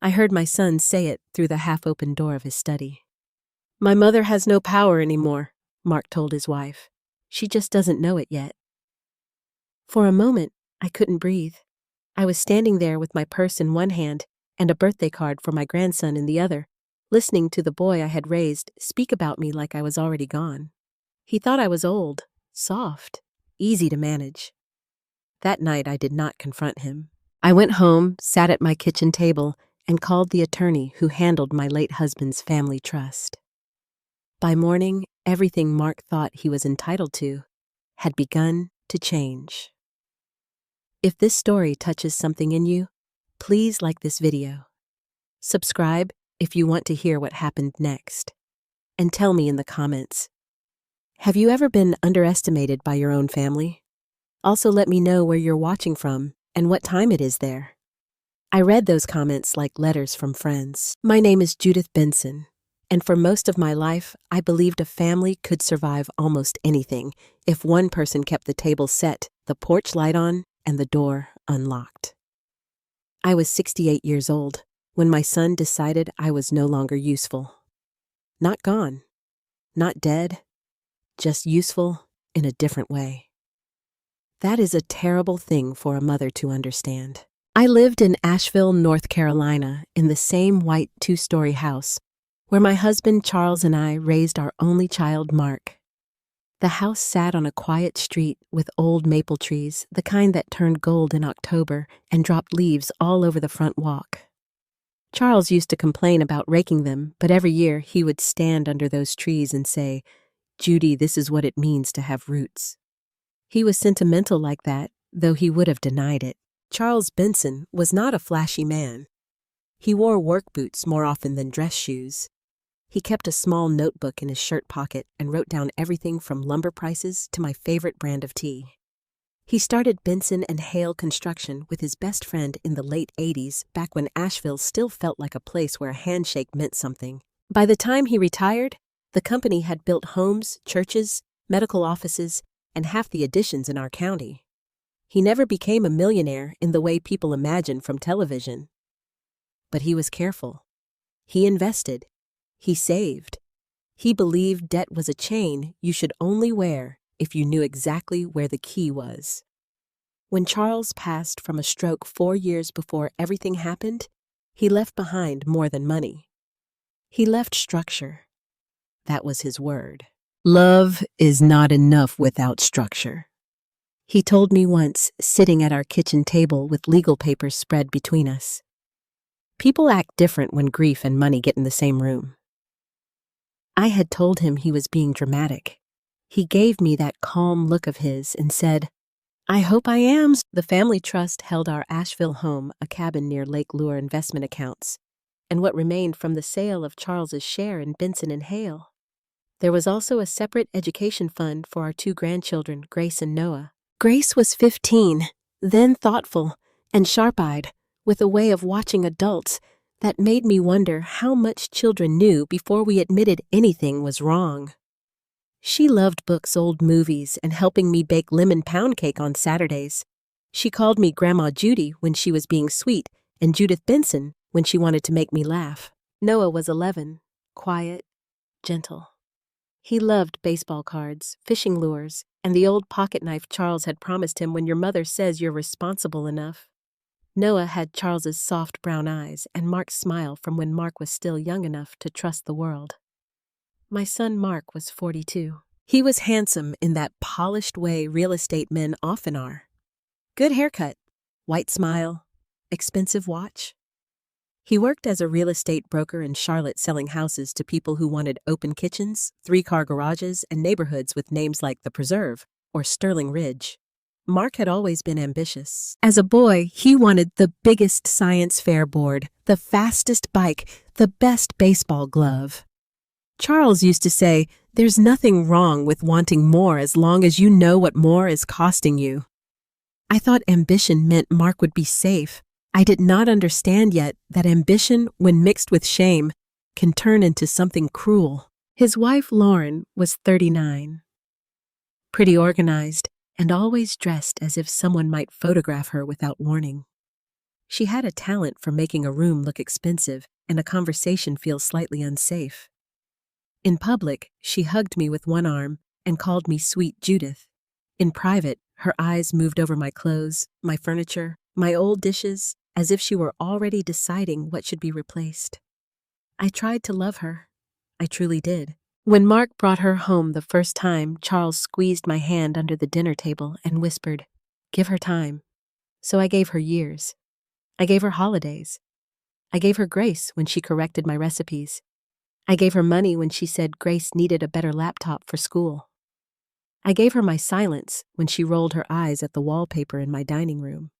I heard my son say it through the half-open door of his study. "My mother has no power anymore," Mark told his wife. "She just doesn't know it yet." For a moment, I couldn't breathe. I was standing there with my purse in one hand and a birthday card for my grandson in the other, listening to the boy I had raised speak about me like I was already gone. He thought I was old, soft, easy to manage. That night, I did not confront him. I went home, sat at my kitchen table, and called the attorney who handled my late husband's family trust. By morning, everything Mark thought he was entitled to had begun to change. If this story touches something in you, please like this video. Subscribe if you want to hear what happened next. And tell me in the comments, have you ever been underestimated by your own family? Also, let me know where you're watching from and what time it is there. I read those comments like letters from friends. My name is Judith Benson, and for most of my life, I believed a family could survive almost anything if one person kept the table set, the porch light on, and the door unlocked. I was 68 years old when my son decided I was no longer useful. Not gone, not dead, just useful in a different way. That is a terrible thing for a mother to understand. I lived in Asheville, North Carolina, in the same white two-story house where my husband Charles and I raised our only child, Mark. The house sat on a quiet street with old maple trees, the kind that turned gold in October and dropped leaves all over the front walk. Charles used to complain about raking them, but every year he would stand under those trees and say, "Judy, this is what it means to have roots." He was sentimental like that, though he would have denied it. Charles Benson was not a flashy man. He wore work boots more often than dress shoes. He kept a small notebook in his shirt pocket and wrote down everything from lumber prices to my favorite brand of tea. He started Benson and Hale Construction with his best friend in the late 80s, back when Asheville still felt like a place where a handshake meant something. By the time he retired, the company had built homes, churches, medical offices, and half the additions in our county. He never became a millionaire in the way people imagine from television. But he was careful. He invested. He saved. He believed debt was a chain you should only wear if you knew exactly where the key was. When Charles passed from a stroke 4 years before everything happened, he left behind more than money. He left structure. That was his word. Love is not enough without structure. He told me once, sitting at our kitchen table with legal papers spread between us. People act different when grief and money get in the same room. I had told him he was being dramatic. He gave me that calm look of his and said, "I hope I am." The family trust held our Asheville home, a cabin near Lake Lure investment accounts, and what remained from the sale of Charles's share in Benson and Hale. There was also a separate education fund for our 2 grandchildren, Grace and Noah. Grace was 15, then thoughtful and sharp-eyed, with a way of watching adults that made me wonder how much children knew before we admitted anything was wrong. She loved books, old movies, and helping me bake lemon pound cake on Saturdays. She called me Grandma Judy when she was being sweet and Judith Benson when she wanted to make me laugh. Noah was 11, quiet, gentle. He loved baseball cards, fishing lures, and the old pocket knife Charles had promised him when your mother says you're responsible enough. Noah had Charles's soft brown eyes and Mark's smile from when Mark was still young enough to trust the world. My son Mark was 42. He was handsome in that polished way real estate men often are. Good haircut, white smile, expensive watch. He worked as a real estate broker in Charlotte selling houses to people who wanted open kitchens, 3-car garages, and neighborhoods with names like The Preserve or Sterling Ridge. Mark had always been ambitious. As a boy, he wanted the biggest science fair board, the fastest bike, the best baseball glove. Charles used to say, "There's nothing wrong with wanting more as long as you know what more is costing you." I thought ambition meant Mark would be safe. I did not understand yet that ambition, when mixed with shame, can turn into something cruel. His wife, Lauren, was 39. Pretty organized, and always dressed as if someone might photograph her without warning. She had a talent for making a room look expensive and a conversation feel slightly unsafe. In public, she hugged me with one arm and called me Sweet Judith. In private, her eyes moved over my clothes, my furniture, my old dishes, as if she were already deciding what should be replaced. I tried to love her. I truly did. When Mark brought her home the first time, Charles squeezed my hand under the dinner table and whispered, "Give her time." So I gave her years. I gave her holidays. I gave her grace when she corrected my recipes. I gave her money when she said Grace needed a better laptop for school. I gave her my silence when she rolled her eyes at the wallpaper in my dining room.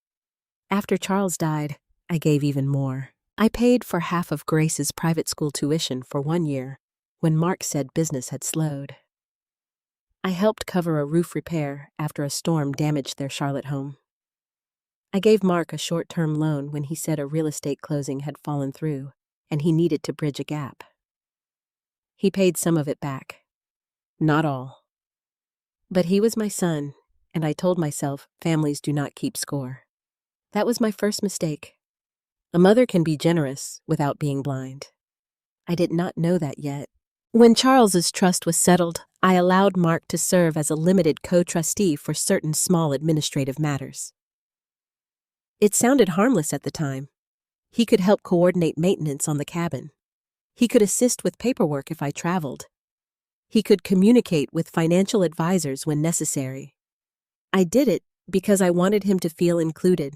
After Charles died, I gave even more. I paid for half of Grace's private school tuition for 1 year when Mark said business had slowed. I helped cover a roof repair after a storm damaged their Charlotte home. I gave Mark a short-term loan when he said a real estate closing had fallen through and he needed to bridge a gap. He paid some of it back. Not all. But he was my son, and I told myself families do not keep score. That was my first mistake. A mother can be generous without being blind. I did not know that yet. When Charles's trust was settled, I allowed Mark to serve as a limited co-trustee for certain small administrative matters. It sounded harmless at the time. He could help coordinate maintenance on the cabin. He could assist with paperwork if I traveled. He could communicate with financial advisors when necessary. I did it because I wanted him to feel included.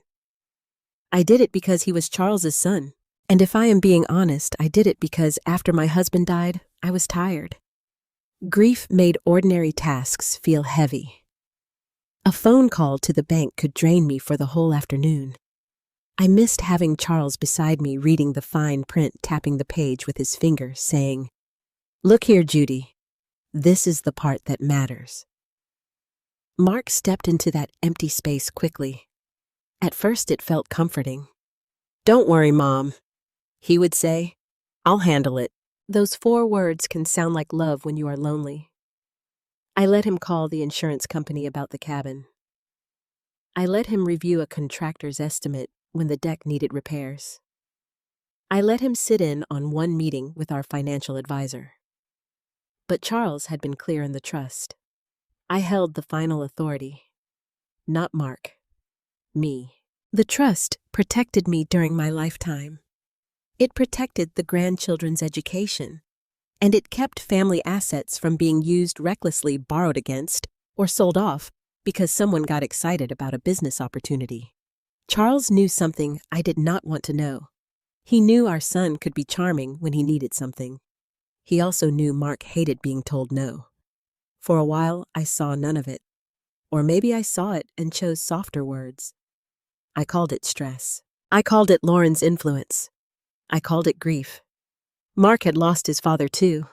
I did it because he was Charles's son. And if I am being honest, I did it because after my husband died, I was tired. Grief made ordinary tasks feel heavy. A phone call to the bank could drain me for the whole afternoon. I missed having Charles beside me reading the fine print, tapping the page with his finger, saying, "Look here, Judy. This is the part that matters." Mark stepped into that empty space quickly. At first it felt comforting. "Don't worry, Mom," he would say. "I'll handle it." Those 4 words can sound like love when you are lonely. I let him call the insurance company about the cabin. I let him review a contractor's estimate when the deck needed repairs. I let him sit in on one meeting with our financial advisor. But Charles had been clear in the trust. I held the final authority. Not Mark. Me. The trust protected me during my lifetime. It protected the grandchildren's education, and it kept family assets from being used recklessly, borrowed against, or sold off because someone got excited about a business opportunity. Charles knew something I did not want to know. He knew our son could be charming when he needed something. He also knew Mark hated being told no. For a while, I saw none of it. Or maybe I saw it and chose softer words. I called it stress. I called it Lauren's influence. I called it grief. Mark had lost his father too.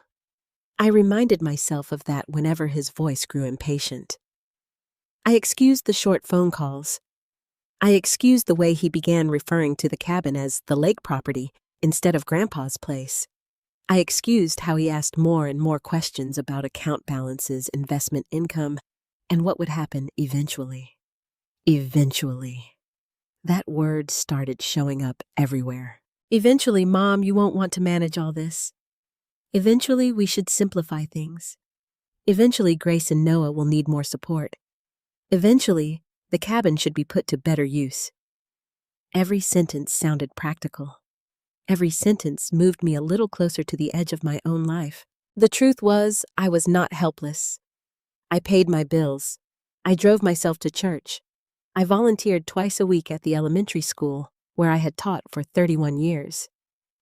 I reminded myself of that whenever his voice grew impatient. I excused the short phone calls. I excused the way he began referring to the cabin as the lake property instead of Grandpa's place. I excused how he asked more and more questions about account balances, investment income, and what would happen eventually. Eventually. That word started showing up everywhere. Eventually, Mom, you won't want to manage all this. Eventually, we should simplify things. Eventually, Grace and Noah will need more support. Eventually, the cabin should be put to better use. Every sentence sounded practical. Every sentence moved me a little closer to the edge of my own life. The truth was, I was not helpless. I paid my bills. I drove myself to church. I volunteered twice a week at the elementary school, where I had taught for 31 years.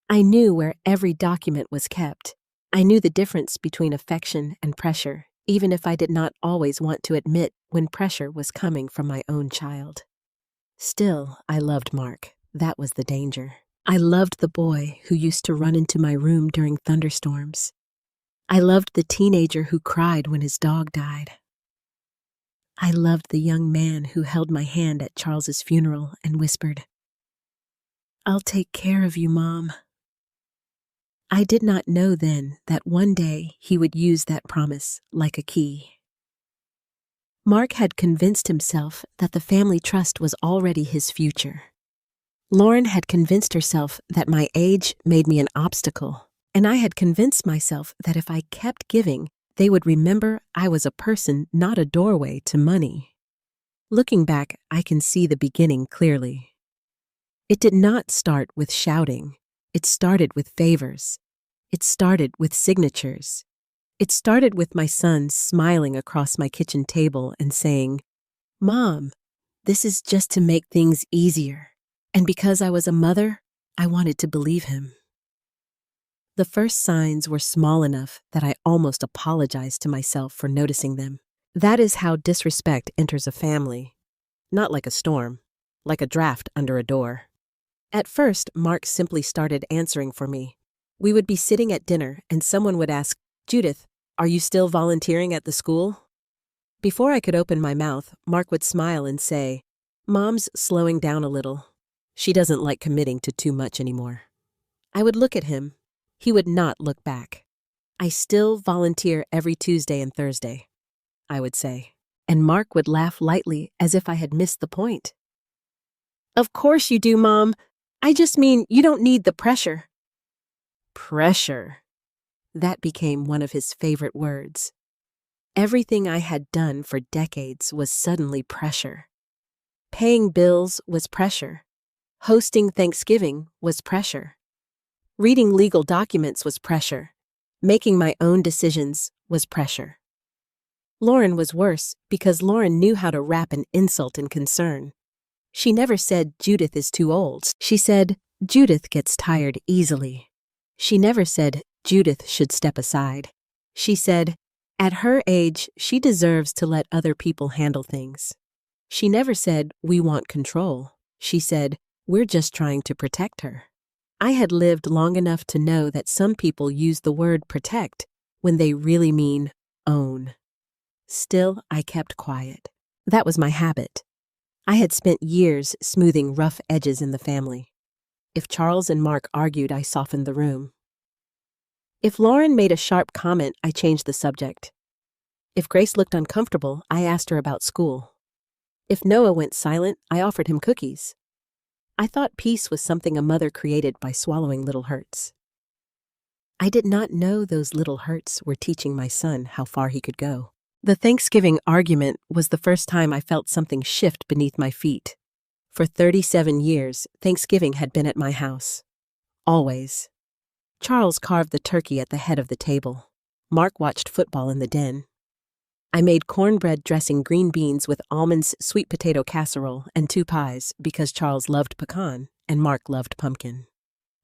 I knew where every document was kept. I knew the difference between affection and pressure, even if I did not always want to admit when pressure was coming from my own child. Still, I loved Mark. That was the danger. I loved the boy who used to run into my room during thunderstorms. I loved the teenager who cried when his dog died. I loved the young man who held my hand at Charles's funeral and whispered, "I'll take care of you, Mom." I did not know then that one day he would use that promise like a key. Mark had convinced himself that the family trust was already his future. Lauren had convinced herself that my age made me an obstacle, and I had convinced myself that if I kept giving, they would remember I was a person, not a doorway to money. Looking back, I can see the beginning clearly. It did not start with shouting. It started with favors. It started with signatures. It started with my son smiling across my kitchen table and saying, "Mom, this is just to make things easier." And because I was a mother, I wanted to believe him. The first signs were small enough that I almost apologized to myself for noticing them. That is how disrespect enters a family. Not like a storm, like a draft under a door. At first, Mark simply started answering for me. We would be sitting at dinner and someone would ask, "Judith, are you still volunteering at the school?" Before I could open my mouth, Mark would smile and say, "Mom's slowing down a little. She doesn't like committing to too much anymore." I would look at him. He would not look back. "I still volunteer every Tuesday and Thursday," I would say. And Mark would laugh lightly as if I had missed the point. "Of course you do, Mom. I just mean you don't need the pressure." Pressure. That became one of his favorite words. Everything I had done for decades was suddenly pressure. Paying bills was pressure. Hosting Thanksgiving was pressure. Reading legal documents was pressure. Making my own decisions was pressure. Lauren was worse because Lauren knew how to wrap an insult in concern. She never said, "Judith is too old." She said, "Judith gets tired easily." She never said, "Judith should step aside." She said, "At her age, she deserves to let other people handle things." She never said, "We want control." She said, "We're just trying to protect her." I had lived long enough to know that some people use the word protect when they really mean own. Still, I kept quiet. That was my habit. I had spent years smoothing rough edges in the family. If Charles and Mark argued, I softened the room. If Lauren made a sharp comment, I changed the subject. If Grace looked uncomfortable, I asked her about school. If Noah went silent, I offered him cookies. I thought peace was something a mother created by swallowing little hurts. I did not know those little hurts were teaching my son how far he could go. The Thanksgiving argument was the first time I felt something shift beneath my feet. For 37 years, Thanksgiving had been at my house. Always. Charles carved the turkey at the head of the table. Mark watched football in the den. I made cornbread dressing green beans with almonds, sweet potato casserole, and 2 pies because Charles loved pecan and Mark loved pumpkin.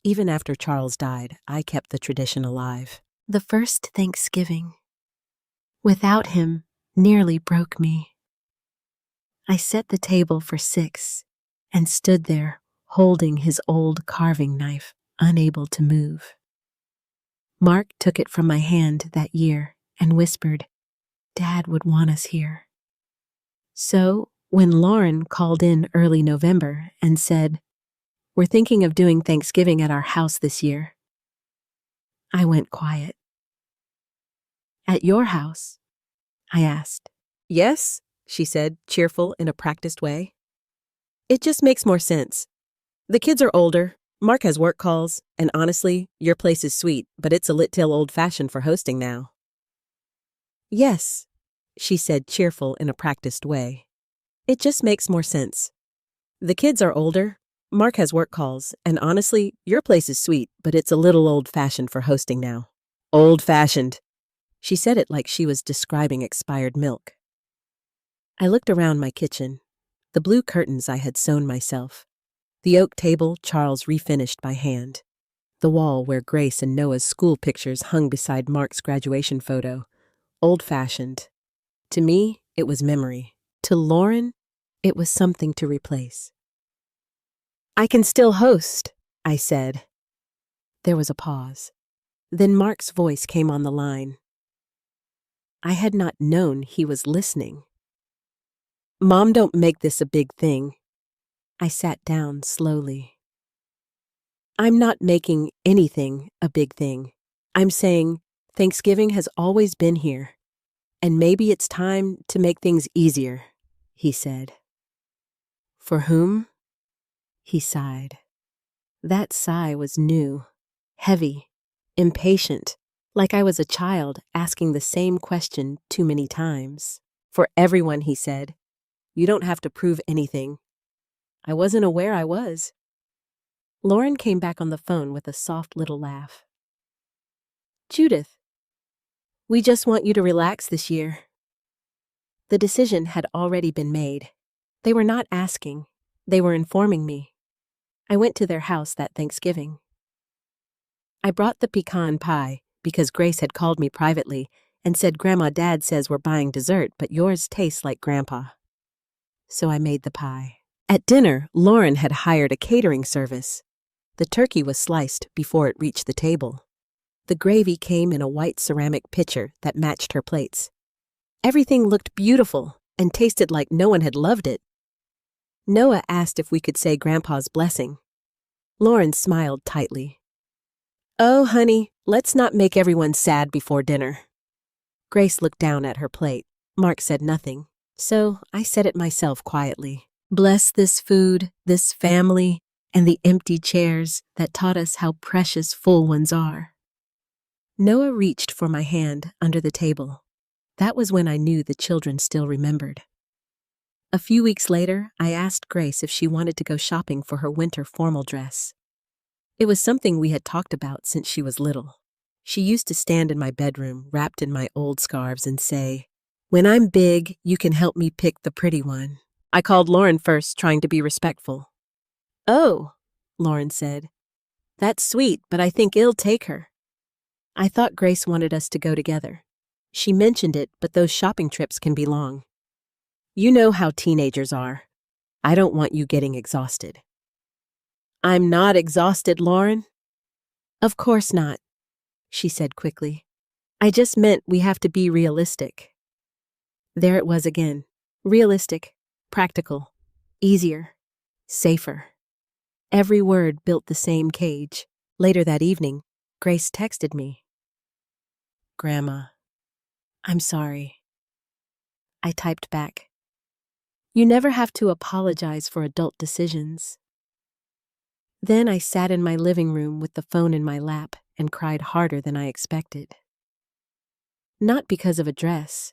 Even after Charles died, I kept the tradition alive. The first Thanksgiving, without him, nearly broke me. I set the table for 6 and stood there, holding his old carving knife, unable to move. Mark took it from my hand that year and whispered, "Dad would want us here." So, when Lauren called in early November and said, "We're thinking of doing Thanksgiving at our house this year," I went quiet. "At your house?" I asked. "Yes," she said, cheerful in a practiced way. "It just makes more sense. The kids are older, Mark has work calls, and honestly, your place is sweet, but it's a little old-fashioned for hosting now." "Yes," she said, cheerful in a practiced way. "It just makes more sense. The kids are older, Mark has work calls, and honestly, your place is sweet, but it's a little old-fashioned for hosting now." Old-fashioned. She said it like she was describing expired milk. I looked around my kitchen. The blue curtains I had sewn myself. The oak table Charles refinished by hand. The wall where Grace and Noah's school pictures hung beside Mark's graduation photo. Old-fashioned. To me, it was memory. To Lauren, it was something to replace. "I can still host," I said. There was a pause. Then Mark's voice came on the line. I had not known he was listening. "Mom, don't make this a big thing." I sat down slowly. "I'm not making anything a big thing. I'm saying Thanksgiving has always been here, and maybe it's time to make things easier," he said. "For whom?" He sighed. That sigh was new, heavy, impatient, like I was a child asking the same question too many times. For everyone, he said, you don't have to prove anything. I wasn't aware I was. Lauren came back on the phone with a soft little laugh. Judith, we just want you to relax this year. The decision had already been made. They were not asking. They were informing me. I went to their house that Thanksgiving. I brought the pecan pie because Grace had called me privately and said Grandma Dad says we're buying dessert, but yours tastes like Grandpa. So I made the pie. At dinner, Lauren had hired a catering service. The turkey was sliced before it reached the table. The gravy came in a white ceramic pitcher that matched her plates. Everything looked beautiful and tasted like no one had loved it. Noah asked if we could say Grandpa's blessing. Lauren smiled tightly. Oh, honey, let's not make everyone sad before dinner. Grace looked down at her plate. Mark said nothing, so I said it myself quietly. Bless this food, this family, and the empty chairs that taught us how precious full ones are. Noah reached for my hand under the table. That was when I knew the children still remembered. A few weeks later, I asked Grace if she wanted to go shopping for her winter formal dress. It was something we had talked about since she was little. She used to stand in my bedroom, wrapped in my old scarves, and say, "When I'm big, you can help me pick the pretty one." I called Lauren first, trying to be respectful. "Oh," Lauren said. "That's sweet, but I think it'll take her." I thought Grace wanted us to go together. She mentioned it, but those shopping trips can be long. You know how teenagers are. I don't want you getting exhausted. I'm not exhausted, Lauren. Of course not, she said quickly. I just meant we have to be realistic. There it was again. Realistic, practical, easier, safer. Every word built the same cage. Later that evening, Grace texted me. Grandma, I'm sorry. I typed back. You never have to apologize for adult decisions. Then I sat in my living room with the phone in my lap and cried harder than I expected. Not because of a dress,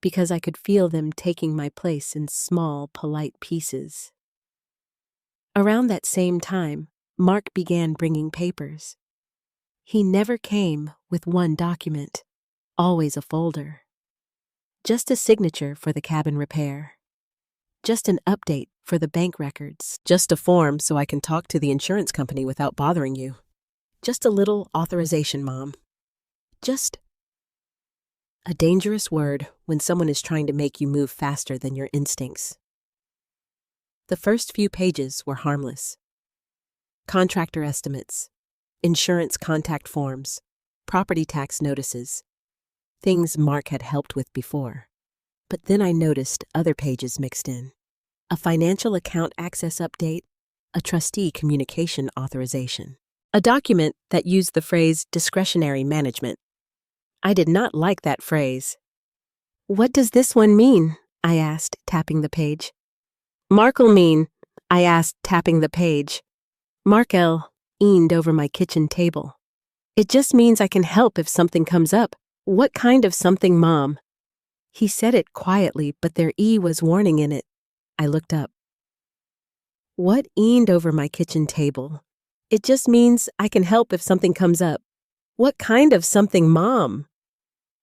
because I could feel them taking my place in small, polite pieces. Around that same time, Mark began bringing papers. He never came with one document, always a folder. Just a signature for the cabin repair. Just an update for the bank records. Just a form so I can talk to the insurance company without bothering you. Just a little authorization, Mom. Just a dangerous word when someone is trying to make you move faster than your instincts. The first few pages were harmless. Contractor estimates, insurance contact forms, property tax notices, things Mark had helped with before. But then I noticed other pages mixed in. A financial account access update, a trustee communication authorization, a document that used the phrase discretionary management. I did not like that phrase. What does this one mean? I asked, tapping the page. Mark'll mean, I asked, tapping the page. Markel leaned over my kitchen table. It just means I can help if something comes up. What kind of something, Mom? He said it quietly, but there was warning in it. I looked up. What leaned over my kitchen table? It just means I can help if something comes up. What kind of something, Mom?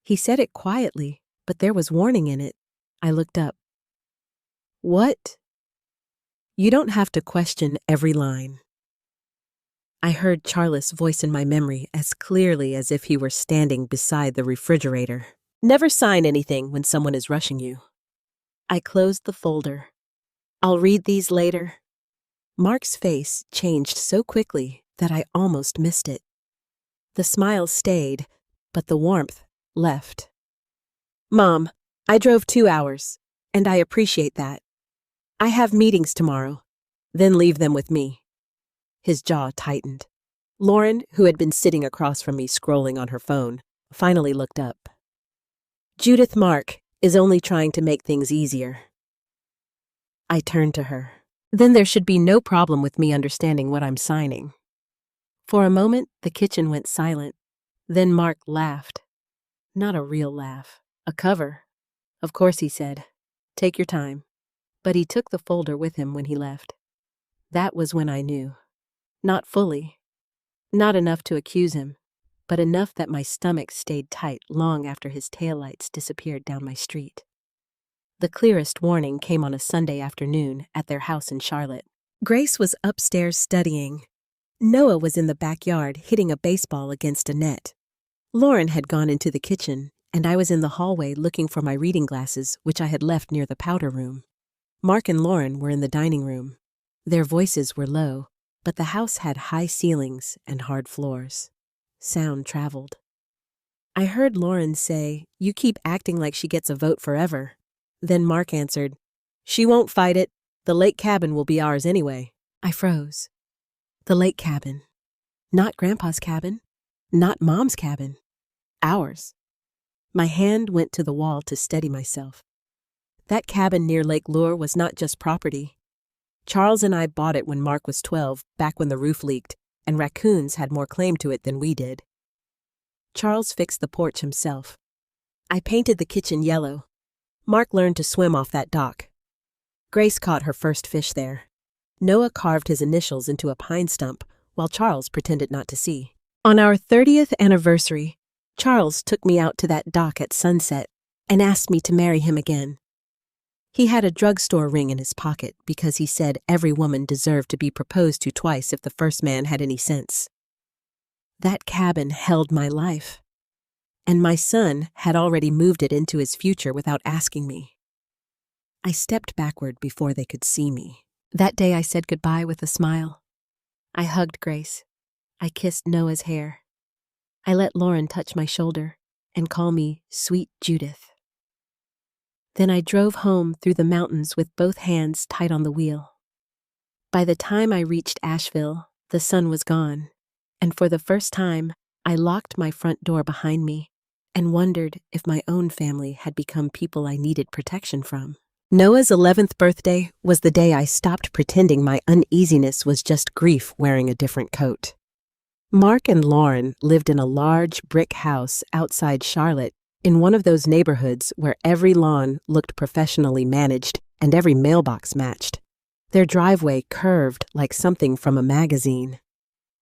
He said it quietly, but there was warning in it. I looked up. What? You don't have to question every line. I heard Charles' voice in my memory as clearly as if he were standing beside the refrigerator. Never sign anything when someone is rushing you. I closed the folder. I'll read these later. Mark's face changed so quickly that I almost missed it. The smile stayed, but the warmth left. Mom, I drove 2 hours, and I appreciate that. I have meetings tomorrow, then leave them with me. His jaw tightened. Lauren, who had been sitting across from me scrolling on her phone, finally looked up. Judith, Mark is only trying to make things easier. I turned to her. Then there should be no problem with me understanding what I'm signing. For a moment, the kitchen went silent. Then Mark laughed. Not a real laugh. A cover. Of course, he said. Take your time. But he took the folder with him when he left. That was when I knew. Not fully. Not enough to accuse him, but enough that my stomach stayed tight long after his taillights disappeared down my street. The clearest warning came on a Sunday afternoon at their house in Charlotte. Grace was upstairs studying. Noah was in the backyard hitting a baseball against a net. Lauren had gone into the kitchen, and I was in the hallway looking for my reading glasses, which I had left near the powder room. Mark and Lauren were in the dining room. Their voices were low, but the house had high ceilings and hard floors. Sound traveled. I heard Lauren say, "You keep acting like she gets a vote forever." Then Mark answered, "She won't fight it. The lake cabin will be ours anyway." I froze. The lake cabin. Not Grandpa's cabin. Not Mom's cabin. Ours. My hand went to the wall to steady myself. That cabin near Lake Lure was not just property. Charles and I bought it when Mark was 12, back when the roof leaked, and raccoons had more claim to it than we did. Charles fixed the porch himself. I painted the kitchen yellow. Mark learned to swim off that dock. Grace caught her first fish there. Noah carved his initials into a pine stump, while Charles pretended not to see. On our 30th anniversary, Charles took me out to that dock at sunset and asked me to marry him again. He had a drugstore ring in his pocket because he said every woman deserved to be proposed to twice if the first man had any sense. That cabin held my life, and my son had already moved it into his future without asking me. I stepped backward before they could see me. That day I said goodbye with a smile. I hugged Grace. I kissed Noah's hair. I let Lauren touch my shoulder and call me Sweet Judith. Then I drove home through the mountains with both hands tight on the wheel. By the time I reached Asheville, the sun was gone, and for the first time, I locked my front door behind me and wondered if my own family had become people I needed protection from. Noah's 11th birthday was the day I stopped pretending my uneasiness was just grief wearing a different coat. Mark and Lauren lived in a large brick house outside Charlotte in one of those neighborhoods where every lawn looked professionally managed and every mailbox matched. Their driveway curved like something from a magazine.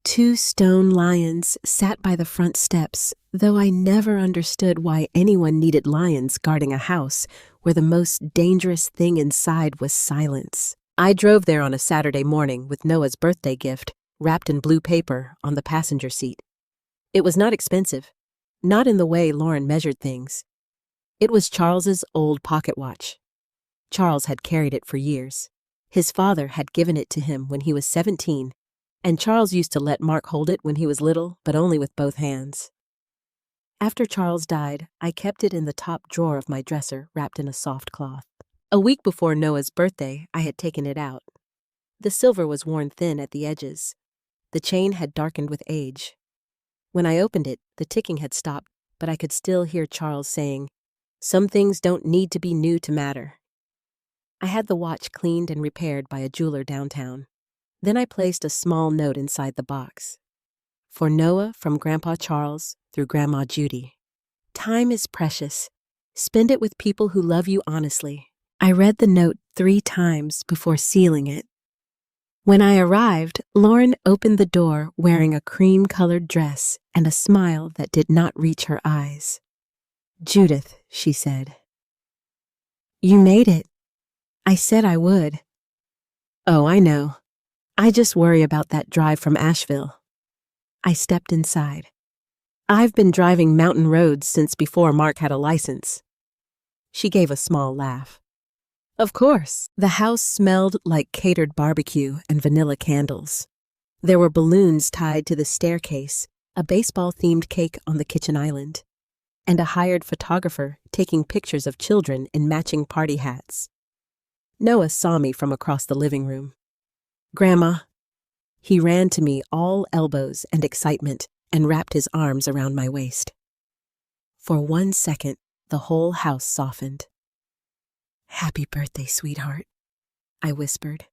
2 stone lions sat by the front steps, though I never understood why anyone needed lions guarding a house where the most dangerous thing inside was silence. I drove there on a Saturday morning with Noah's birthday gift, wrapped in blue paper, on the passenger seat. It was not expensive, not in the way Lauren measured things. It was Charles's old pocket watch. Charles had carried it for years. His father had given it to him when he was 17, and Charles used to let Mark hold it when he was little, but only with both hands. After Charles died, I kept it in the top drawer of my dresser, wrapped in a soft cloth. A week before Noah's birthday, I had taken it out. The silver was worn thin at the edges. The chain had darkened with age. When I opened it, the ticking had stopped, but I could still hear Charles saying, "Some things don't need to be new to matter." I had the watch cleaned and repaired by a jeweler downtown. Then I placed a small note inside the box. For Noah, from Grandpa Charles through Grandma Judy. Time is precious. Spend it with people who love you honestly. I read the note 3 times before sealing it. When I arrived, Lauren opened the door wearing a cream-colored dress and a smile that did not reach her eyes. "Judith," she said. "You made it." I said I would. "Oh, I know. I just worry about that drive from Asheville." I stepped inside. "I've been driving mountain roads since before Mark had a license." She gave a small laugh. Of course. The house smelled like catered barbecue and vanilla candles. There were balloons tied to the staircase, a baseball-themed cake on the kitchen island, and a hired photographer taking pictures of children in matching party hats. Noah saw me from across the living room. "Grandma." He ran to me, all elbows and excitement, and wrapped his arms around my waist. For 1 second, the whole house softened. "Happy birthday, sweetheart," I whispered.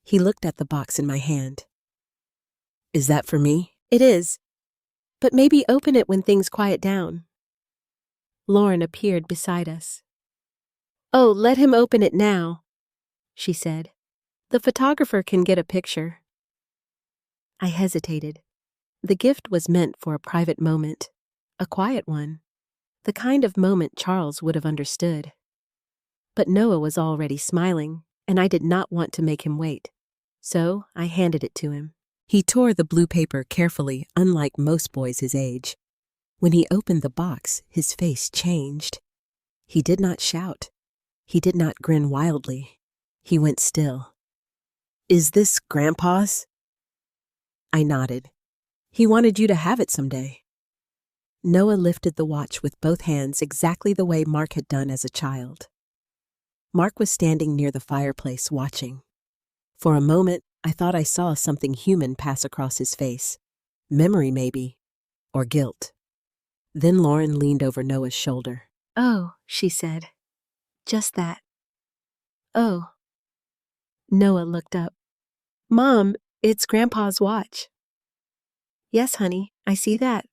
He looked at the box in my hand. Is that for me? It is. But maybe open it when things quiet down. Lauren appeared beside us. Oh, let him open it now, she said. The photographer can get a picture. I hesitated. The gift was meant for a private moment, a quiet one, the kind of moment Charles would have understood. But Noah was already smiling, and I did not want to make him wait. So I handed it to him. He tore the blue paper carefully, unlike most boys his age. When he opened the box, his face changed. He did not shout. He did not grin wildly. He went still. Is this Grandpa's? I nodded. He wanted you to have it someday. Noah lifted the watch with both hands exactly the way Mark had done as a child. Mark was standing near the fireplace watching. For a moment, I thought I saw something human pass across his face. Memory, maybe, or guilt. Then Lauren leaned over Noah's shoulder. Oh, she said. Just that. Oh. Noah looked up. Mom, it's Grandpa's watch. Yes, honey, I see that.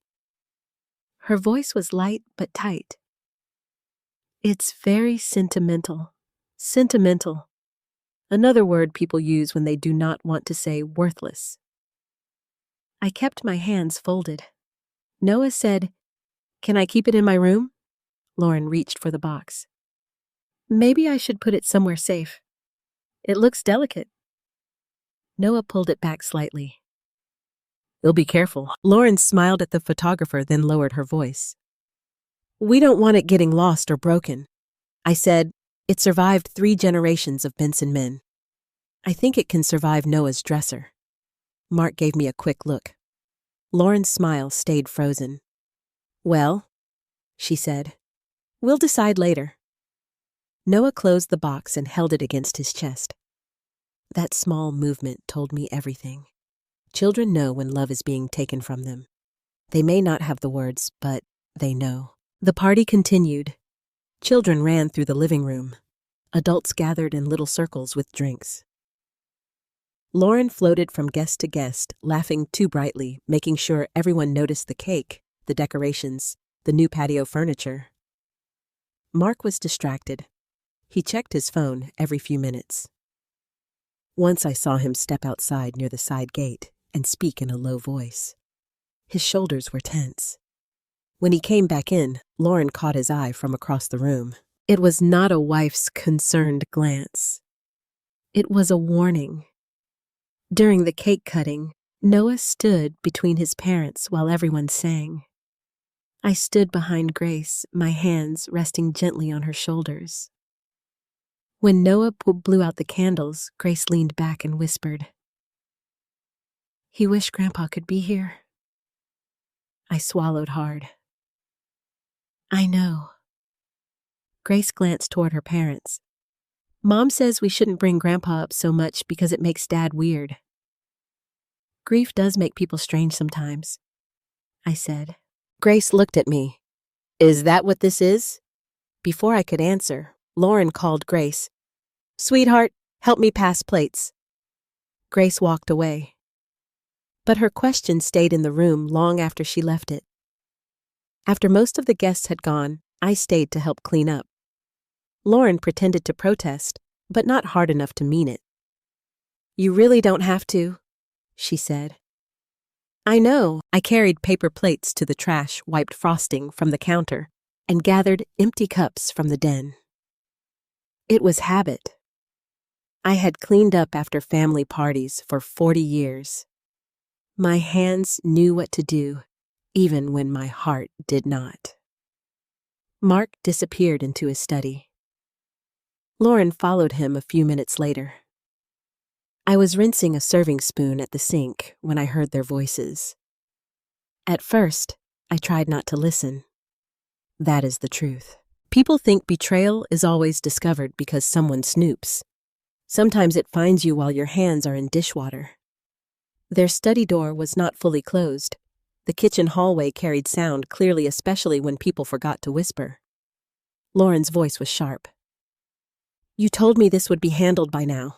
Her voice was light but tight. It's very sentimental. Sentimental. Another word people use when they do not want to say worthless. I kept my hands folded. Noah said, Can I keep it in my room? Lauren reached for the box. Maybe I should put it somewhere safe. It looks delicate. Noah pulled it back slightly. You'll be careful. Lauren smiled at the photographer, then lowered her voice. We don't want it getting lost or broken. I said, It survived 3 generations of Benson men. I think it can survive Noah's dresser. Mark gave me a quick look. Lauren's smile stayed frozen. Well, she said, we'll decide later. Noah closed the box and held it against his chest. That small movement told me everything. Children know when love is being taken from them. They may not have the words, but they know. The party continued. Children ran through the living room. Adults gathered in little circles with drinks. Lauren floated from guest to guest, laughing too brightly, making sure everyone noticed the cake, the decorations, the new patio furniture. Mark was distracted. He checked his phone every few minutes. Once I saw him step outside near the side gate and speak in a low voice. His shoulders were tense. When he came back in, Lauren caught his eye from across the room. It was not a wife's concerned glance. It was a warning. During the cake cutting, Noah stood between his parents while everyone sang. I stood behind Grace, my hands resting gently on her shoulders. When Noah blew out the candles, Grace leaned back and whispered, He wished Grandpa could be here. I swallowed hard. I know. Grace glanced toward her parents. Mom says we shouldn't bring Grandpa up so much because it makes Dad weird. Grief does make people strange sometimes, I said. Grace looked at me. Is that what this is? Before I could answer, Lauren called Grace. Sweetheart, help me pass plates. Grace walked away. But her question stayed in the room long after she left it. After most of the guests had gone, I stayed to help clean up. Lauren pretended to protest, but not hard enough to mean it. You really don't have to, she said. I know. I carried paper plates to the trash, wiped frosting from the counter, and gathered empty cups from the den. It was habit. I had cleaned up after family parties for 40 years. My hands knew what to do, even when my heart did not. Mark disappeared into his study. Lauren followed him a few minutes later. I was rinsing a serving spoon at the sink when I heard their voices. At first, I tried not to listen. That is the truth. People think betrayal is always discovered because someone snoops. Sometimes it finds you while your hands are in dishwater. Their study door was not fully closed. The kitchen hallway carried sound clearly, especially when people forgot to whisper. Lauren's voice was sharp. You told me this would be handled by now.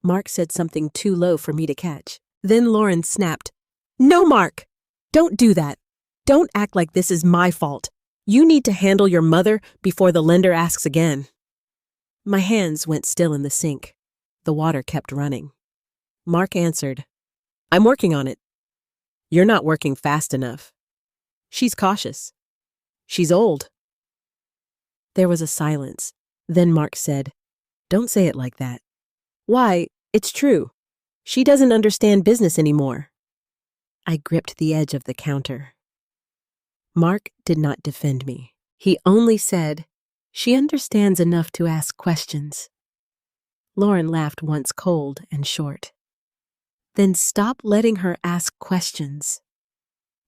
Mark said something too low for me to catch. Then Lauren snapped, "No, Mark! Don't do that. Don't act like this is my fault. You need to handle your mother before the lender asks again." My hands went still in the sink. The water kept running. Mark answered, "I'm working on it. You're not working fast enough. She's cautious. She's old." There was a silence. Then Mark said, "Don't say it like that." "Why, it's true. She doesn't understand business anymore." I gripped the edge of the counter. Mark did not defend me. He only said, "She understands enough to ask questions." Lauren laughed once cold and short. "Then stop letting her ask questions."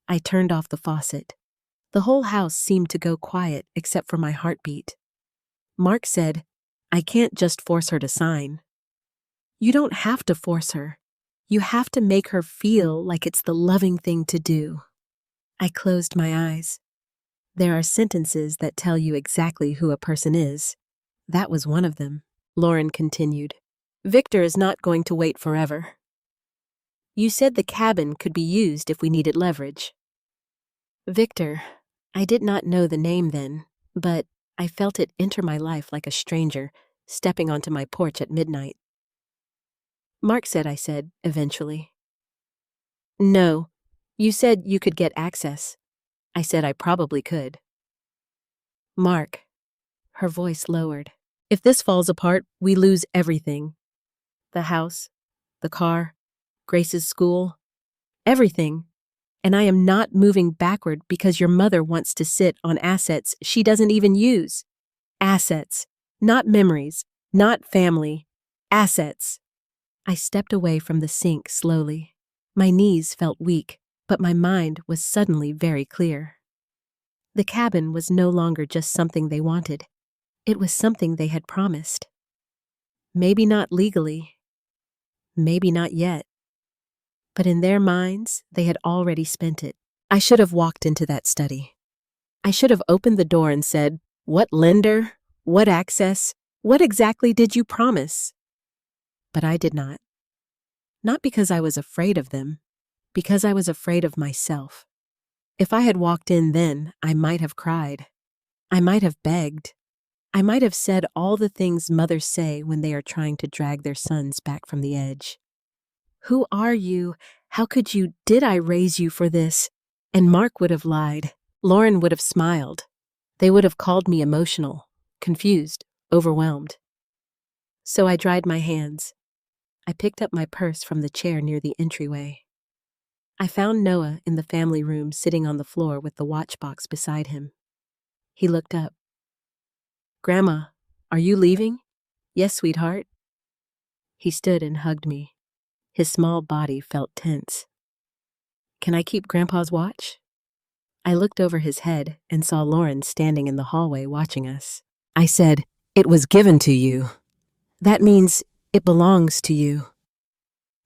I turned off the faucet. The whole house seemed to go quiet except for my heartbeat. Mark said, "I can't just force her to sign." "You don't have to force her. You have to make her feel like it's the loving thing to do." I closed my eyes. There are sentences that tell you exactly who a person is. That was one of them. Lauren continued, "Victor is not going to wait forever. You said the cabin could be used if we needed leverage." Victor, I did not know the name then, but I felt it enter my life like a stranger, stepping onto my porch at midnight. "Mark said," I said, eventually. "No, you said you could get access." I said I probably could. "Mark," her voice lowered, "if this falls apart, we lose everything. The house, the car, Grace's school, everything. And I am not moving backward because your mother wants to sit on assets she doesn't even use. Assets, not memories, not family. Assets." I stepped away from the sink slowly. My knees felt weak, but my mind was suddenly very clear. The cabin was no longer just something they wanted. It was something they had promised. Maybe not legally. Maybe not yet. But in their minds, they had already spent it. I should have walked into that study. I should have opened the door and said, "What lender? What access? What exactly did you promise?" But I did not. Not because I was afraid of them, because I was afraid of myself. If I had walked in then, I might have cried. I might have begged. I might have said all the things mothers say when they are trying to drag their sons back from the edge. "Who are you? How could you? Did I raise you for this?" And Mark would have lied. Lauren would have smiled. They would have called me emotional, confused, overwhelmed. So I dried my hands. I picked up my purse from the chair near the entryway. I found Noah in the family room sitting on the floor with the watch box beside him. He looked up. "Grandma, are you leaving?" "Yes, sweetheart." He stood and hugged me. His small body felt tense. "Can I keep Grandpa's watch?" I looked over his head and saw Lauren standing in the hallway watching us. I said, "It was given to you. That means it belongs to you."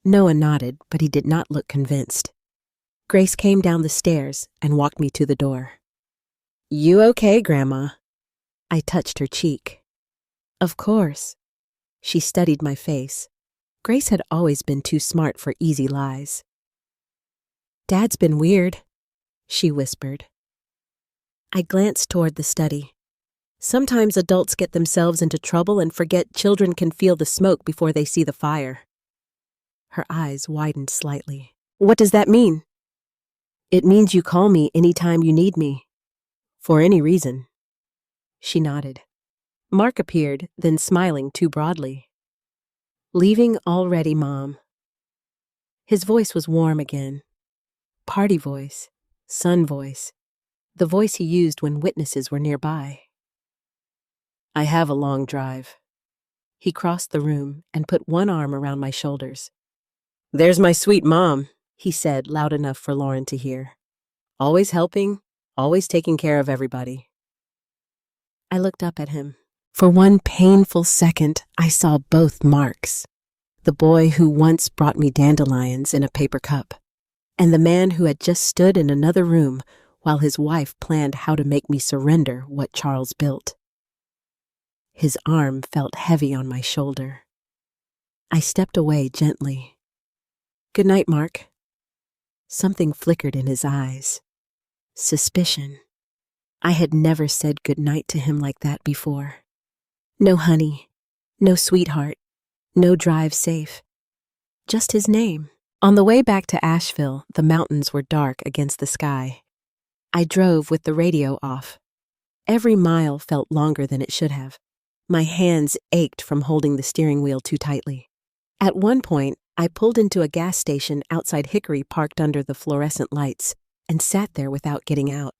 Noah nodded, but he did not look convinced. Grace came down the stairs and walked me to the door. "You okay, Grandma?" I touched her cheek. "Of course." She studied my face. Grace had always been too smart for easy lies. "Dad's been weird," she whispered. I glanced toward the study. Sometimes adults get themselves into trouble and forget children can feel the smoke before they see the fire. Her eyes widened slightly. "What does that mean?" "It means you call me anytime you need me. For any reason." She nodded. Mark appeared, then smiling too broadly. "Leaving already, Mom." His voice was warm again. Party voice, son voice, the voice he used when witnesses were nearby. "I have a long drive." He crossed the room and put one arm around my shoulders. "There's my sweet mom," he said loud enough for Lauren to hear. "Always helping, always taking care of everybody." I looked up at him. For one painful second, I saw both Marks. The boy who once brought me dandelions in a paper cup, and the man who had just stood in another room while his wife planned how to make me surrender what Charles built. His arm felt heavy on my shoulder. I stepped away gently. "Good night, Mark." Something flickered in his eyes. Suspicion. I had never said good night to him like that before. No honey, no sweetheart, no drive safe. Just his name. On the way back to Asheville, the mountains were dark against the sky. I drove with the radio off. Every mile felt longer than it should have. My hands ached from holding the steering wheel too tightly. At one point, I pulled into a gas station outside Hickory parked under the fluorescent lights and sat there without getting out.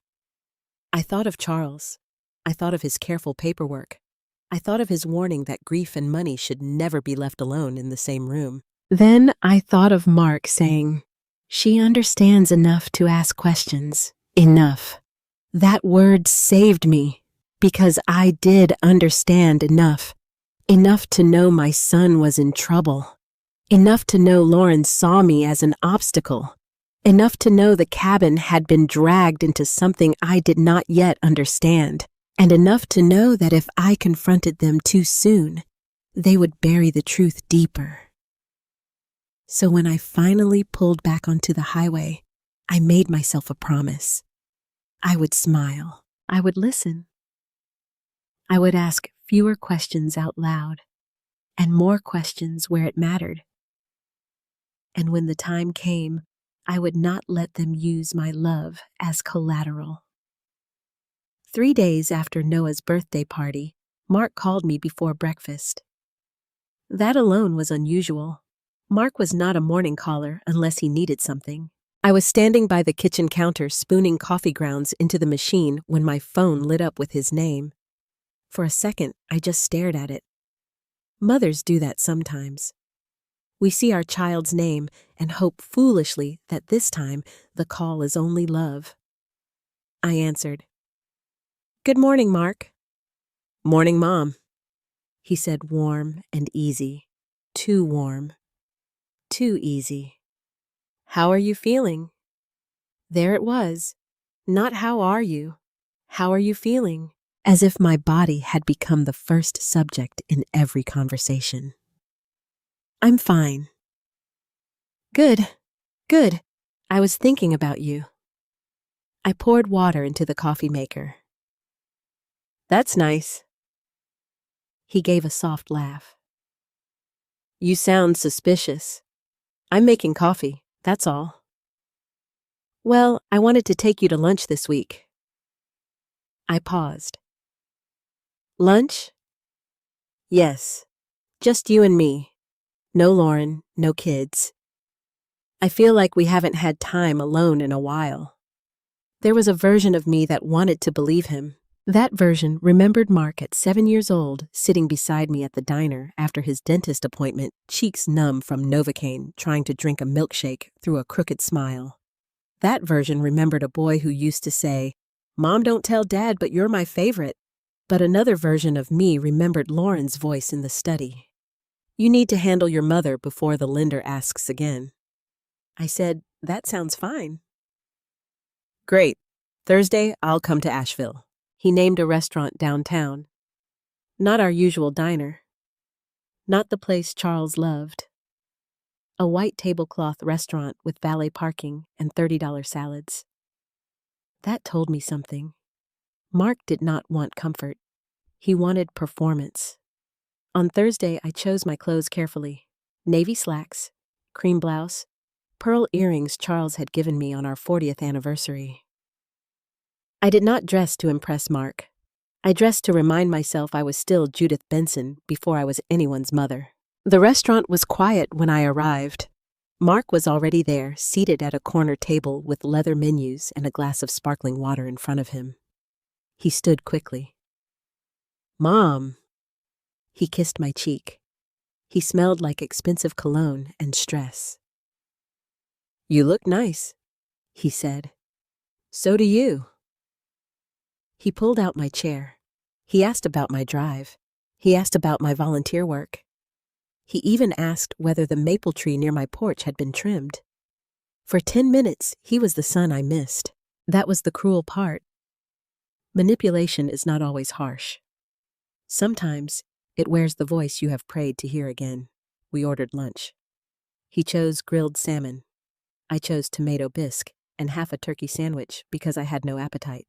I thought of Charles. I thought of his careful paperwork. I thought of his warning that grief and money should never be left alone in the same room. Then I thought of Mark saying, "She understands enough to ask questions. Enough." That word saved me, because I did understand enough. Enough to know my son was in trouble. Enough to know Lauren saw me as an obstacle. Enough to know the cabin had been dragged into something I did not yet understand. And enough to know that if I confronted them too soon, they would bury the truth deeper. So when I finally pulled back onto the highway, I made myself a promise. I would smile. I would listen. I would ask fewer questions out loud and more questions where it mattered. And when the time came, I would not let them use my love as collateral. 3 days after Noah's birthday party, Mark called me before breakfast. That alone was unusual. Mark was not a morning caller unless he needed something. I was standing by the kitchen counter spooning coffee grounds into the machine when my phone lit up with his name. For a second, I just stared at it. Mothers do that sometimes. We see our child's name and hope foolishly that this time the call is only love. I answered. "Good morning, Mark." "Morning, Mom," he said, warm and easy. Too warm. Too easy. "How are you feeling?" There it was. Not how are you? How are you feeling? As if my body had become the first subject in every conversation. "I'm fine." "Good, good. I was thinking about you." I poured water into the coffee maker. "That's nice." He gave a soft laugh. "You sound suspicious. I'm making coffee, that's all." "Well, I wanted to take you to lunch this week." I paused. "Lunch?" "Yes, just you and me. No Lauren, no kids. I feel like we haven't had time alone in a while." There was a version of me that wanted to believe him. That version remembered Mark at 7 years old, sitting beside me at the diner after his dentist appointment, cheeks numb from Novocaine, trying to drink a milkshake through a crooked smile. That version remembered a boy who used to say, "Mom, don't tell Dad, but you're my favorite." But another version of me remembered Lauren's voice in the study. "You need to handle your mother before the lender asks again." I said, "That sounds fine." "Great. Thursday, I'll come to Asheville." He named a restaurant downtown. Not our usual diner. Not the place Charles loved. A white tablecloth restaurant with valet parking and $30 salads. That told me something. Mark did not want comfort. He wanted performance. On Thursday, I chose my clothes carefully. Navy slacks, cream blouse, pearl earrings Charles had given me on our 40th anniversary. I did not dress to impress Mark. I dressed to remind myself I was still Judith Benson before I was anyone's mother. The restaurant was quiet when I arrived. Mark was already there, seated at a corner table with leather menus and a glass of sparkling water in front of him. He stood quickly. "Mom." He kissed my cheek. He smelled like expensive cologne and stress. "You look nice," he said. "So do you." He pulled out my chair. He asked about my drive. He asked about my volunteer work. He even asked whether the maple tree near my porch had been trimmed. For 10 minutes, he was the son I missed. That was the cruel part. Manipulation is not always harsh. Sometimes, it wears the voice you have prayed to hear again. We ordered lunch. He chose grilled salmon. I chose tomato bisque and half a turkey sandwich because I had no appetite.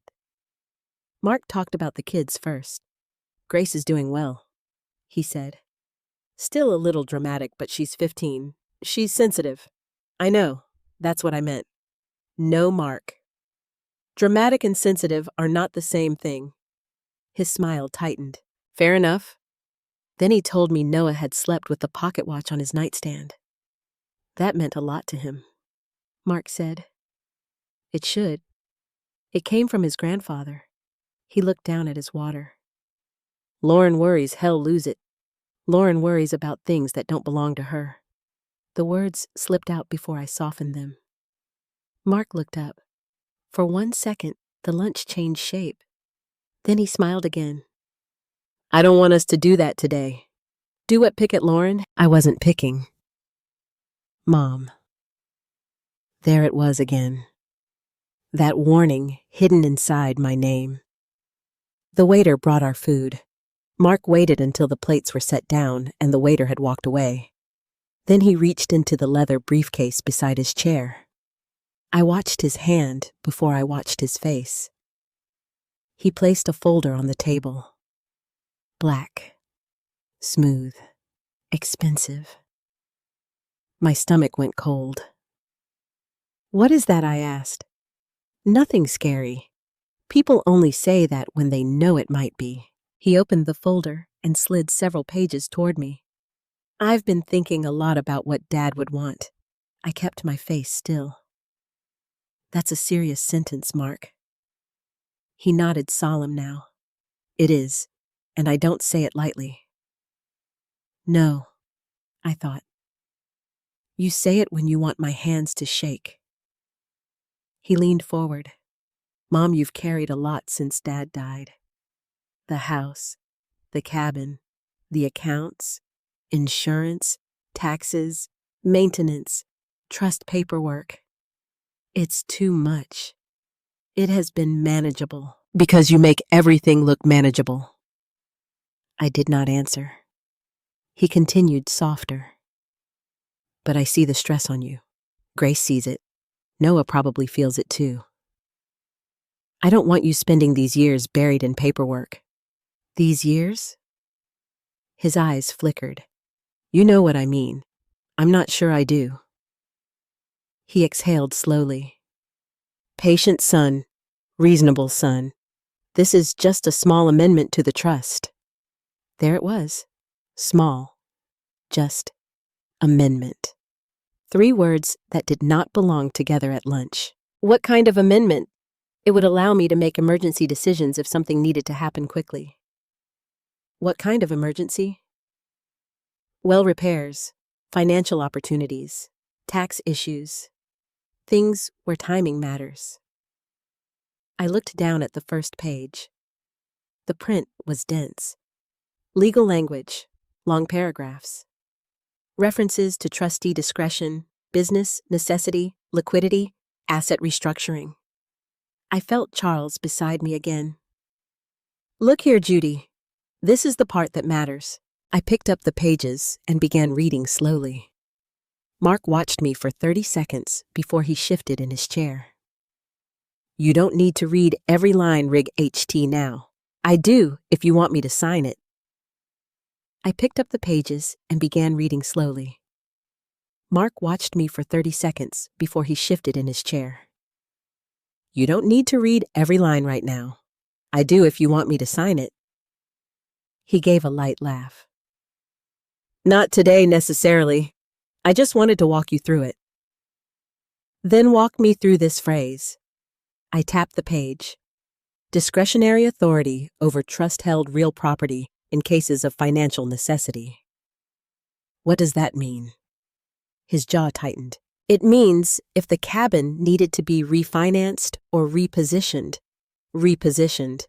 Mark talked about the kids first. Grace is doing well, he said. Still a little dramatic, but she's 15. She's sensitive. I know. That's what I meant. No, Mark. Dramatic and sensitive are not the same thing. His smile tightened. Fair enough. Then he told me Noah had slept with the pocket watch on his nightstand. That meant a lot to him. Mark said. It should. It came from his grandfather. He looked down at his water. Lauren worries hell lose it. Lauren worries about things that don't belong to her. The words slipped out before I softened them. Mark looked up. For 1 second, the lunch changed shape. Then he smiled again. I don't want us to do that today. Do what pick at Lauren? I wasn't picking. Mom. There it was again. That warning hidden inside my name. The waiter brought our food. Mark waited until the plates were set down and the waiter had walked away. Then he reached into the leather briefcase beside his chair. I watched his hand before I watched his face. He placed a folder on the table. Black, smooth, expensive. My stomach went cold. What is that? I asked. Nothing scary. People only say that when they know it might be. He opened the folder and slid several pages toward me. I've been thinking a lot about what Dad would want. I kept my face still. That's a serious sentence, Mark. He nodded solemn now. It is, and I don't say it lightly. No, I thought. You say it when you want my hands to shake. He leaned forward. Mom, you've carried a lot since Dad died. The house, the cabin, the accounts, insurance, taxes, maintenance, trust paperwork. It's too much. It has been manageable because you make everything look manageable. I did not answer. He continued softer. But I see the stress on you. Grace sees it. Noah probably feels it too. I don't want you spending these years buried in paperwork. These years? His eyes flickered. You know what I mean. I'm not sure I do. He exhaled slowly. Patient son, reasonable son. This is just a small amendment to the trust. There it was. Small. Just amendment. 3 words that did not belong together at lunch. What kind of amendment? It would allow me to make emergency decisions if something needed to happen quickly. What kind of emergency? Well, repairs, financial opportunities, tax issues, things where timing matters. I looked down at the first page. The print was dense. Legal language, long paragraphs. References to trustee discretion, business, necessity, liquidity, asset restructuring. I felt Charles beside me again. Look here, Judy. This is the part that matters. I picked up the pages and began reading slowly. Mark watched me for 30 seconds before he shifted in his chair. You don't need to read every line, Rig HT, now. I do, if you want me to sign it. I picked up the pages and began reading slowly. Mark watched me for 30 seconds before he shifted in his chair. You don't need to read every line right now. I do if you want me to sign it. He gave a light laugh. Not today necessarily. I just wanted to walk you through it. Then walk me through this phrase. I tapped the page. Discretionary authority over trust-held real property in cases of financial necessity. What does that mean? His jaw tightened. It means if the cabin needed to be refinanced or repositioned. Repositioned.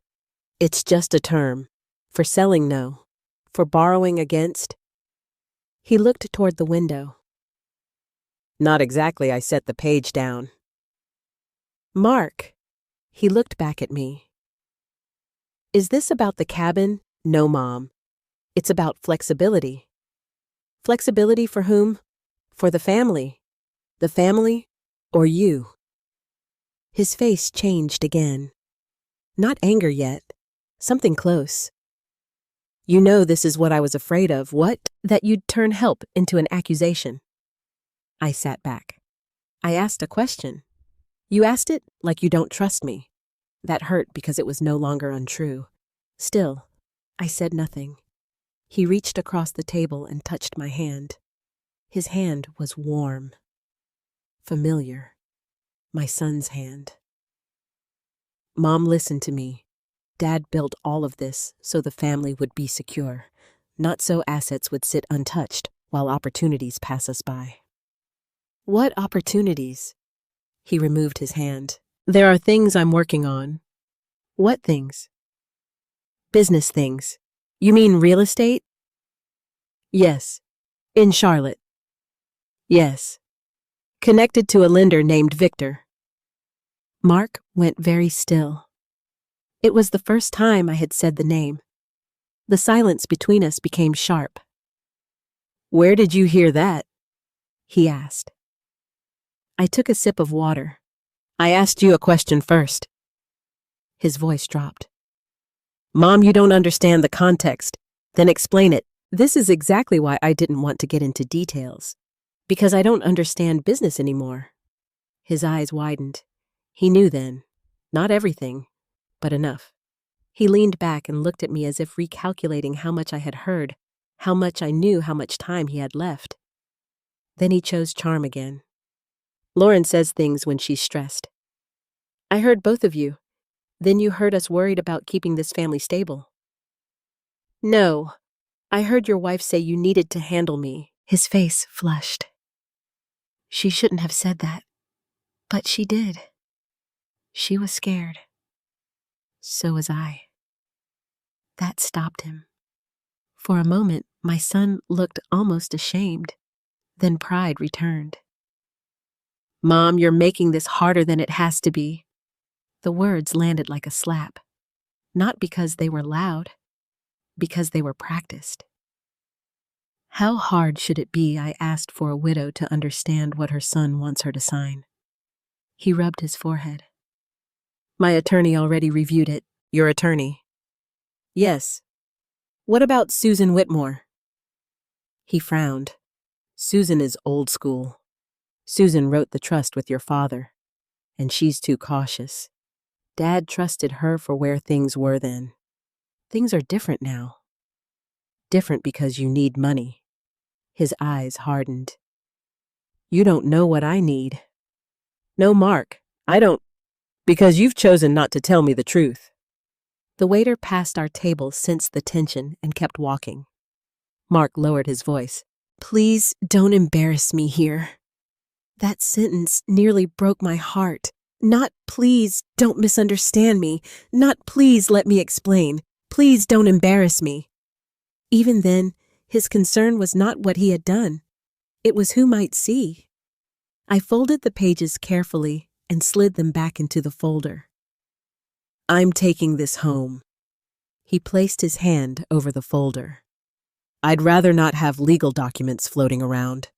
It's just a term. For selling, no. For borrowing against. He looked toward the window. Not exactly, I set the page down. Mark. He looked back at me. Is this about the cabin? No, Mom. It's about flexibility. Flexibility for whom? For the family. The family or you? His face changed again. Not anger yet. Something close. You know this is what I was afraid of. What? That you'd turn help into an accusation. I sat back. I asked a question. You asked it like you don't trust me. That hurt because it was no longer untrue. Still, I said nothing. He reached across the table and touched my hand. His hand was warm. Familiar. My son's hand. Mom listened to me. Dad built all of this so the family would be secure, not so assets would sit untouched while opportunities pass us by. What opportunities? He removed his hand. There are things I'm working on. What things? Business things. You mean real estate? Yes. In Charlotte. Yes. Connected to a lender named Victor. Mark went very still. It was the first time I had said the name. The silence between us became sharp. Where did you hear that? He asked. I took a sip of water. I asked you a question first. His voice dropped. Mom, you don't understand the context. Then explain it. This is exactly why I didn't want to get into details. Because I don't understand business anymore. His eyes widened. He knew then. Not everything, but enough. He leaned back and looked at me as if recalculating how much I had heard, how much I knew, how much time he had left. Then he chose charm again. Lauren says things when she's stressed. I heard both of you. Then you heard us worried about keeping this family stable. No, I heard your wife say you needed to handle me. His face flushed. She shouldn't have said that, but she did. She was scared. So was I. That stopped him. For a moment, my son looked almost ashamed. Then pride returned. Mom, you're making this harder than it has to be. The words landed like a slap. Not because they were loud, because they were practiced. How hard should it be, I asked, for a widow to understand what her son wants her to sign? He rubbed his forehead. My attorney already reviewed it. Your attorney? Yes. What about Susan Whitmore? He frowned. Susan is old school. Susan wrote the trust with your father, and she's too cautious. Dad trusted her for where things were then. Things are different now. Different because you need money. His eyes hardened. You don't know what I need. No, Mark, I don't, because you've chosen not to tell me the truth. The waiter passed our table, sensed the tension, and kept walking. Mark lowered his voice. Please don't embarrass me here. That sentence nearly broke my heart. Not please don't misunderstand me. Not please let me explain. Please don't embarrass me. Even then, his concern was not what he had done. It was who might see. I folded the pages carefully and slid them back into the folder. I'm taking this home. He placed his hand over the folder. I'd rather not have legal documents floating around.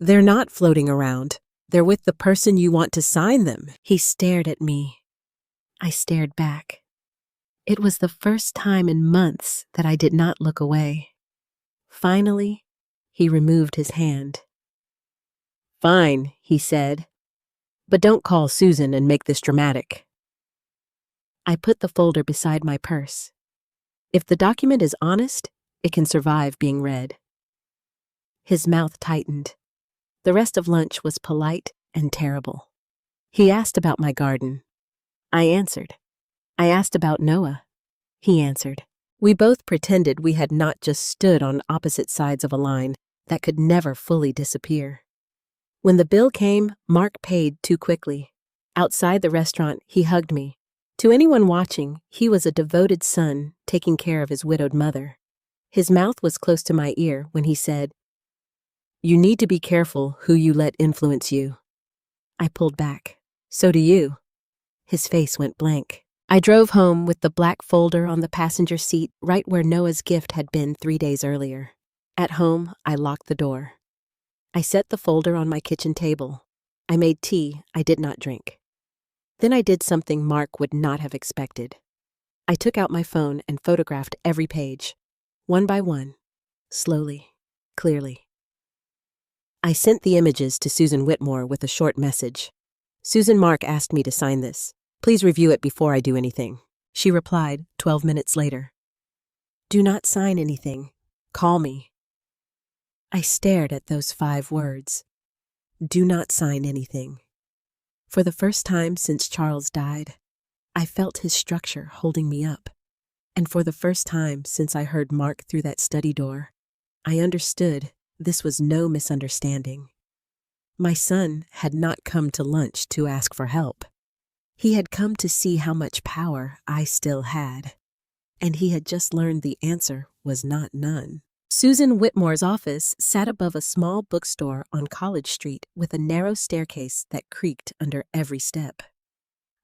They're not floating around. They're with the person you want to sign them. He stared at me. I stared back. It was the first time in months that I did not look away. Finally, he removed his hand. Fine, he said, but don't call Susan and make this dramatic. I put the folder beside my purse. If the document is honest, it can survive being read. His mouth tightened. The rest of lunch was polite and terrible. He asked about my garden. I answered. I asked about Noah. He answered. We both pretended we had not just stood on opposite sides of a line that could never fully disappear. When the bill came, Mark paid too quickly. Outside the restaurant, he hugged me. To anyone watching, he was a devoted son taking care of his widowed mother. His mouth was close to my ear when he said, You need to be careful who you let influence you. I pulled back. So do you. His face went blank. I drove home with the black folder on the passenger seat right where Noah's gift had been 3 days earlier. At home, I locked the door. I set the folder on my kitchen table. I made tea I did not drink. Then I did something Mark would not have expected. I took out my phone and photographed every page, one by one, slowly, clearly. I sent the images to Susan Whitmore with a short message. Susan, Mark asked me to sign this. Please review it before I do anything. She replied 12 minutes later. Do not sign anything. Call me. I stared at those 5 words. Do not sign anything. For the first time since Charles died, I felt his structure holding me up. And for the first time since I heard Mark through that study door, I understood this was no misunderstanding. My son had not come to lunch to ask for help. He had come to see how much power I still had. And he had just learned the answer was not none. Susan Whitmore's office sat above a small bookstore on College Street with a narrow staircase that creaked under every step.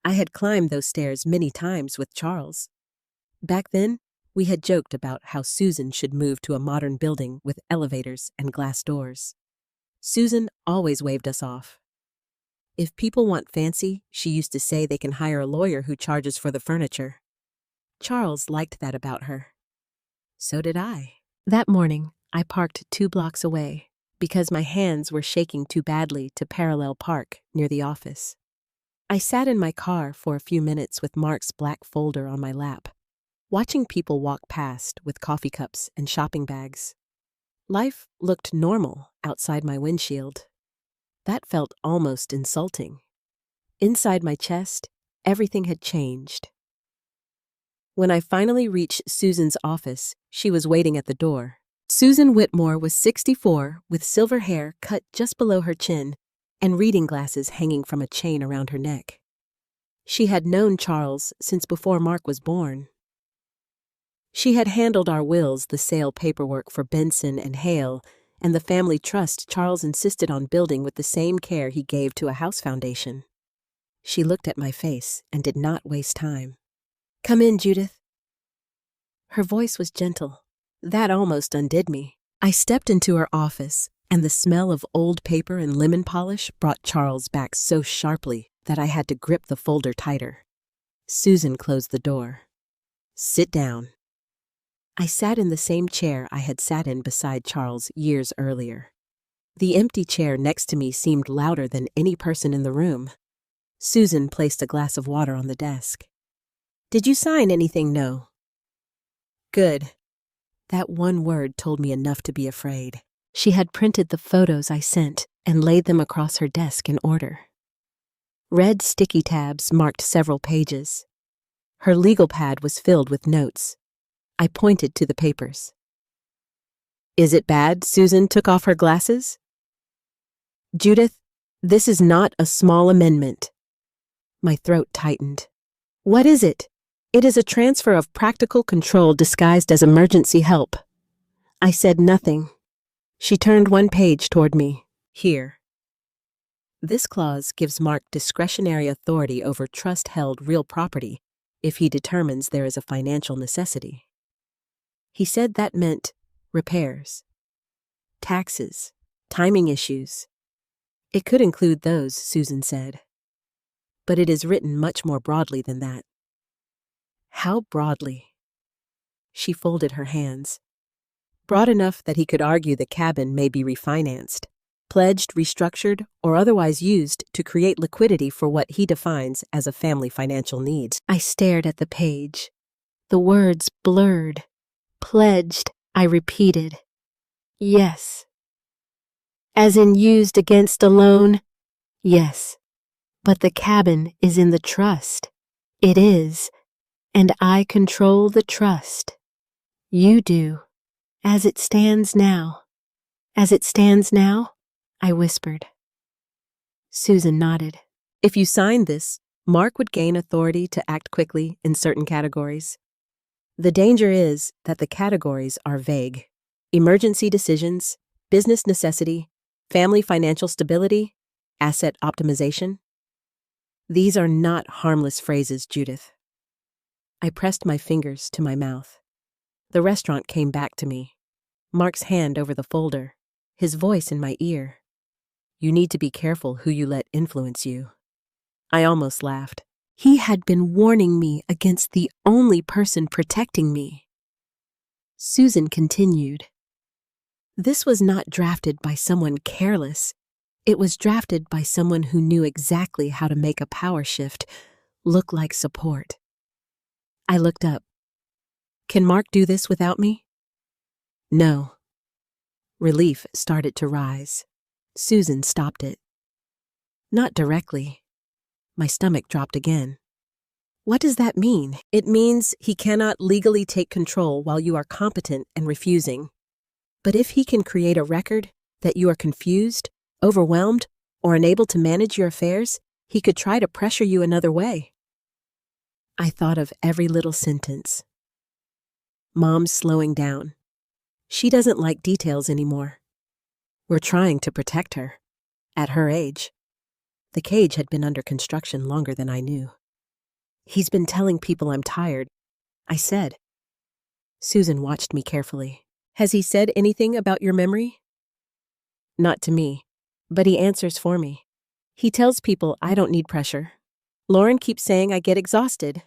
I had climbed those stairs many times with Charles. Back then, we had joked about how Susan should move to a modern building with elevators and glass doors. Susan always waved us off. If people want fancy, she used to say they can hire a lawyer who charges for the furniture. Charles liked that about her. So did I. That morning, I parked 2 blocks away because my hands were shaking too badly to parallel park near the office. I sat in my car for a few minutes with Mark's black folder on my lap, watching people walk past with coffee cups and shopping bags. Life looked normal outside my windshield. That felt almost insulting. Inside my chest, everything had changed. When I finally reached Susan's office, she was waiting at the door. Susan Whitmore was 64, with silver hair cut just below her chin and reading glasses hanging from a chain around her neck. She had known Charles since before Mark was born. She had handled our wills, the sale paperwork for Benson and Hale, and the family trust Charles insisted on building with the same care he gave to a house foundation. She looked at my face and did not waste time. Come in, Judith. Her voice was gentle. That almost undid me. I stepped into her office, and the smell of old paper and lemon polish brought Charles back so sharply that I had to grip the folder tighter. Susan closed the door. Sit down. I sat in the same chair I had sat in beside Charles years earlier. The empty chair next to me seemed louder than any person in the room. Susan placed a glass of water on the desk. Did you sign anything? No. Good. That one word told me enough to be afraid. She had printed the photos I sent and laid them across her desk in order. Red sticky tabs marked several pages. Her legal pad was filled with notes. I pointed to the papers. Is it bad Susan took off her glasses? Judith, this is not a small amendment. My throat tightened. What is it? It is a transfer of practical control disguised as emergency help. I said nothing. She turned one page toward me. Here. This clause gives Mark discretionary authority over trust-held real property if he determines there is a financial necessity. He said that meant repairs, taxes, timing issues. It could include those, Susan said. But it is written much more broadly than that. How broadly? She folded her hands. Broad enough that he could argue the cabin may be refinanced, pledged, restructured, or otherwise used to create liquidity for what he defines as a family financial need. I stared at the page. The words blurred. Pledged, I repeated. Yes. As in used against a loan? Yes. But the cabin is in the trust. It is. And I control the trust. You do. As it stands now. As it stands now? I whispered. Susan nodded. If you signed this, Mark would gain authority to act quickly in certain categories. The danger is that the categories are vague. Emergency decisions, business necessity, family financial stability, asset optimization. These are not harmless phrases, Judith. I pressed my fingers to my mouth. The restaurant came back to me. Mark's hand over the folder, his voice in my ear. You need to be careful who you let influence you. I almost laughed. He had been warning me against the only person protecting me. Susan continued. This was not drafted by someone careless. It was drafted by someone who knew exactly how to make a power shift look like support. I looked up. Can Mark do this without me? No. Relief started to rise. Susan stopped it. Not directly. My stomach dropped again. What does that mean? It means he cannot legally take control while you are competent and refusing. But if he can create a record that you are confused, overwhelmed, or unable to manage your affairs, he could try to pressure you another way. I thought of every little sentence. Mom's slowing down. She doesn't like details anymore. We're trying to protect her. At her age. The cage had been under construction longer than I knew. He's been telling people I'm tired, I said. Susan watched me carefully. Has he said anything about your memory? Not to me, but he answers for me. He tells people I don't need pressure. Lauren keeps saying I get exhausted.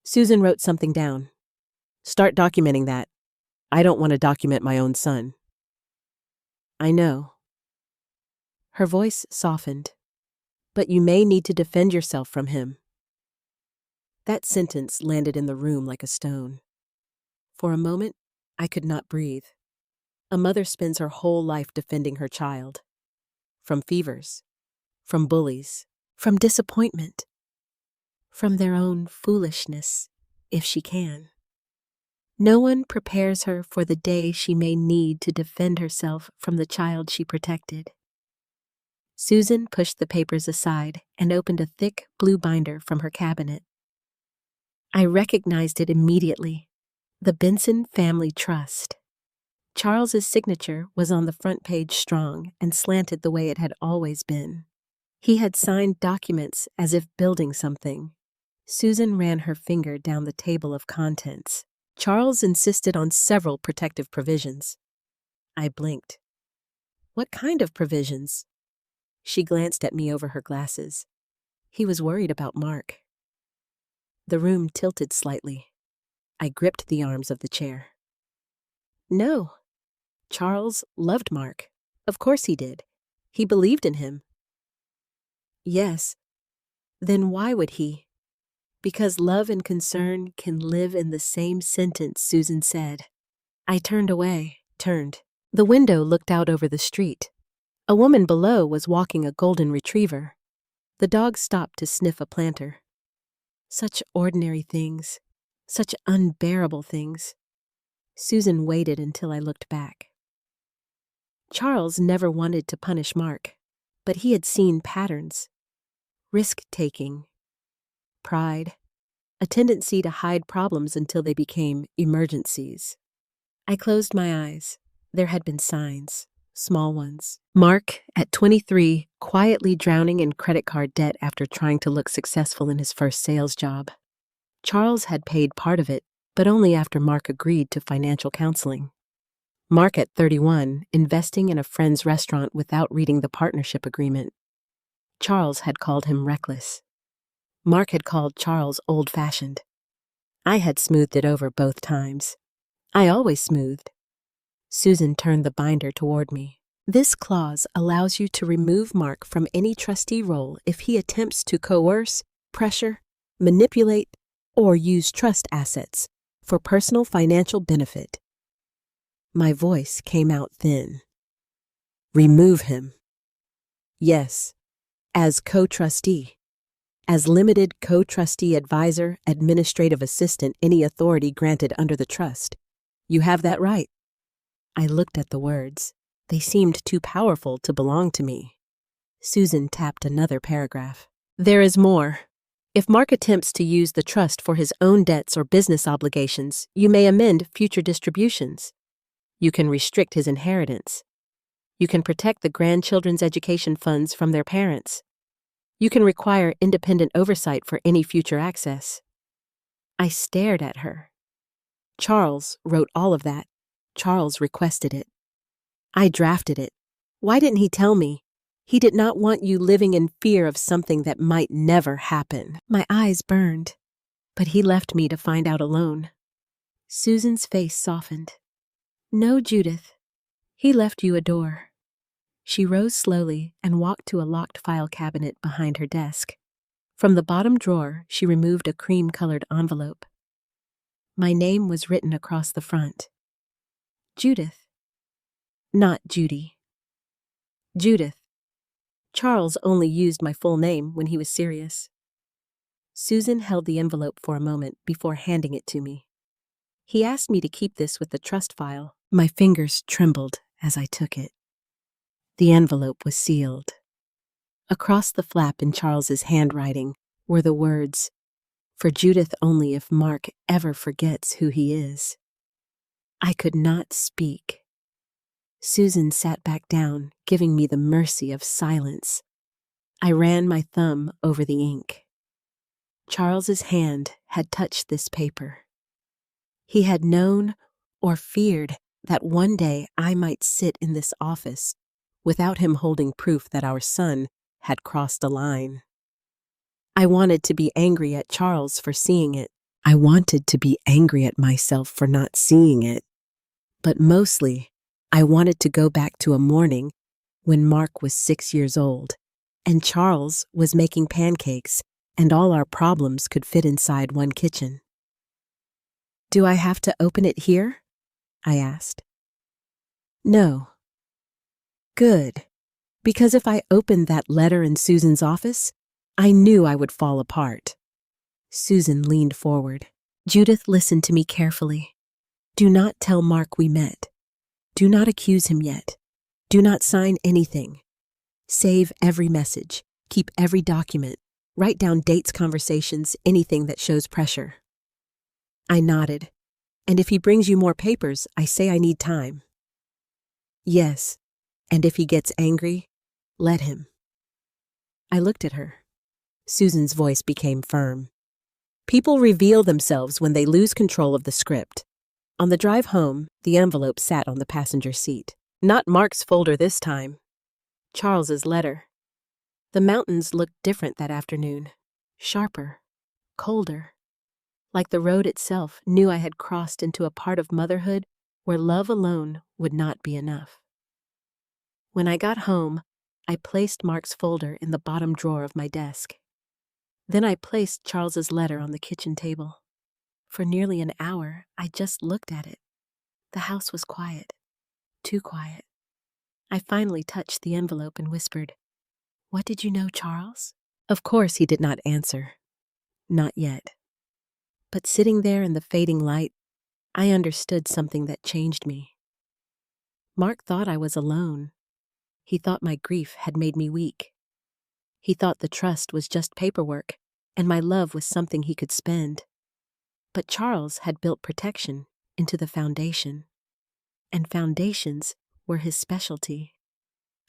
Susan wrote something down. Start documenting that. I don't want to document my own son. I know. Her voice softened. But you may need to defend yourself from him. That sentence landed in the room like a stone. For a moment, I could not breathe. A mother spends her whole life defending her child. From fevers, from bullies, from disappointment, from their own foolishness, if she can. No one prepares her for the day she may need to defend herself from the child she protected. Susan pushed the papers aside and opened a thick blue binder from her cabinet. I recognized it immediately. The Benson Family Trust. Charles's signature was on the front page strong and slanted the way it had always been. He had signed documents as if building something. Susan ran her finger down the table of contents. Charles insisted on several protective provisions. I blinked. What kind of provisions? She glanced at me over her glasses. He was worried about Mark. The room tilted slightly. I gripped the arms of the chair. No. Charles loved Mark. Of course he did. He believed in him. Yes. Then why would he? Because love and concern can live in the same sentence, Susan said. I turned. The window looked out over the street. A woman below was walking a golden retriever. The dog stopped to sniff a planter. Such ordinary things. Such unbearable things. Susan waited until I looked back. Charles never wanted to punish Mark, but he had seen patterns. Risk-taking. Pride. A tendency to hide problems until they became emergencies. I closed my eyes. There had been signs. Small ones. Mark, at 23, quietly drowning in credit card debt after trying to look successful in his first sales job. Charles had paid part of it, but only after Mark agreed to financial counseling. Mark, at 31, investing in a friend's restaurant without reading the partnership agreement. Charles had called him reckless. Mark had called Charles old-fashioned. I had smoothed it over both times. I always smoothed. Susan turned the binder toward me. This clause allows you to remove Mark from any trustee role if he attempts to coerce, pressure, manipulate, or use trust assets for personal financial benefit. My voice came out thin. Remove him. Yes, as co-trustee. As limited co-trustee advisor, administrative assistant, any authority granted under the trust. You have that right. I looked at the words. They seemed too powerful to belong to me. Susan tapped another paragraph. There is more. If Mark attempts to use the trust for his own debts or business obligations, you may amend future distributions. You can restrict his inheritance. You can protect the grandchildren's education funds from their parents. You can require independent oversight for any future access. I stared at her. Charles wrote all of that. Charles requested it. I drafted it. Why didn't he tell me? He did not want you living in fear of something that might never happen. My eyes burned, but he left me to find out alone. Susan's face softened. No, Judith. He left you a door. She rose slowly and walked to a locked file cabinet behind her desk. From the bottom drawer, she removed a cream-colored envelope. My name was written across the front. Judith. Not Judy. Judith. Charles only used my full name when he was serious. Susan held the envelope for a moment before handing it to me. He asked me to keep this with the trust file. My fingers trembled as I took it. The envelope was sealed. Across the flap in Charles's handwriting were the words, "For Judith only if Mark ever forgets who he is." I could not speak. Susan sat back down, giving me the mercy of silence. I ran my thumb over the ink. Charles's hand had touched this paper. He had known or feared that one day I might sit in this office without him holding proof that our son had crossed a line. I wanted to be angry at Charles for seeing it. I wanted to be angry at myself for not seeing it. But mostly, I wanted to go back to a morning when Mark was 6 years old and Charles was making pancakes and all our problems could fit inside one kitchen. Do I have to open it here? I asked. No. Good. Because if I opened that letter in Susan's office, I knew I would fall apart. Susan leaned forward. Judith listened to me carefully. Do not tell Mark we met. Do not accuse him yet. Do not sign anything. Save every message. Keep every document. Write down dates, conversations, anything that shows pressure. I nodded. And if he brings you more papers, I say I need time. Yes. And if he gets angry, let him. I looked at her. Susan's voice became firm. People reveal themselves when they lose control of the script. On the drive home, the envelope sat on the passenger seat. Not Mark's folder this time. Charles's letter. The mountains looked different that afternoon. Sharper. Colder. Like the road itself knew I had crossed into a part of motherhood where love alone would not be enough. When I got home, I placed Mark's folder in the bottom drawer of my desk. Then I placed Charles's letter on the kitchen table. For nearly an hour, I just looked at it. The house was quiet. Too quiet. I finally touched the envelope and whispered, "What did you know, Charles?" Of course he did not answer. Not yet. But sitting there in the fading light, I understood something that changed me. Mark thought I was alone. He thought my grief had made me weak. He thought the trust was just paperwork, and my love was something he could spend. But Charles had built protection into the foundation, and foundations were his specialty.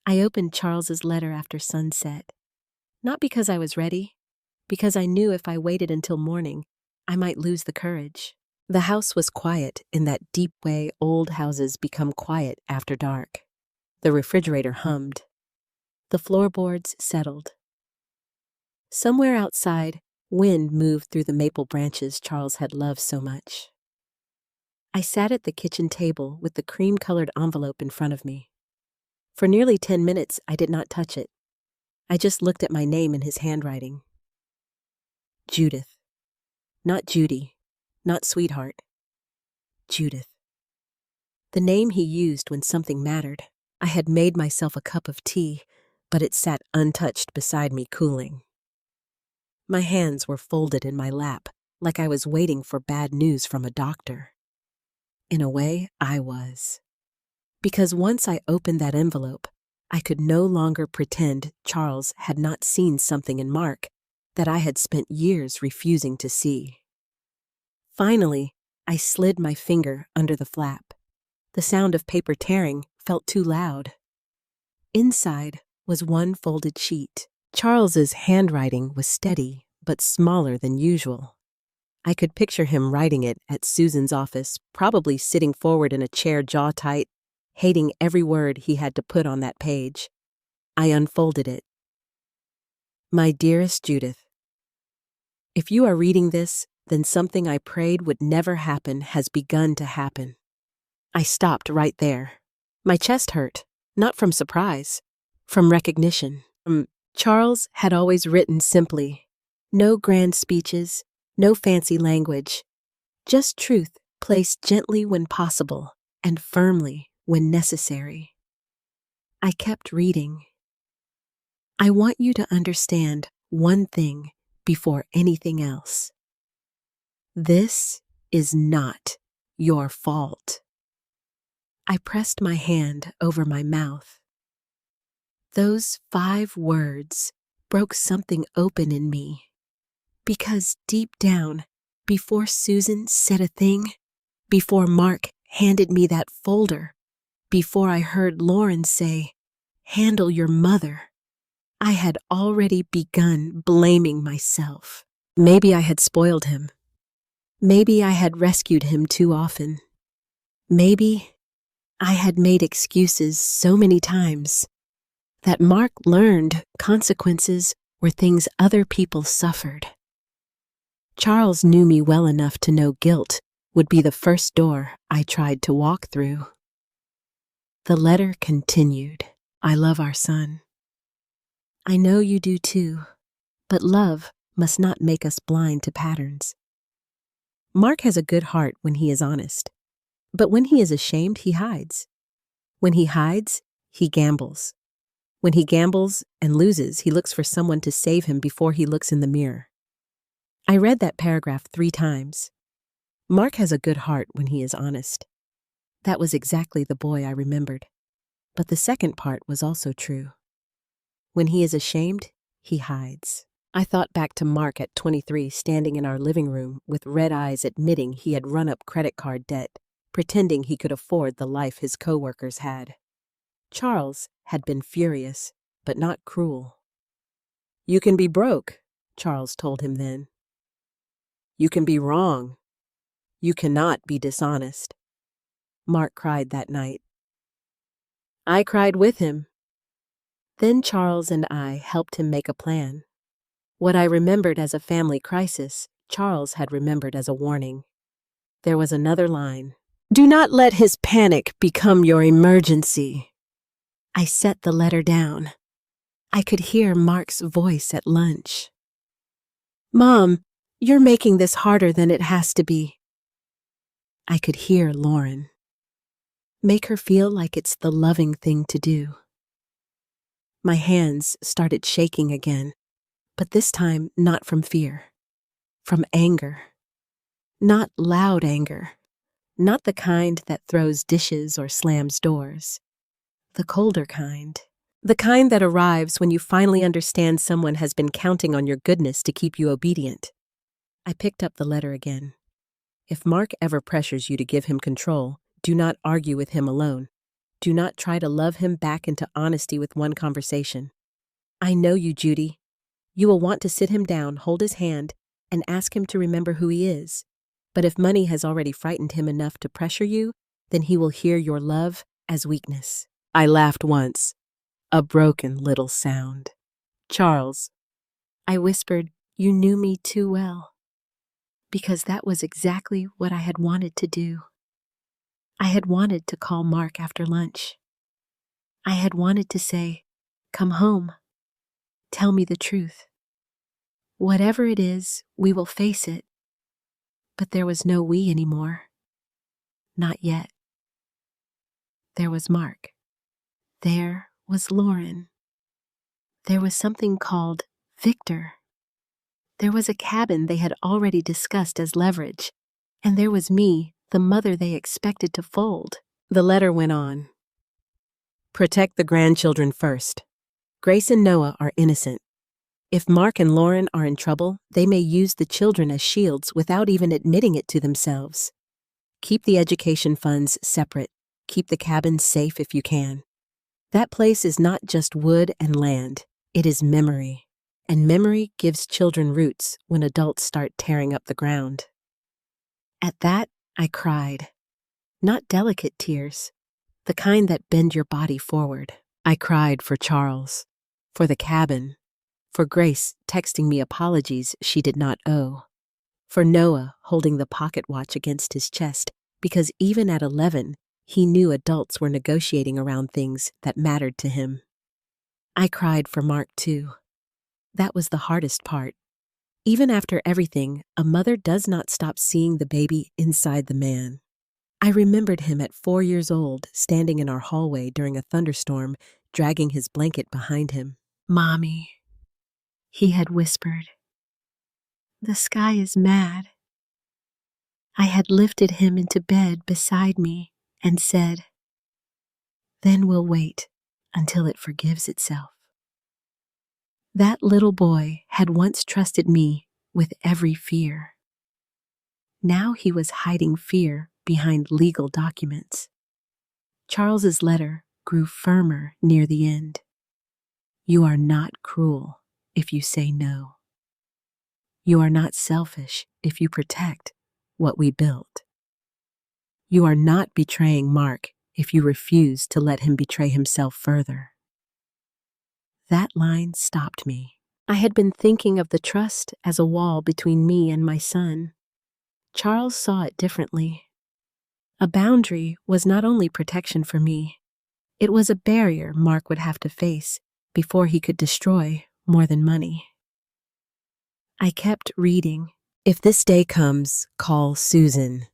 I opened Charles's letter after sunset, not because I was ready, because I knew if I waited until morning, I might lose the courage. The house was quiet in that deep way old houses become quiet after dark. The refrigerator hummed. The floorboards settled. Somewhere outside, wind moved through the maple branches Charles had loved so much. I sat at the kitchen table with the cream-colored envelope in front of me. For nearly 10 minutes, I did not touch it. I just looked at my name in his handwriting. Judith. Not Judy. Not sweetheart. Judith. The name he used when something mattered. I had made myself a cup of tea, but it sat untouched beside me cooling. My hands were folded in my lap, like I was waiting for bad news from a doctor. In a way, I was. Because once I opened that envelope, I could no longer pretend Charles had not seen something in Mark that I had spent years refusing to see. Finally, I slid my finger under the flap. The sound of paper tearing felt too loud. Inside was one folded sheet. Charles's handwriting was steady, but smaller than usual. I could picture him writing it at Susan's office, probably sitting forward in a chair, jaw tight, hating every word he had to put on that page. I unfolded it. My dearest Judith, if you are reading this, then something I prayed would never happen has begun to happen. I stopped right there. My chest hurt, not from surprise, from recognition. Charles had always written simply. No grand speeches, no fancy language, just truth placed gently when possible and firmly when necessary. I kept reading. I want you to understand one thing before anything else. This is not your fault. I pressed my hand over my mouth. Those 5 words broke something open in me. Because deep down, before Susan said a thing, before Mark handed me that folder, before I heard Lauren say, "Handle your mother," I had already begun blaming myself. Maybe I had spoiled him. Maybe I had rescued him too often. Maybe I had made excuses so many times that Mark learned consequences were things other people suffered. Charles knew me well enough to know guilt would be the first door I tried to walk through. The letter continued. I love our son. I know you do too, but love must not make us blind to patterns. Mark has a good heart when he is honest, but when he is ashamed, he hides. When he hides, he gambles. When he gambles and loses, he looks for someone to save him before he looks in the mirror. I read that paragraph 3 times. Mark has a good heart when he is honest. That was exactly the boy I remembered. But the second part was also true. When he is ashamed, he hides. I thought back to Mark at 23 standing in our living room with red eyes admitting he had run up credit card debt, pretending he could afford the life his coworkers had. Charles had been furious, but not cruel. "You can be broke," Charles told him then. "You can be wrong. You cannot be dishonest." Mark cried that night. I cried with him. Then Charles and I helped him make a plan. What I remembered as a family crisis, Charles had remembered as a warning. There was another line. "Do not let his panic become your emergency." I set the letter down. I could hear Mark's voice at lunch. "Mom, you're making this harder than it has to be." I could hear Lauren. "Make her feel like it's the loving thing to do." My hands started shaking again, but this time not from fear, from anger. Not loud anger, not the kind that throws dishes or slams doors. The colder kind. The kind that arrives when you finally understand someone has been counting on your goodness to keep you obedient. I picked up the letter again. If Mark ever pressures you to give him control, do not argue with him alone. Do not try to love him back into honesty with one conversation. I know you, Judy. You will want to sit him down, hold his hand, and ask him to remember who he is. But if money has already frightened him enough to pressure you, then he will hear your love as weakness. I laughed once, a broken little sound. "Charles," I whispered, "you knew me too well." Because that was exactly what I had wanted to do. I had wanted to call Mark after lunch. I had wanted to say, "Come home. Tell me the truth. Whatever it is, we will face it." But there was no we anymore. Not yet. There was Mark. There was Lauren. There was something called Victor. There was a cabin they had already discussed as leverage. And there was me, the mother they expected to fold. The letter went on. "Protect the grandchildren first. Grace and Noah are innocent. If Mark and Lauren are in trouble, they may use the children as shields without even admitting it to themselves. Keep the education funds separate. Keep the cabin safe if you can. That place is not just wood and land. It is memory. And memory gives children roots when adults start tearing up the ground." At that, I cried. Not delicate tears, the kind that bend your body forward. I cried for Charles, for the cabin, for Grace texting me apologies she did not owe, for Noah holding the pocket watch against his chest because even at 11, he knew adults were negotiating around things that mattered to him. I cried for Mark too. That was the hardest part. Even after everything, a mother does not stop seeing the baby inside the man. I remembered him at 4 years old, standing in our hallway during a thunderstorm, dragging his blanket behind him. "Mommy," he had whispered. "The sky is mad." I had lifted him into bed beside me and said, "Then we'll wait until it forgives itself." That little boy had once trusted me with every fear. Now he was hiding fear behind legal documents. Charles's letter grew firmer near the end. "You are not cruel if you say no. You are not selfish if you protect what we built. You are not betraying Mark if you refuse to let him betray himself further." That line stopped me. I had been thinking of the trust as a wall between me and my son. Charles saw it differently. A boundary was not only protection for me, it was a barrier Mark would have to face before he could destroy more than money. I kept reading. "If this day comes, call Susan.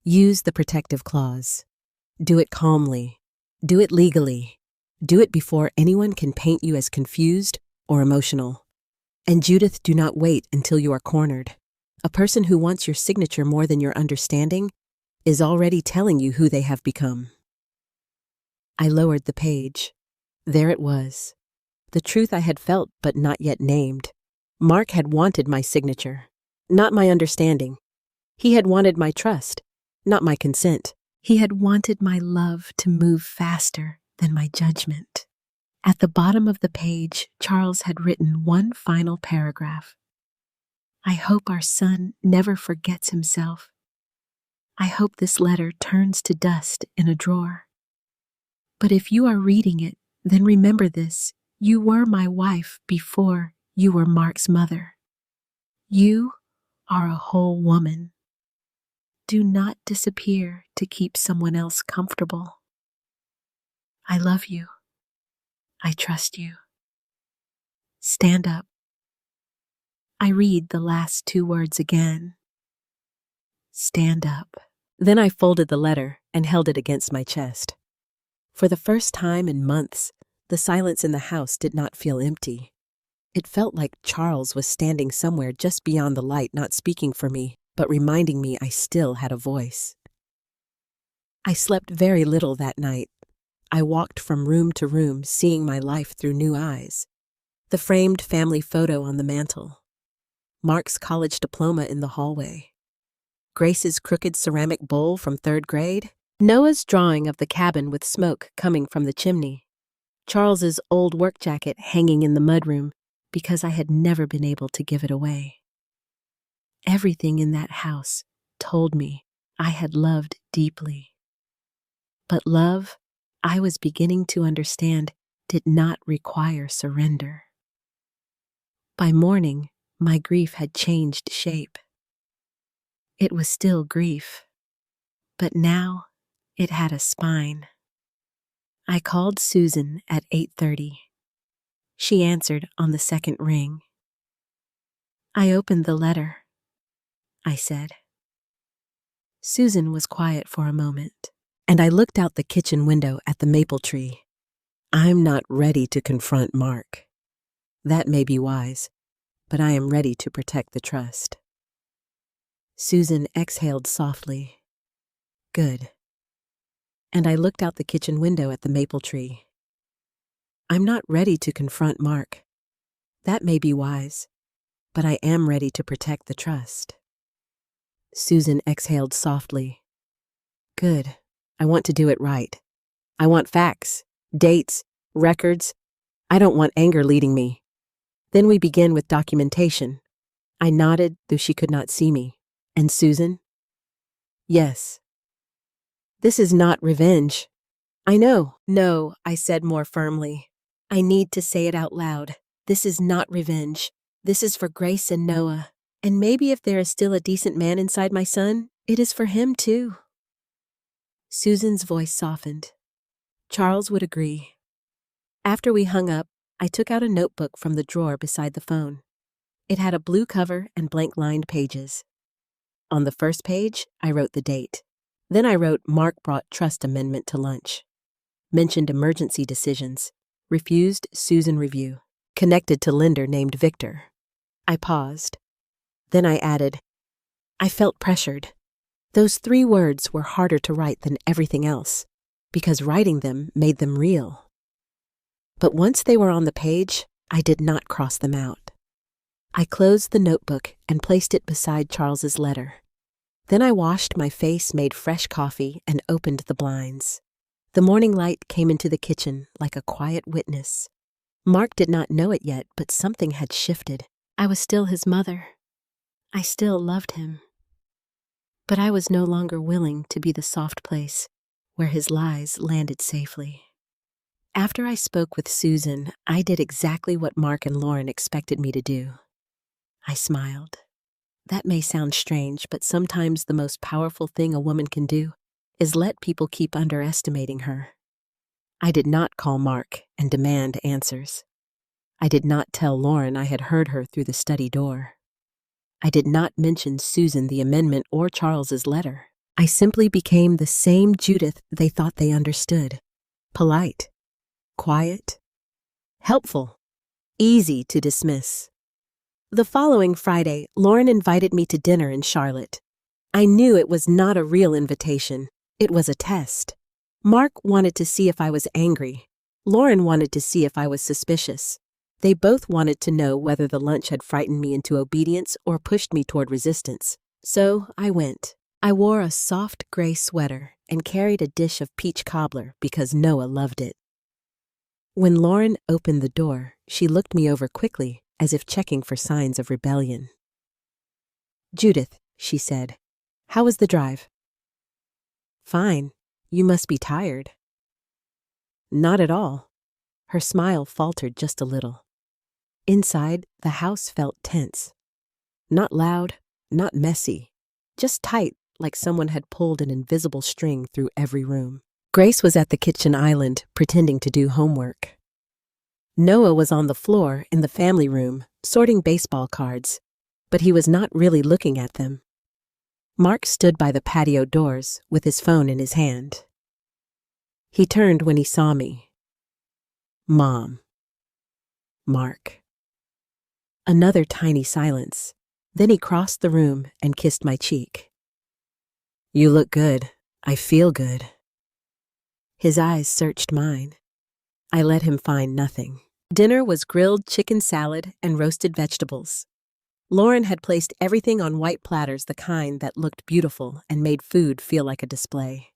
Use the protective clause. Do it calmly. Do it legally. Do it before anyone can paint you as confused or emotional. And Judith, do not wait until you are cornered. A person who wants your signature more than your understanding is already telling you who they have become." I lowered the page. There it was. The truth I had felt but not yet named. Mark had wanted my signature, not my understanding. He had wanted my trust, not my consent. He had wanted my love to move faster than my judgment. At the bottom of the page, Charles had written one final paragraph. "I hope our son never forgets himself. I hope this letter turns to dust in a drawer. But if you are reading it, then remember this. You were my wife before you were Mark's mother. You are a whole woman. Do not disappear to keep someone else comfortable. I love you. I trust you. Stand up." I read the last 2 words again. Stand up. Then I folded the letter and held it against my chest. For the first time in months, the silence in the house did not feel empty. It felt like Charles was standing somewhere just beyond the light, not speaking for me, but reminding me I still had a voice. I slept very little that night. I walked from room to room, seeing my life through new eyes. The framed family photo on the mantel. Mark's college diploma in the hallway. Grace's crooked ceramic bowl from 3rd grade. Noah's drawing of the cabin with smoke coming from the chimney. Charles's old work jacket hanging in the mudroom because I had never been able to give it away. Everything in that house told me I had loved deeply. But love, I was beginning to understand, did not require surrender. By morning, my grief had changed shape. It was still grief, but now it had a spine. I called Susan at 8:30. She answered on the 2nd ring. "I opened the letter," I said. Susan was quiet for a moment, and I looked out the kitchen window at the maple tree. "I'm not ready to confront Mark. That may be wise, but I am ready to protect the trust." Susan exhaled softly. "Good." And I looked out the kitchen window at the maple tree. "I'm not ready to confront Mark. That may be wise, but I am ready to protect the trust." Susan exhaled softly. "Good. I want to do it right. I want facts, dates, records. I don't want anger leading me." Then we begin with documentation. I nodded, though she could not see me. "And Susan?" Yes. This is not revenge. I know. No, I said more firmly. I need to say it out loud. This is not revenge. This is for Grace and Noah. And maybe if there is still a decent man inside my son, it is for him too. Susan's voice softened. Charles would agree. After we hung up, I took out a notebook from the drawer beside the phone. It had a blue cover and blank-lined pages. On the first page, I wrote the date. Then I wrote Mark brought trust amendment to lunch. Mentioned emergency decisions. Refused Susan review. Connected to lender named Victor. I paused. Then I added, I felt pressured. Those 3 words were harder to write than everything else, because writing them made them real. But once they were on the page, I did not cross them out. I closed the notebook and placed it beside Charles's letter. Then I washed my face, made fresh coffee, and opened the blinds. The morning light came into the kitchen like a quiet witness. Mark did not know it yet, but something had shifted. I was still his mother. I still loved him. But I was no longer willing to be the soft place where his lies landed safely. After I spoke with Susan, I did exactly what Mark and Lauren expected me to do. I smiled. That may sound strange, but sometimes the most powerful thing a woman can do is let people keep underestimating her. I did not call Mark and demand answers. I did not tell Lauren I had heard her through the study door. I did not mention Susan the amendment or Charles's letter. I simply became the same Judith they thought they understood. Polite, quiet, helpful, easy to dismiss. The following Friday, Lauren invited me to dinner in Charlotte. I knew it was not a real invitation. It was a test. Mark wanted to see if I was angry. Lauren wanted to see if I was suspicious. They both wanted to know whether the lunch had frightened me into obedience or pushed me toward resistance. So I went. I wore a soft gray sweater and carried a dish of peach cobbler because Noah loved it. When Lauren opened the door, she looked me over quickly, as if checking for signs of rebellion. Judith, she said, how was the drive? Fine. You must be tired. Not at all. Her smile faltered just a little. Inside, the house felt tense. Not loud, not messy, just tight, like someone had pulled an invisible string through every room. Grace was at the kitchen island, pretending to do homework. Noah was on the floor in the family room, sorting baseball cards, but he was not really looking at them. Mark stood by the patio doors with his phone in his hand. He turned when he saw me. Mom. Mark. Another tiny silence. Then he crossed the room and kissed my cheek. You look good. I feel good. His eyes searched mine. I let him find nothing. Dinner was grilled chicken salad and roasted vegetables. Lauren had placed everything on white platters, the kind that looked beautiful and made food feel like a display.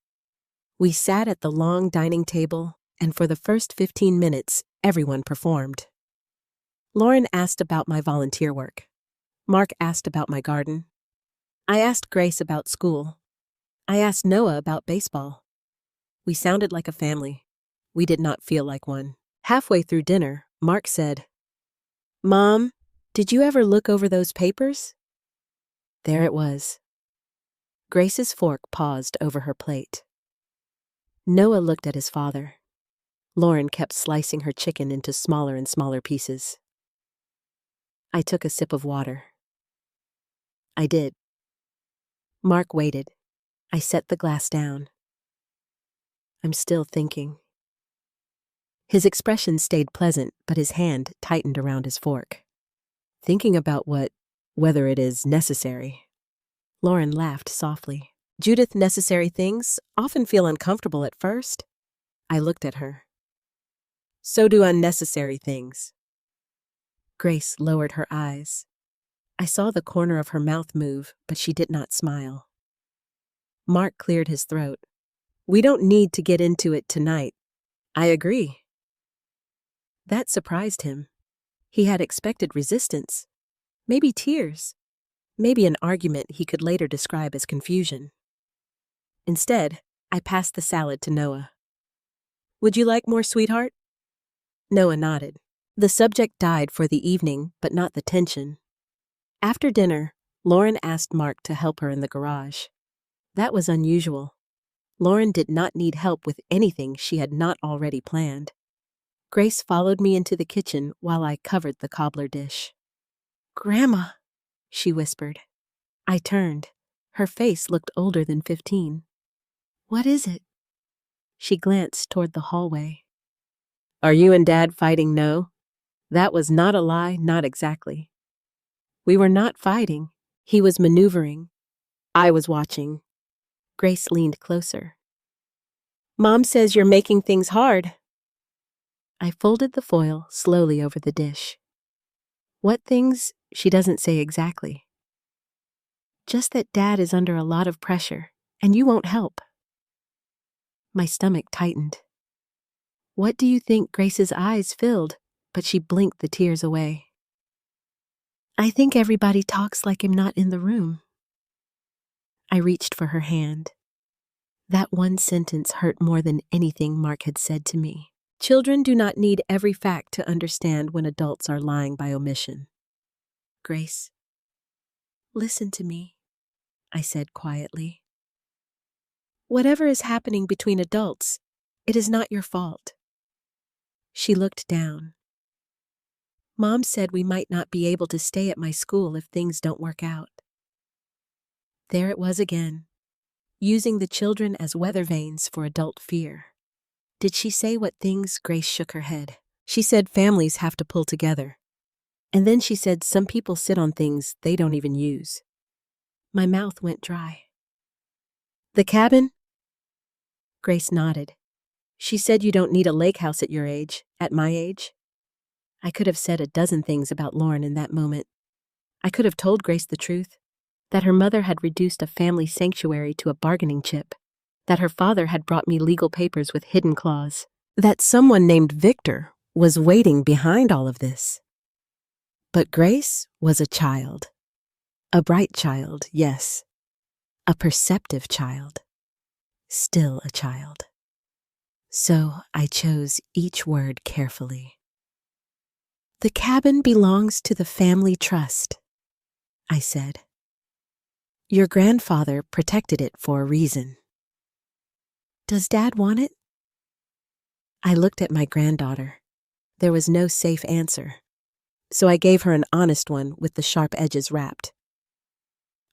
We sat at the long dining table, and for the first 15 minutes, everyone performed. Lauren asked about my volunteer work. Mark asked about my garden. I asked Grace about school. I asked Noah about baseball. We sounded like a family. We did not feel like one. Halfway through dinner, Mark said, Mom, did you ever look over those papers? There it was. Grace's fork paused over her plate. Noah looked at his father. Lauren kept slicing her chicken into smaller and smaller pieces. I took a sip of water. I did. Mark waited. I set the glass down. I'm still thinking. His expression stayed pleasant, but his hand tightened around his fork. Thinking about whether it is necessary. Lauren laughed softly. Judith, necessary things often feel uncomfortable at first. I looked at her. So do unnecessary things. Grace lowered her eyes. I saw the corner of her mouth move, but she did not smile. Mark cleared his throat. We don't need to get into it tonight. I agree. That surprised him. He had expected resistance, maybe tears, maybe an argument he could later describe as confusion. Instead, I passed the salad to Noah. "Would you like more, sweetheart?" Noah nodded. The subject died for the evening, but not the tension. After dinner, Lauren asked Mark to help her in the garage. That was unusual. Lauren did not need help with anything she had not already planned. Grace followed me into the kitchen while I covered the cobbler dish. "Grandma," she whispered. I turned. Her face looked older than 15. "What is it?" She glanced toward the hallway. "Are you and Dad fighting, no?" That was not a lie, not exactly. We were not fighting. He was maneuvering. I was watching. Grace leaned closer. "Mom says you're making things hard." I folded the foil slowly over the dish. "What things?" She doesn't say exactly. "Just that Dad is under a lot of pressure, and you won't help." My stomach tightened. What do you think? Grace's eyes filled, but she blinked the tears away. "I think everybody talks like I'm not in the room." I reached for her hand. That one sentence hurt more than anything Mark had said to me. Children do not need every fact to understand when adults are lying by omission. "Grace, listen to me," I said quietly. "Whatever is happening between adults, it is not your fault." She looked down. "Mom said we might not be able to stay at my school if things don't work out." There it was again, using the children as weather vanes for adult fear. Did she say what things? Grace shook her head. She said families have to pull together. And then she said some people sit on things they don't even use. My mouth went dry. "The cabin?" Grace nodded. "She said you don't need a lake house at your age, at my age." I could have said a dozen things about Lauren in that moment. I could have told Grace the truth, that her mother had reduced a family sanctuary to a bargaining chip, that her father had brought me legal papers with hidden clause, that someone named Victor was waiting behind all of this. But Grace was a child. A bright child, yes. A perceptive child. Still a child. So I chose each word carefully. "The cabin belongs to the family trust," I said. "Your grandfather protected it for a reason." "Does Dad want it?" I looked at my granddaughter. There was no safe answer, so I gave her an honest one with the sharp edges wrapped.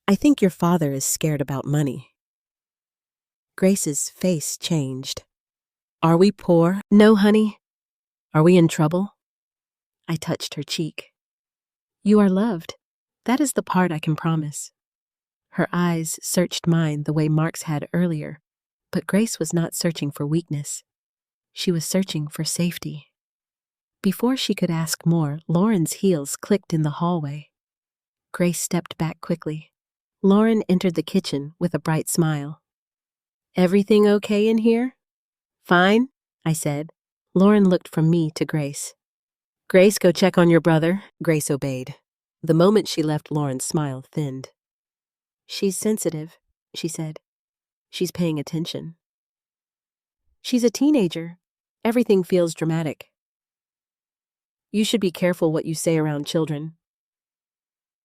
"I think your father is scared about money." Grace's face changed. "Are we poor?" "No, honey." "Are we in trouble?" I touched her cheek. "You are loved. That is the part I can promise." Her eyes searched mine the way Mark's had earlier, but Grace was not searching for weakness. She was searching for safety. Before she could ask more, Lauren's heels clicked in the hallway. Grace stepped back quickly. Lauren entered the kitchen with a bright smile. "Everything okay in here?" "Fine," I said. Lauren looked from me to Grace. "Grace, go check on your brother." Grace obeyed. The moment she left, Lauren's smile thinned. "She's sensitive," she said. "She's paying attention." "She's a teenager. Everything feels dramatic." "You should be careful what you say around children."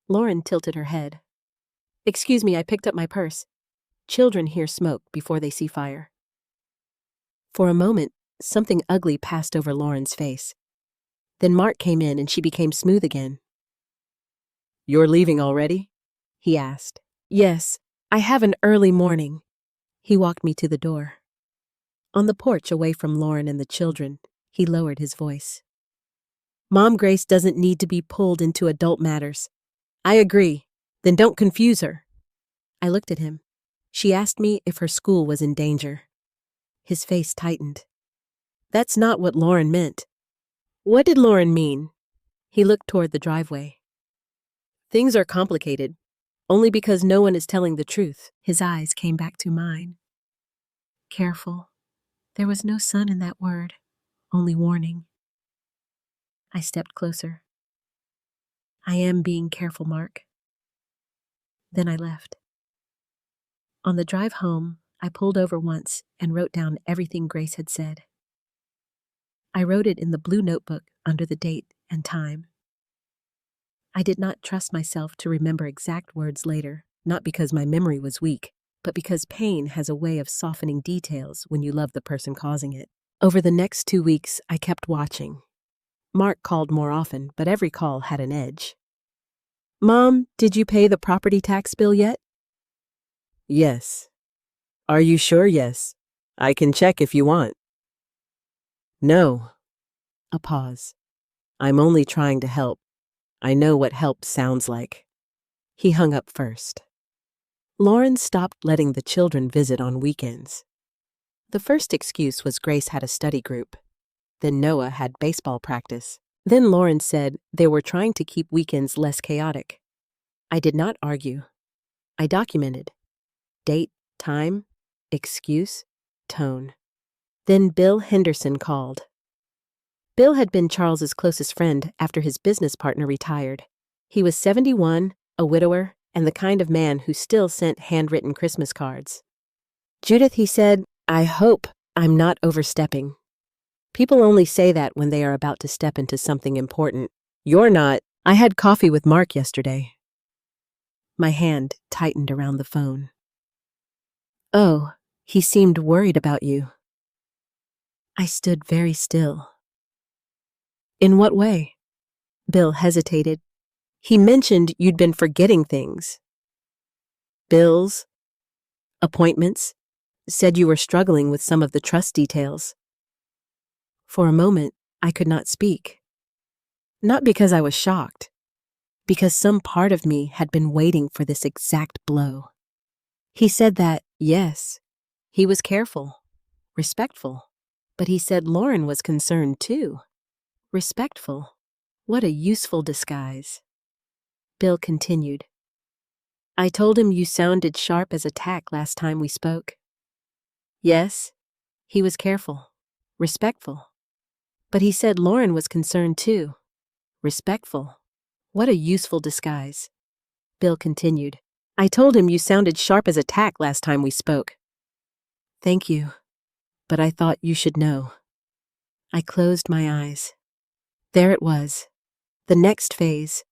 Lauren tilted her head. "Excuse me, I picked up my purse. Children hear smoke before they see fire." For a moment, something ugly passed over Lauren's face. Then Mark came in and she became smooth again. "You're leaving already?" he asked. "Yes, I have an early morning." He walked me to the door. On the porch away from Lauren and the children, he lowered his voice. "Mom Grace doesn't need to be pulled into adult matters." "I agree. Then don't confuse her." I looked at him. She asked me if her school was in danger. His face tightened. "That's not what Lauren meant." "What did Lauren mean?" He looked toward the driveway. "Things are complicated, only because no one is telling the truth." His eyes came back to mine. Careful. There was no sun in that word, only warning. I stepped closer. "I am being careful, Mark." Then I left. On the drive home, I pulled over once and wrote down everything Grace had said. I wrote it in the blue notebook under the date and time. I did not trust myself to remember exact words later, not because my memory was weak, but because pain has a way of softening details when you love the person causing it. Over the next 2 weeks, I kept watching. Mark called more often, but every call had an edge. "Mom, did you pay the property tax bill yet?" "Yes." "Are you sure yes? I can check if you want." "No." A pause. "I'm only trying to help. I know what help sounds like." He hung up first. Lauren stopped letting the children visit on weekends. The first excuse was Grace had a study group. Then Noah had baseball practice. Then Lauren said they were trying to keep weekends less chaotic. I did not argue. I documented. Date, time, excuse, tone. Then Bill Henderson called. Bill had been Charles's closest friend after his business partner retired. He was 71, a widower, and the kind of man who still sent handwritten Christmas cards. "Judith," he said, "I hope I'm not overstepping. People only say that when they are about to step into something important. You're not. I had coffee with Mark yesterday." My hand tightened around the phone. "Oh, he seemed worried about you." I stood very still. "In what way?" Bill hesitated. "He mentioned you'd been forgetting things. Bills, appointments, said you were struggling with some of the trust details." For a moment, I could not speak. Not because I was shocked, because some part of me had been waiting for this exact blow. He said that, yes, he was careful, respectful, but he said Lauren was concerned too. Respectful. What a useful disguise. Bill continued. "I told him you sounded sharp as a tack last time we spoke." Yes, he was careful, respectful, but he said Lauren was concerned too. Respectful. What a useful disguise. Bill continued. "I told him you sounded sharp as a tack last time we spoke." "Thank you, but I thought you should know." I closed my eyes. There it was. The next phase.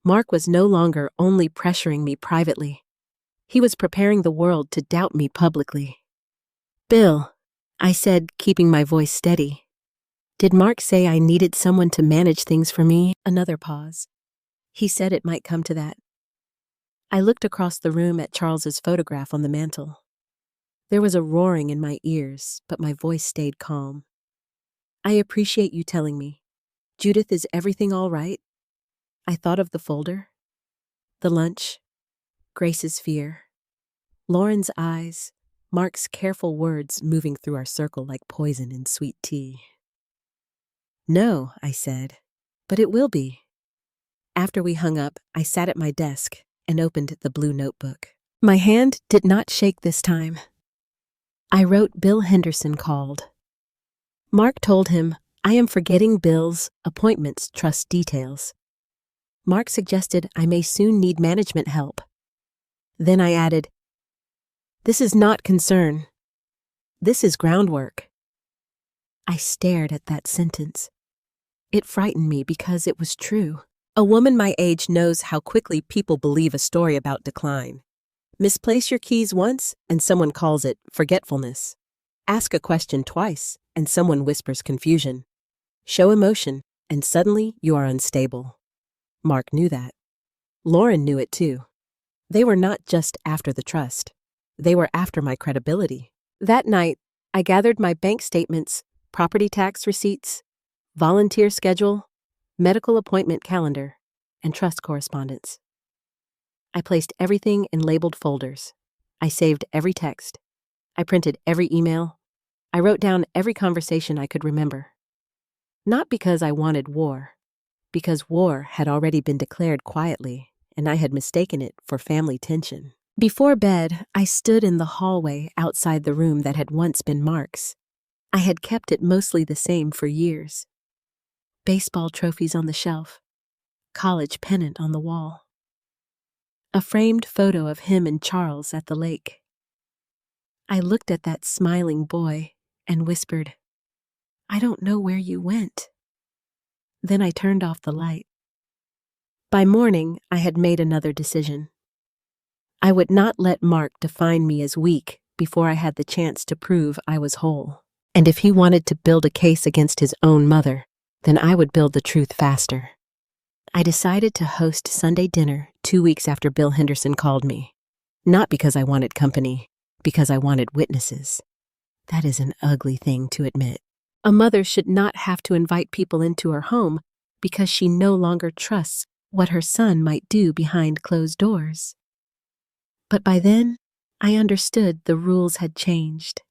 Mark was no longer only pressuring me privately. He was preparing the world to doubt me publicly. "Bill," I said, keeping my voice steady. "Did Mark say I needed someone to manage things for me?" Another pause. "He said it might come to that." I looked across the room at Charles's photograph on the mantel. There was a roaring in my ears, but my voice stayed calm. "I appreciate you telling me. Judith, is everything all right?" I thought of the folder, the lunch, Grace's fear, Lauren's eyes, Mark's careful words moving through our circle like poison in sweet tea. "No," I said, "but it will be." After we hung up, I sat at my desk and opened the blue notebook. My hand did not shake this time. I wrote Bill Henderson called. Mark told him, "I am forgetting bills, appointments, trust details." Mark suggested I may soon need management help. Then I added, "This is not concern. This is groundwork." I stared at that sentence. It frightened me because it was true. A woman my age knows how quickly people believe a story about decline. Misplace your keys once, and someone calls it forgetfulness. Ask a question twice, and someone whispers confusion. Show emotion, and suddenly you are unstable. Mark knew that. Lauren knew it too. They were not just after the trust. They were after my credibility. That night, I gathered my bank statements, property tax receipts, volunteer schedule, medical appointment calendar, and trust correspondence. I placed everything in labeled folders. I saved every text. I printed every email. I wrote down every conversation I could remember. Not because I wanted war, because war had already been declared quietly, and I had mistaken it for family tension. Before bed, I stood in the hallway outside the room that had once been Mark's. I had kept it mostly the same for years. Baseball trophies on the shelf, college pennant on the wall, a framed photo of him and Charles at the lake. I looked at that smiling boy and whispered, "I don't know where you went." Then I turned off the light. By morning, I had made another decision. I would not let Mark define me as weak before I had the chance to prove I was whole. And if he wanted to build a case against his own mother, then I would build the truth faster. I decided to host Sunday dinner 2 weeks after Bill Henderson called me. Not because I wanted company, because I wanted witnesses. That is an ugly thing to admit. A mother should not have to invite people into her home because she no longer trusts what her son might do behind closed doors. But by then, I understood the rules had changed.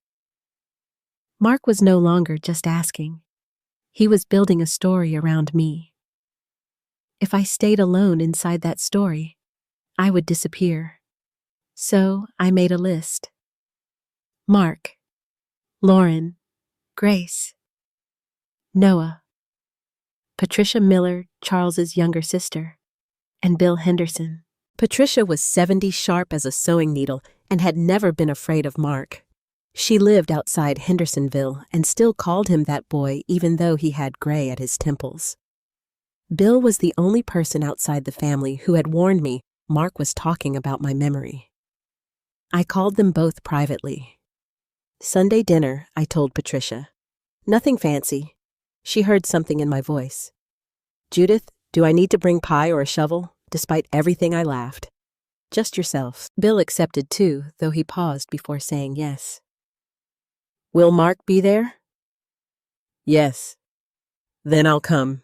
Mark was no longer just asking. He was building a story around me. If I stayed alone inside that story, I would disappear. So I made a list. Mark, Lauren, Grace, Noah, Patricia Miller, Charles's younger sister, and Bill Henderson. Patricia was 70 sharp as a sewing needle and had never been afraid of Mark. She lived outside Hendersonville and still called him that boy even though he had gray at his temples. Bill was the only person outside the family who had warned me Mark was talking about my memory. I called them both privately. Sunday dinner, I told Patricia. Nothing fancy. She heard something in my voice. "Judith, do I need to bring pie or a shovel?" Despite everything, I laughed. "Just yourself." Bill accepted too, though he paused before saying yes. "Will Mark be there?" "Yes." "Then I'll come."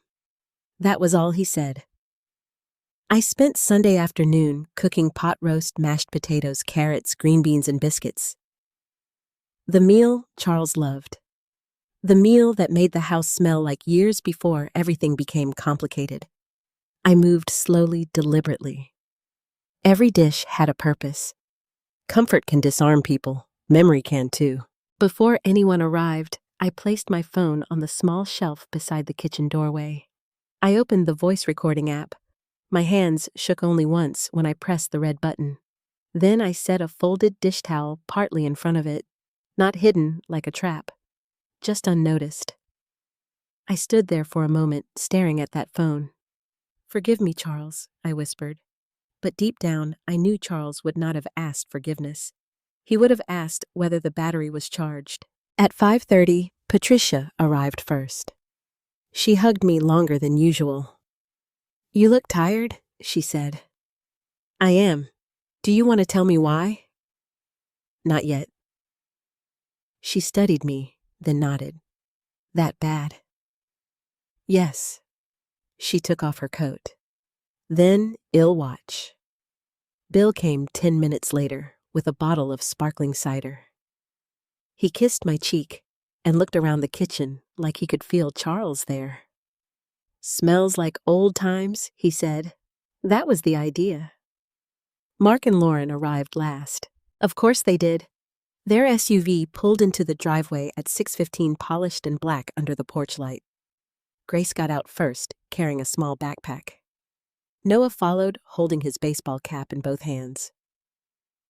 That was all he said. I spent Sunday afternoon cooking pot roast, mashed potatoes, carrots, green beans, and biscuits. The meal Charles loved. The meal that made the house smell like years before everything became complicated. I moved slowly, deliberately. Every dish had a purpose. Comfort can disarm people. Memory can too. Before anyone arrived, I placed my phone on the small shelf beside the kitchen doorway. I opened the voice recording app. My hands shook only once when I pressed the red button. Then I set a folded dish towel partly in front of it, not hidden like a trap, just unnoticed. I stood there for a moment, staring at that phone. "Forgive me, Charles," I whispered. But deep down, I knew Charles would not have asked forgiveness. He would have asked whether the battery was charged. At 5:30, Patricia arrived first. She hugged me longer than usual. "You look tired," she said. "I am. Do you want to tell me why?" "Not yet." She studied me, then nodded. "That bad?" "Yes." She took off her coat. "Then ill watch." Bill came 10 minutes later with a bottle of sparkling cider. He kissed my cheek and looked around the kitchen like he could feel Charles there. "Smells like old times," he said. That was the idea. Mark and Lauren arrived last. Of course they did. Their SUV pulled into the driveway at 6:15, polished and black under the porch light. Grace got out first, carrying a small backpack. Noah followed, holding his baseball cap in both hands.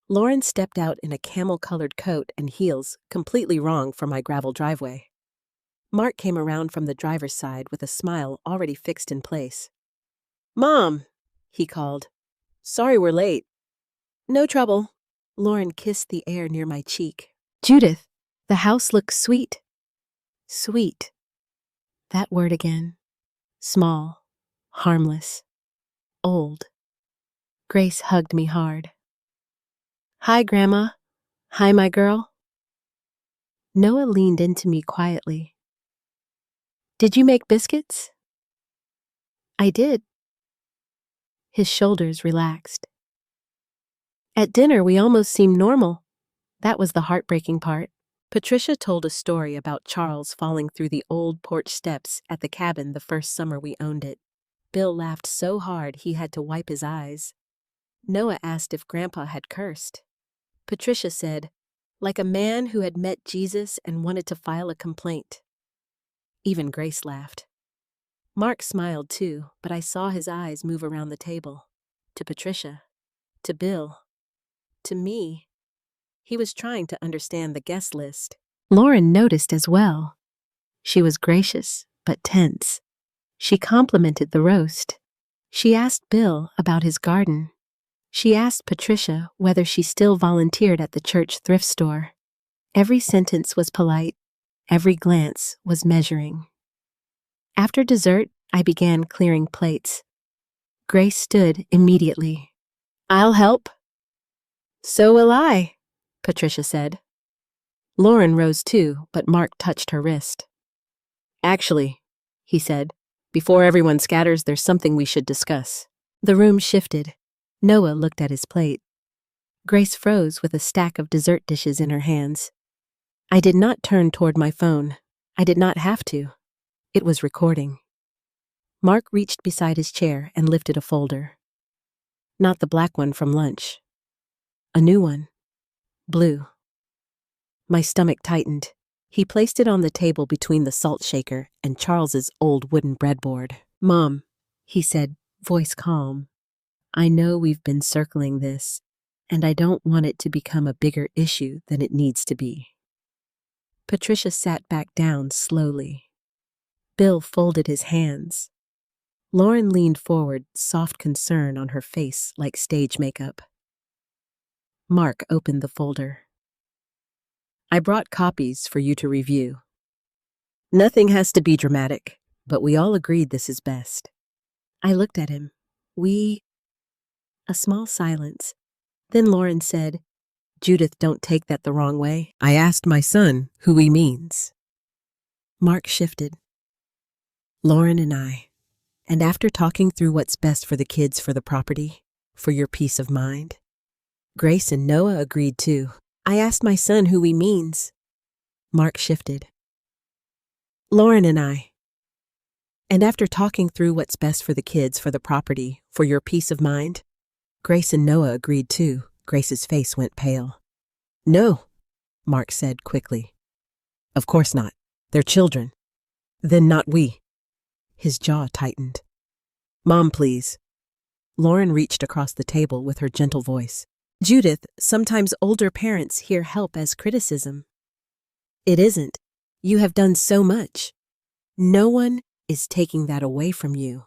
Lauren stepped out in a camel-colored coat and heels, completely wrong for my gravel driveway. Mark came around from the driver's side with a smile already fixed in place. "Mom," he called. "Sorry we're late." "No trouble." Lauren kissed the air near my cheek. "Judith, the house looks sweet." Sweet. That word again. Small, harmless, old. Grace hugged me hard. "Hi, Grandma. Hi, my girl." Noah leaned into me quietly. "Did you make biscuits?" "I did." His shoulders relaxed. At dinner, we almost seemed normal. That was the heartbreaking part. Patricia told a story about Charles falling through the old porch steps at the cabin the first summer we owned it. Bill laughed so hard he had to wipe his eyes. Noah asked if Grandpa had cursed. Patricia said, like a man who had met Jesus and wanted to file a complaint. Even Grace laughed. Mark smiled too, but I saw his eyes move around the table. To Patricia. To Bill. To me. He was trying to understand the guest list. Lauren noticed as well. She was gracious, but tense. She complimented the roast. She asked Bill about his garden. She asked Patricia whether she still volunteered at the church thrift store. Every sentence was polite. Every glance was measuring. After dessert, I began clearing plates. Grace stood immediately. "I'll help." "So will I," Patricia said. Lauren rose too, but Mark touched her wrist. "Actually," he said, "before everyone scatters, there's something we should discuss." The room shifted. Noah looked at his plate. Grace froze with a stack of dessert dishes in her hands. I did not turn toward my phone. I did not have to. It was recording. Mark reached beside his chair and lifted a folder. Not the black one from lunch. A new one. Blue. My stomach tightened. He placed it on the table between the salt shaker and Charles's old wooden breadboard. "Mom," he said, voice calm, "I know we've been circling this, and I don't want it to become a bigger issue than it needs to be." Patricia sat back down slowly. Bill folded his hands. Lauren leaned forward, soft concern on her face like stage makeup. Mark opened the folder. "I brought copies for you to review. Nothing has to be dramatic, but we all agreed this is best." I looked at him. A small silence. Then Lauren said, "Judith, don't take that the wrong way. I asked my son who he means." Mark shifted. "Lauren and I. And after talking through what's best for the kids, for the property, for your peace of mind." Grace and Noah agreed too. "I asked my son who he means." Mark shifted. "Lauren and I. And after talking through what's best for the kids, for the property, for your peace of mind." Grace and Noah agreed too. Grace's face went pale. "No," Mark said quickly. "Of course not. They're children. Then not we." His jaw tightened. "Mom, please." Lauren reached across the table with her gentle voice. "Judith, sometimes older parents hear help as criticism. It isn't. You have done so much. No one is taking that away from you."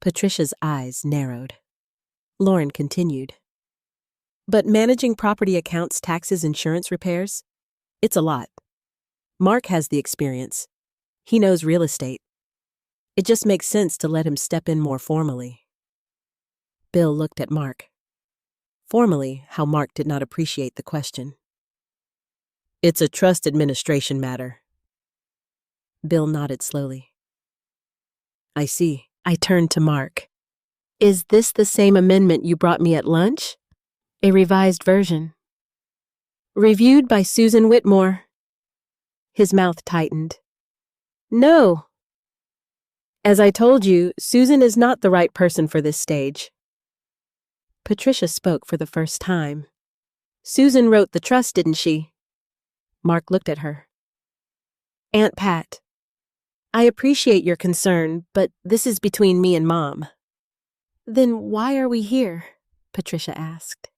Patricia's eyes narrowed. Lauren continued. "But managing property accounts, taxes, insurance, repairs, it's a lot. Mark has the experience. He knows real estate. It just makes sense to let him step in more formally." Bill looked at Mark. Formally, how Mark did not appreciate the question. "It's a trust administration matter." Bill nodded slowly. "I see." I turned to Mark. "Is this the same amendment you brought me at lunch?" "A revised version." "Reviewed by Susan Whitmore." His mouth tightened. "No. As I told you, Susan is not the right person for this stage." Patricia spoke for the first time. "Susan wrote the trust, didn't she?" Mark looked at her. "Aunt Pat, I appreciate your concern, but this is between me and Mom." "Then why are we here?" Patricia asked.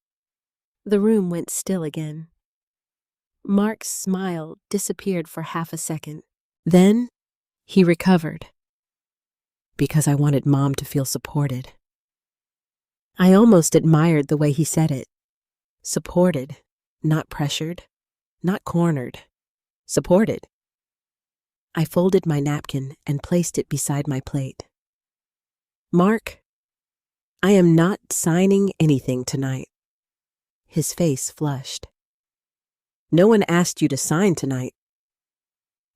The room went still again. Mark's smile disappeared for half a second. Then he recovered. "Because I wanted Mom to feel supported." I almost admired the way he said it. Supported, not pressured, not cornered. Supported. I folded my napkin and placed it beside my plate. "Mark, I am not signing anything tonight." His face flushed. "No one asked you to sign tonight."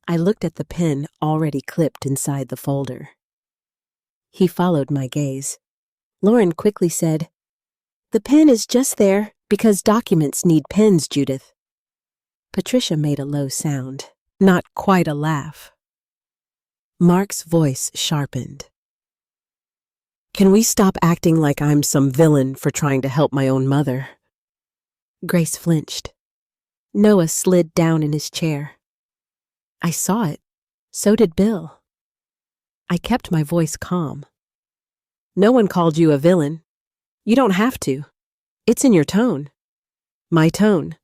I looked at the pen already clipped inside the folder. He followed my gaze. Lauren quickly said, "The pen is just there because documents need pens, Judith." Patricia made a low sound, not quite a laugh. Mark's voice sharpened. "Can we stop acting like I'm some villain for trying to help my own mother?" Grace flinched. Noah slid down in his chair. I saw it. So did Bill. I kept my voice calm. "No one called you a villain. You don't have to. It's in your tone." My tone.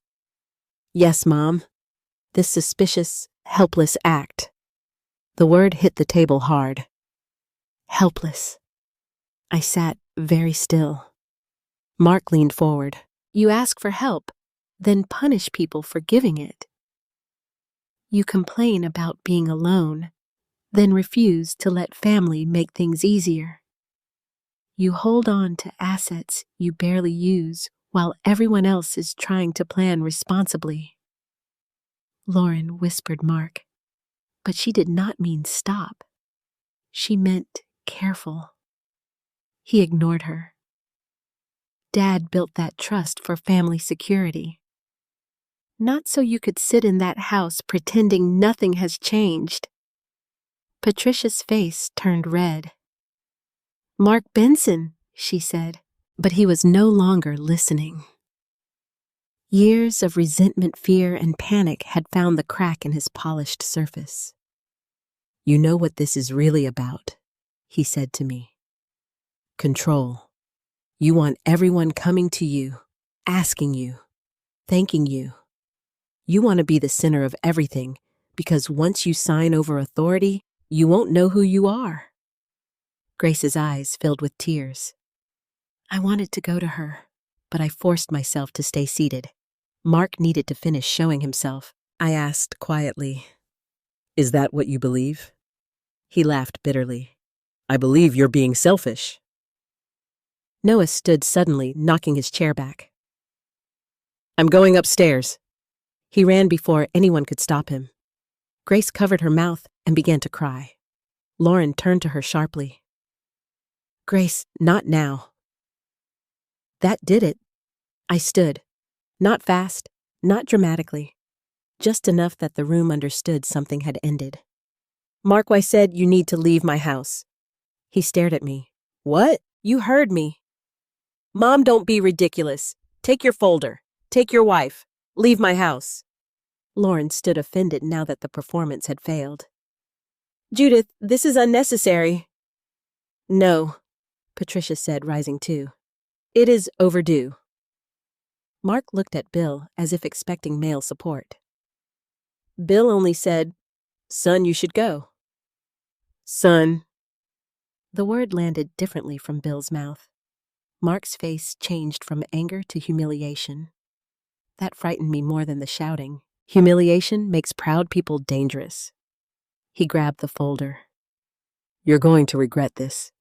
Yes, Mom. This suspicious, helpless act. The word hit the table hard. Helpless. I sat very still. Mark leaned forward. You ask for help, then punish people for giving it. You complain about being alone, then refuse to let family make things easier. You hold on to assets you barely use while everyone else is trying to plan responsibly. Lauren whispered Mark, but she did not mean stop. She meant careful. He ignored her. Dad built that trust for family security. Not so you could sit in that house pretending nothing has changed. Patricia's face turned red. Mark Benson, she said, but he was no longer listening. Years of resentment, fear, and panic had found the crack in his polished surface. You know what this is really about, he said to me. Control. You want everyone coming to you, asking you, thanking you. You want to be the center of everything because once you sign over authority, you won't know who you are. Grace's eyes filled with tears. I wanted to go to her, but I forced myself to stay seated. Mark needed to finish showing himself. I asked quietly, Is that what you believe? He laughed bitterly. I believe you're being selfish. Noah stood suddenly, knocking his chair back. I'm going upstairs. He ran before anyone could stop him. Grace covered her mouth and began to cry. Lauren turned to her sharply. Grace, not now. That did it. I stood. Not fast, not dramatically. Just enough that the room understood something had ended. Mark, I said you need to leave my house. He stared at me. What? You heard me. Mom, don't be ridiculous. Take your folder. Take your wife. Leave my house. Lauren stood offended now that the performance had failed. Judith, this is unnecessary. No, Patricia said, rising too. It is overdue. Mark looked at Bill as if expecting male support. Bill only said, Son, you should go. Son. The word landed differently from Bill's mouth. Mark's face changed from anger to humiliation. That frightened me more than the shouting. Humiliation makes proud people dangerous. He grabbed the folder. You're going to regret this,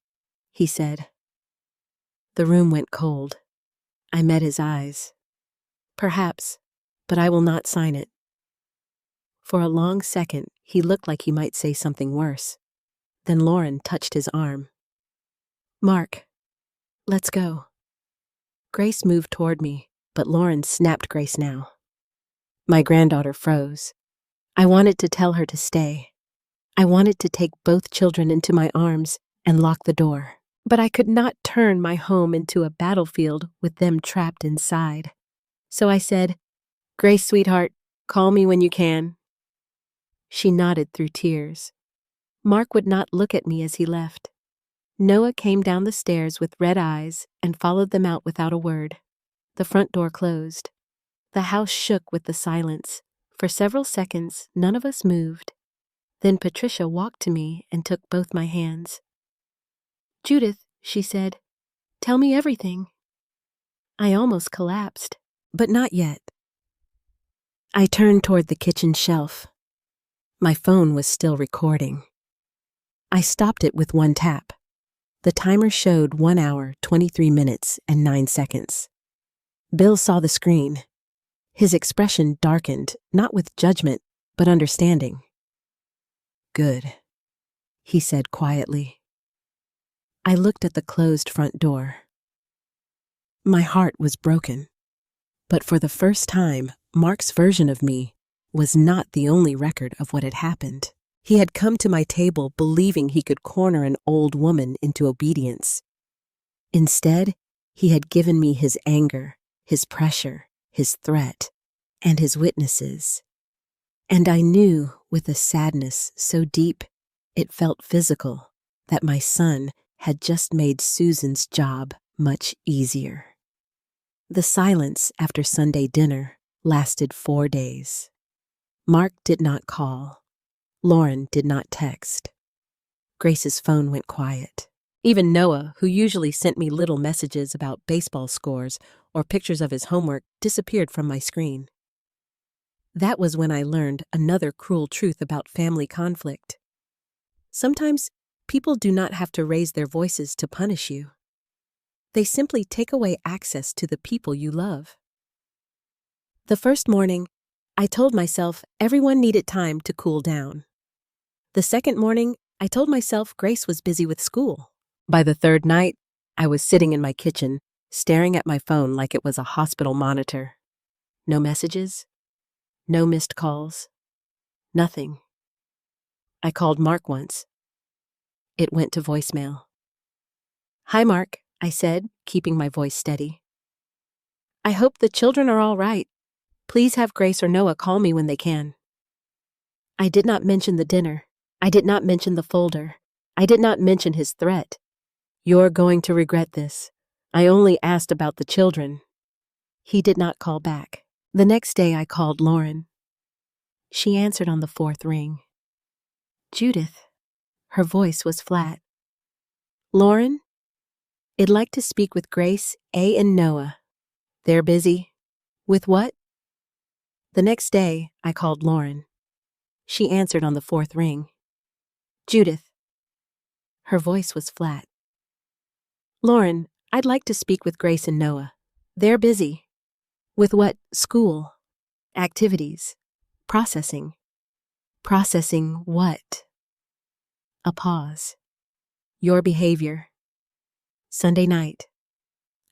he said. The room went cold. I met his eyes. Perhaps, but I will not sign it. For a long second, he looked like he might say something worse. Then Lauren touched his arm. Mark, let's go. Grace moved toward me, but Lauren snapped Grace now. My granddaughter froze. I wanted to tell her to stay. I wanted to take both children into my arms and lock the door. But I could not turn my home into a battlefield with them trapped inside. So I said, Grace, sweetheart, call me when you can. She nodded through tears. Mark would not look at me as he left. Noah came down the stairs with red eyes and followed them out without a word. The front door closed. The house shook with the silence. For several seconds, none of us moved. Then Patricia walked to me and took both my hands. Judith, she said, tell me everything. I almost collapsed, but not yet. I turned toward the kitchen shelf. My phone was still recording. I stopped it with one tap. The timer showed 1 hour, 23 minutes, and 9 seconds. Bill saw the screen. His expression darkened, not with judgment, but understanding. Good, he said quietly. I looked at the closed front door. My heart was broken. But for the first time, Mark's version of me was not the only record of what had happened. He had come to my table believing he could corner an old woman into obedience. Instead, he had given me his anger, his pressure, his threat, and his witnesses. And I knew, with a sadness so deep, it felt physical, that my son had just made Susan's job much easier. The silence after Sunday dinner lasted 4 days. Mark did not call. Lauren did not text. Grace's phone went quiet. Even Noah, who usually sent me little messages about baseball scores or pictures of his homework, disappeared from my screen. That was when I learned another cruel truth about family conflict. Sometimes people do not have to raise their voices to punish you. They simply take away access to the people you love. The first morning, I told myself everyone needed time to cool down. The second morning, I told myself Grace was busy with school. By the third night, I was sitting in my kitchen, staring at my phone like it was a hospital monitor. No messages, no missed calls, nothing. I called Mark once. It went to voicemail. "Hi, Mark," I said, keeping my voice steady. "I hope the children are all right. Please have Grace or Noah call me when they can." I did not mention the dinner. I did not mention the folder. I did not mention his threat. "You're going to regret this. I only asked about the children." He did not call back. The next day I called Lauren. She answered on the fourth ring. "Judith." Her voice was flat. "Lauren? I'd like to speak with Grace, A, and Noah. They're busy." "With what?" The next day I called Lauren. She answered on the fourth ring. "Judith." Her voice was flat. "Lauren, I'd like to speak with Grace and Noah. They're busy." "With what?" "School. Activities. Processing." "Processing what?" A pause. "Your behavior." Sunday night.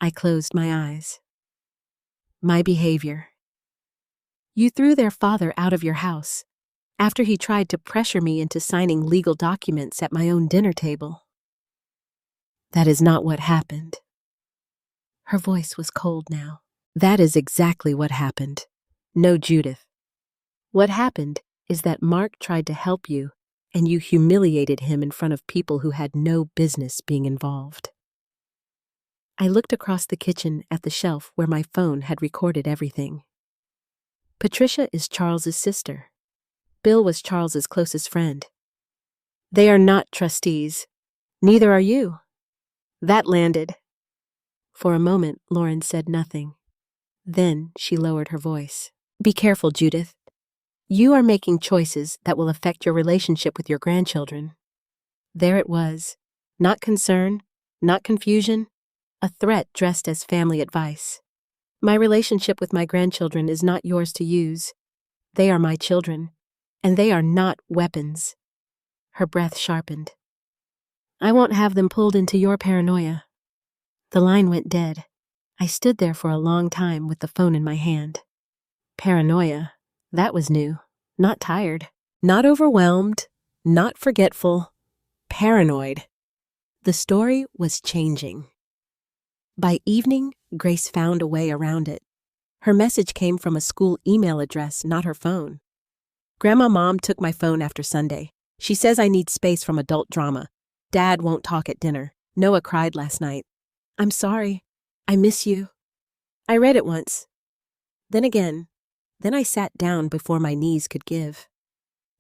I closed my eyes. "My behavior. You threw their father out of your house after he tried to pressure me into signing legal documents at my own dinner table." "That is not what happened." Her voice was cold now. "That is exactly what happened. No, Judith. What happened is that Mark tried to help you, and you humiliated him in front of people who had no business being involved." I looked across the kitchen at the shelf where my phone had recorded everything. Patricia is Charles's sister. Bill was Charles's closest friend. They are not trustees. Neither are you. That landed. For a moment, Lauren said nothing. Then she lowered her voice. "Be careful, Judith. You are making choices that will affect your relationship with your grandchildren." There it was. Not concern, not confusion, a threat dressed as family advice. "My relationship with my grandchildren is not yours to use. They are my children, and they are not weapons." Her breath sharpened. "I won't have them pulled into your paranoia." The line went dead. I stood there for a long time with the phone in my hand. Paranoia. That was new. Not tired. Not overwhelmed. Not forgetful. Paranoid. The story was changing. By evening, Grace found a way around it. Her message came from a school email address, not her phone. "Grandma, Mom took my phone after Sunday. She says I need space from adult drama. Dad won't talk at dinner. Noah cried last night. I'm sorry. I miss you." I read it once. Then again. Then I sat down before my knees could give.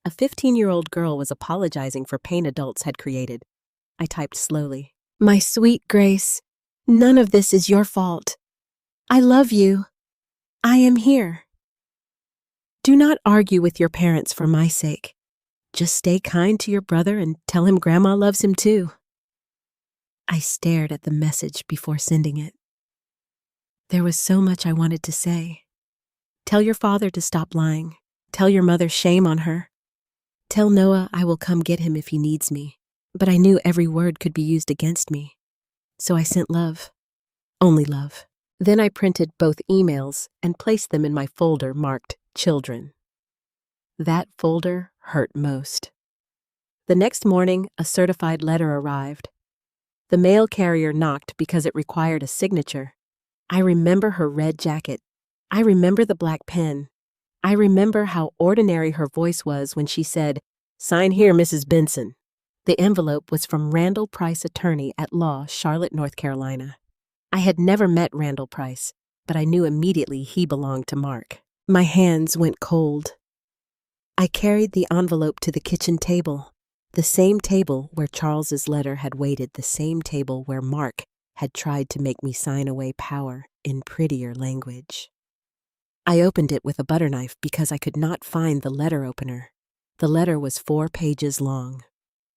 A 15-year-old girl was apologizing for pain adults had created. I typed slowly. "My sweet Grace, none of this is your fault. I love you. I am here. Do not argue with your parents for my sake. Just stay kind to your brother and tell him Grandma loves him too." I stared at the message before sending it. There was so much I wanted to say. Tell your father to stop lying. Tell your mother shame on her. Tell Noah I will come get him if he needs me. But I knew every word could be used against me. So I sent love. Only love. Then I printed both emails and placed them in my folder marked Children. That folder hurt most. The next morning, a certified letter arrived. The mail carrier knocked because it required a signature. I remember her red jacket. I remember the black pen. I remember how ordinary her voice was when she said, "Sign here, Mrs. Benson." The envelope was from Randall Price, attorney at law, Charlotte, North Carolina. I had never met Randall Price, but I knew immediately he belonged to Mark. My hands went cold. I carried the envelope to the kitchen table, the same table where Charles's letter had waited, the same table where Mark had tried to make me sign away power in prettier language. I opened it with a butter knife because I could not find the letter opener. The letter was 4 pages long.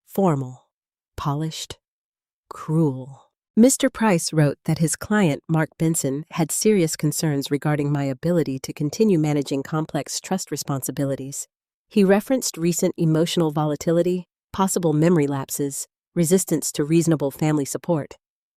Formal, polished, cruel. Mr. Price wrote that his client, Mark Benson, had serious concerns regarding my ability to continue managing complex trust responsibilities. He referenced recent emotional volatility, possible memory lapses, resistance to reasonable family support,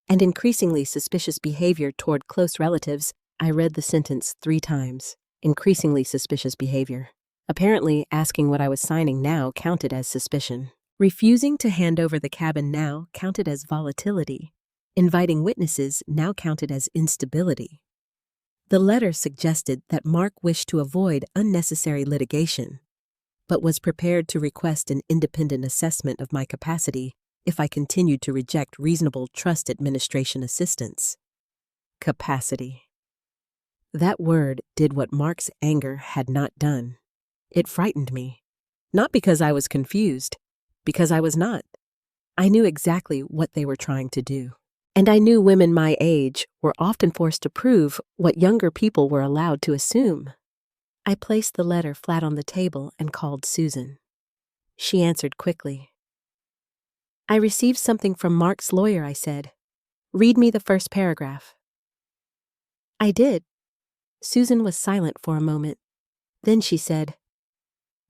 and increasingly suspicious behavior toward close relatives. I read the sentence 3 times. Increasingly suspicious behavior. Apparently, asking what I was signing now counted as suspicion. Refusing to hand over the cabin now counted as volatility. Inviting witnesses now counted as instability. The letter suggested that Mark wished to avoid unnecessary litigation, but was prepared to request an independent assessment of my capacity if I continued to reject reasonable trust administration assistance. Capacity. That word did what Mark's anger had not done. It frightened me. Not because I was confused, because I was not. I knew exactly what they were trying to do. And I knew women my age were often forced to prove what younger people were allowed to assume. I placed the letter flat on the table and called Susan. She answered quickly. I received something from Mark's lawyer, I said. Read me the first paragraph. I did. Susan was silent for a moment. Then she said,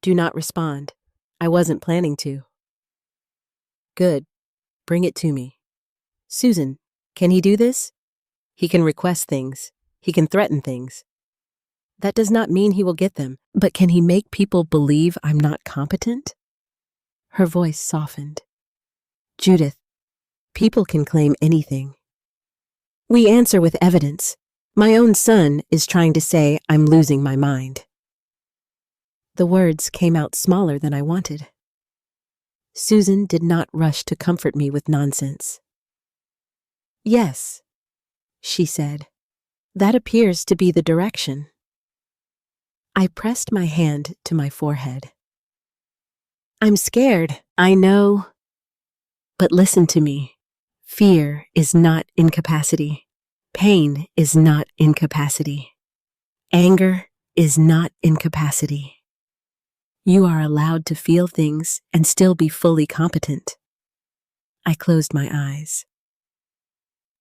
Do not respond. I wasn't planning to. Good. Bring it to me. Susan, can he do this? He can request things. He can threaten things. That does not mean he will get them, but can he make people believe I'm not competent? Her voice softened. Judith, people can claim anything. We answer with evidence. My own son is trying to say I'm losing my mind. The words came out smaller than I wanted. Susan did not rush to comfort me with nonsense. Yes, she said. That appears to be the direction. I pressed my hand to my forehead. I'm scared, I know. But listen to me. Fear is not incapacity. Pain is not incapacity. Anger is not incapacity. You are allowed to feel things and still be fully competent. I closed my eyes.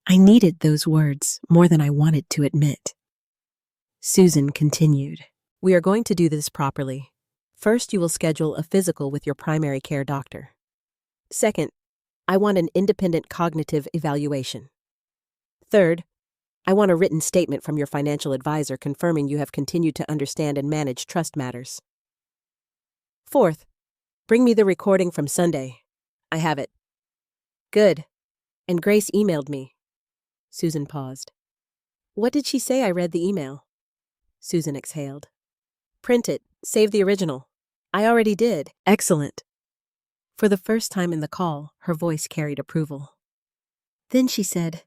I needed those words more than I wanted to admit. Susan continued. We are going to do this properly. First, you will schedule a physical with your primary care doctor. Second, I want an independent cognitive evaluation. Third, I want a written statement from your financial advisor confirming you have continued to understand and manage trust matters. Fourth, bring me the recording from Sunday. I have it. Good. And Grace emailed me. Susan paused. What did she say? I read the email. Susan exhaled. Print it. Save the original. I already did. Excellent. For the first time in the call, her voice carried approval. Then she said,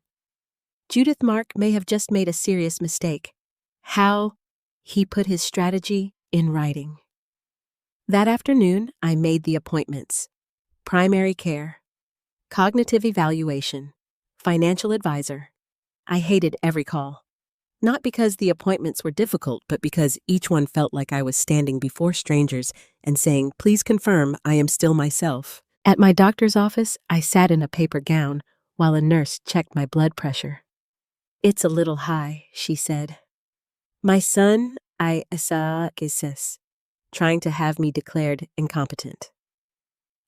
Judith, Mark may have just made a serious mistake. How? He put his strategy in writing. That afternoon, I made the appointments. Primary care, cognitive evaluation, financial advisor. I hated every call. Not because the appointments were difficult, but because each one felt like I was standing before strangers and saying, please confirm I am still myself. At my doctor's office, I sat in a paper gown while a nurse checked my blood pressure. It's a little high, she said. My son, I saw cases, trying to have me declared incompetent.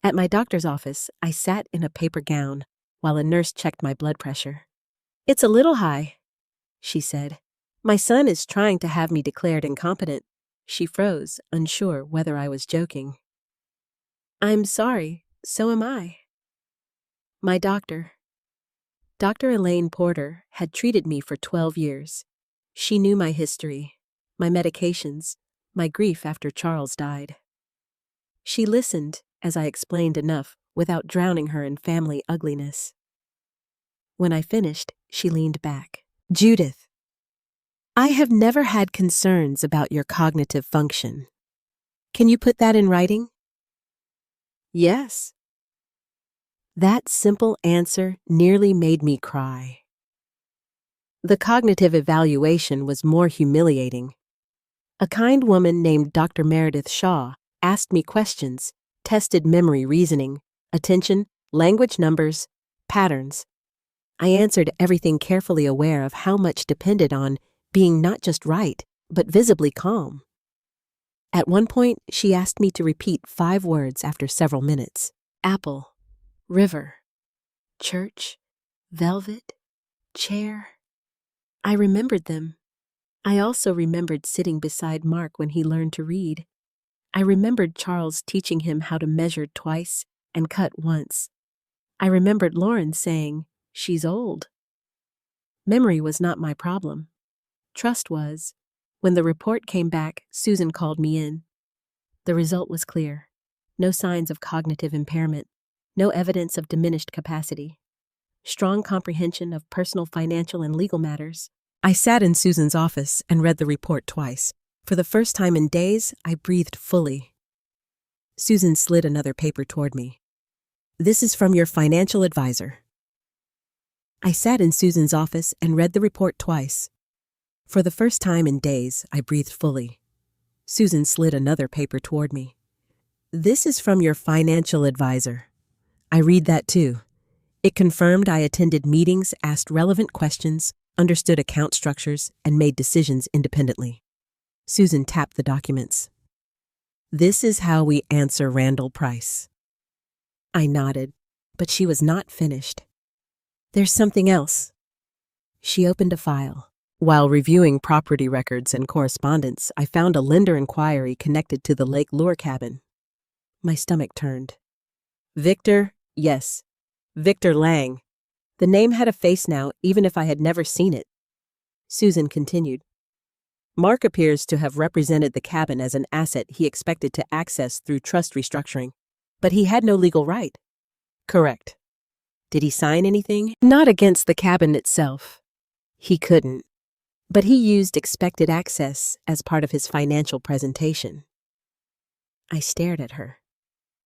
At my doctor's office, I sat in a paper gown while a nurse checked my blood pressure. It's a little high, she said. My son is trying to have me declared incompetent. She froze, unsure whether I was joking. I'm sorry, so am I. My doctor, Dr. Elaine Porter, had treated me for 12 years. She knew my history, my medications, my grief after Charles died. She listened as I explained enough without drowning her in family ugliness. When I finished, she leaned back. Judith, I have never had concerns about your cognitive function. Can you put that in writing? Yes. That simple answer nearly made me cry. The cognitive evaluation was more humiliating. A kind woman named Dr. Meredith Shaw asked me questions, tested memory reasoning, attention, language numbers, patterns. I answered everything carefully aware of how much depended on being not just right, but visibly calm. At one point, she asked me to repeat 5 words after several minutes. Apple, river, church, velvet, chair. I remembered them. I also remembered sitting beside Mark when he learned to read. I remembered Charles teaching him how to measure twice and cut once. I remembered Lauren saying, "She's old." Memory was not my problem. Trust was. When the report came back, Susan called me in. The result was clear. No signs of cognitive impairment. No evidence of diminished capacity. Strong comprehension of personal, financial, and legal matters. I sat in Susan's office and read the report twice. For the first time in days, I breathed fully. Susan slid another paper toward me. This is from your financial advisor. I sat in Susan's office and read the report twice. For the first time in days, I breathed fully. Susan slid another paper toward me. This is from your financial advisor. I read that too. It confirmed I attended meetings, asked relevant questions, understood account structures, and made decisions independently. Susan tapped the documents. This is how we answer Randall Price. I nodded, but she was not finished. There's something else. She opened a file. While reviewing property records and correspondence, I found a lender inquiry connected to the Lake Lure cabin. My stomach turned. Victor, yes. Victor Lang. The name had a face now, even if I had never seen it. Susan continued. Mark appears to have represented the cabin as an asset he expected to access through trust restructuring, but he had no legal right. Correct. Did he sign anything? Not against the cabin itself. He couldn't. But he used expected access as part of his financial presentation. I stared at her.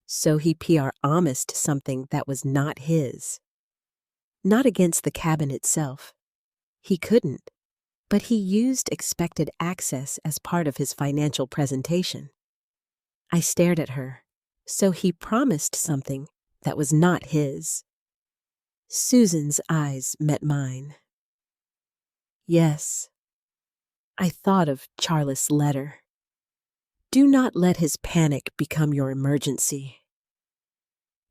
So he promised something that was not his. Not against the cabin itself. He couldn't. But he used expected access as part of his financial presentation. I stared at her. So he promised something that was not his. Susan's eyes met mine. Yes. I thought of Charles' letter. Do not let his panic become your emergency.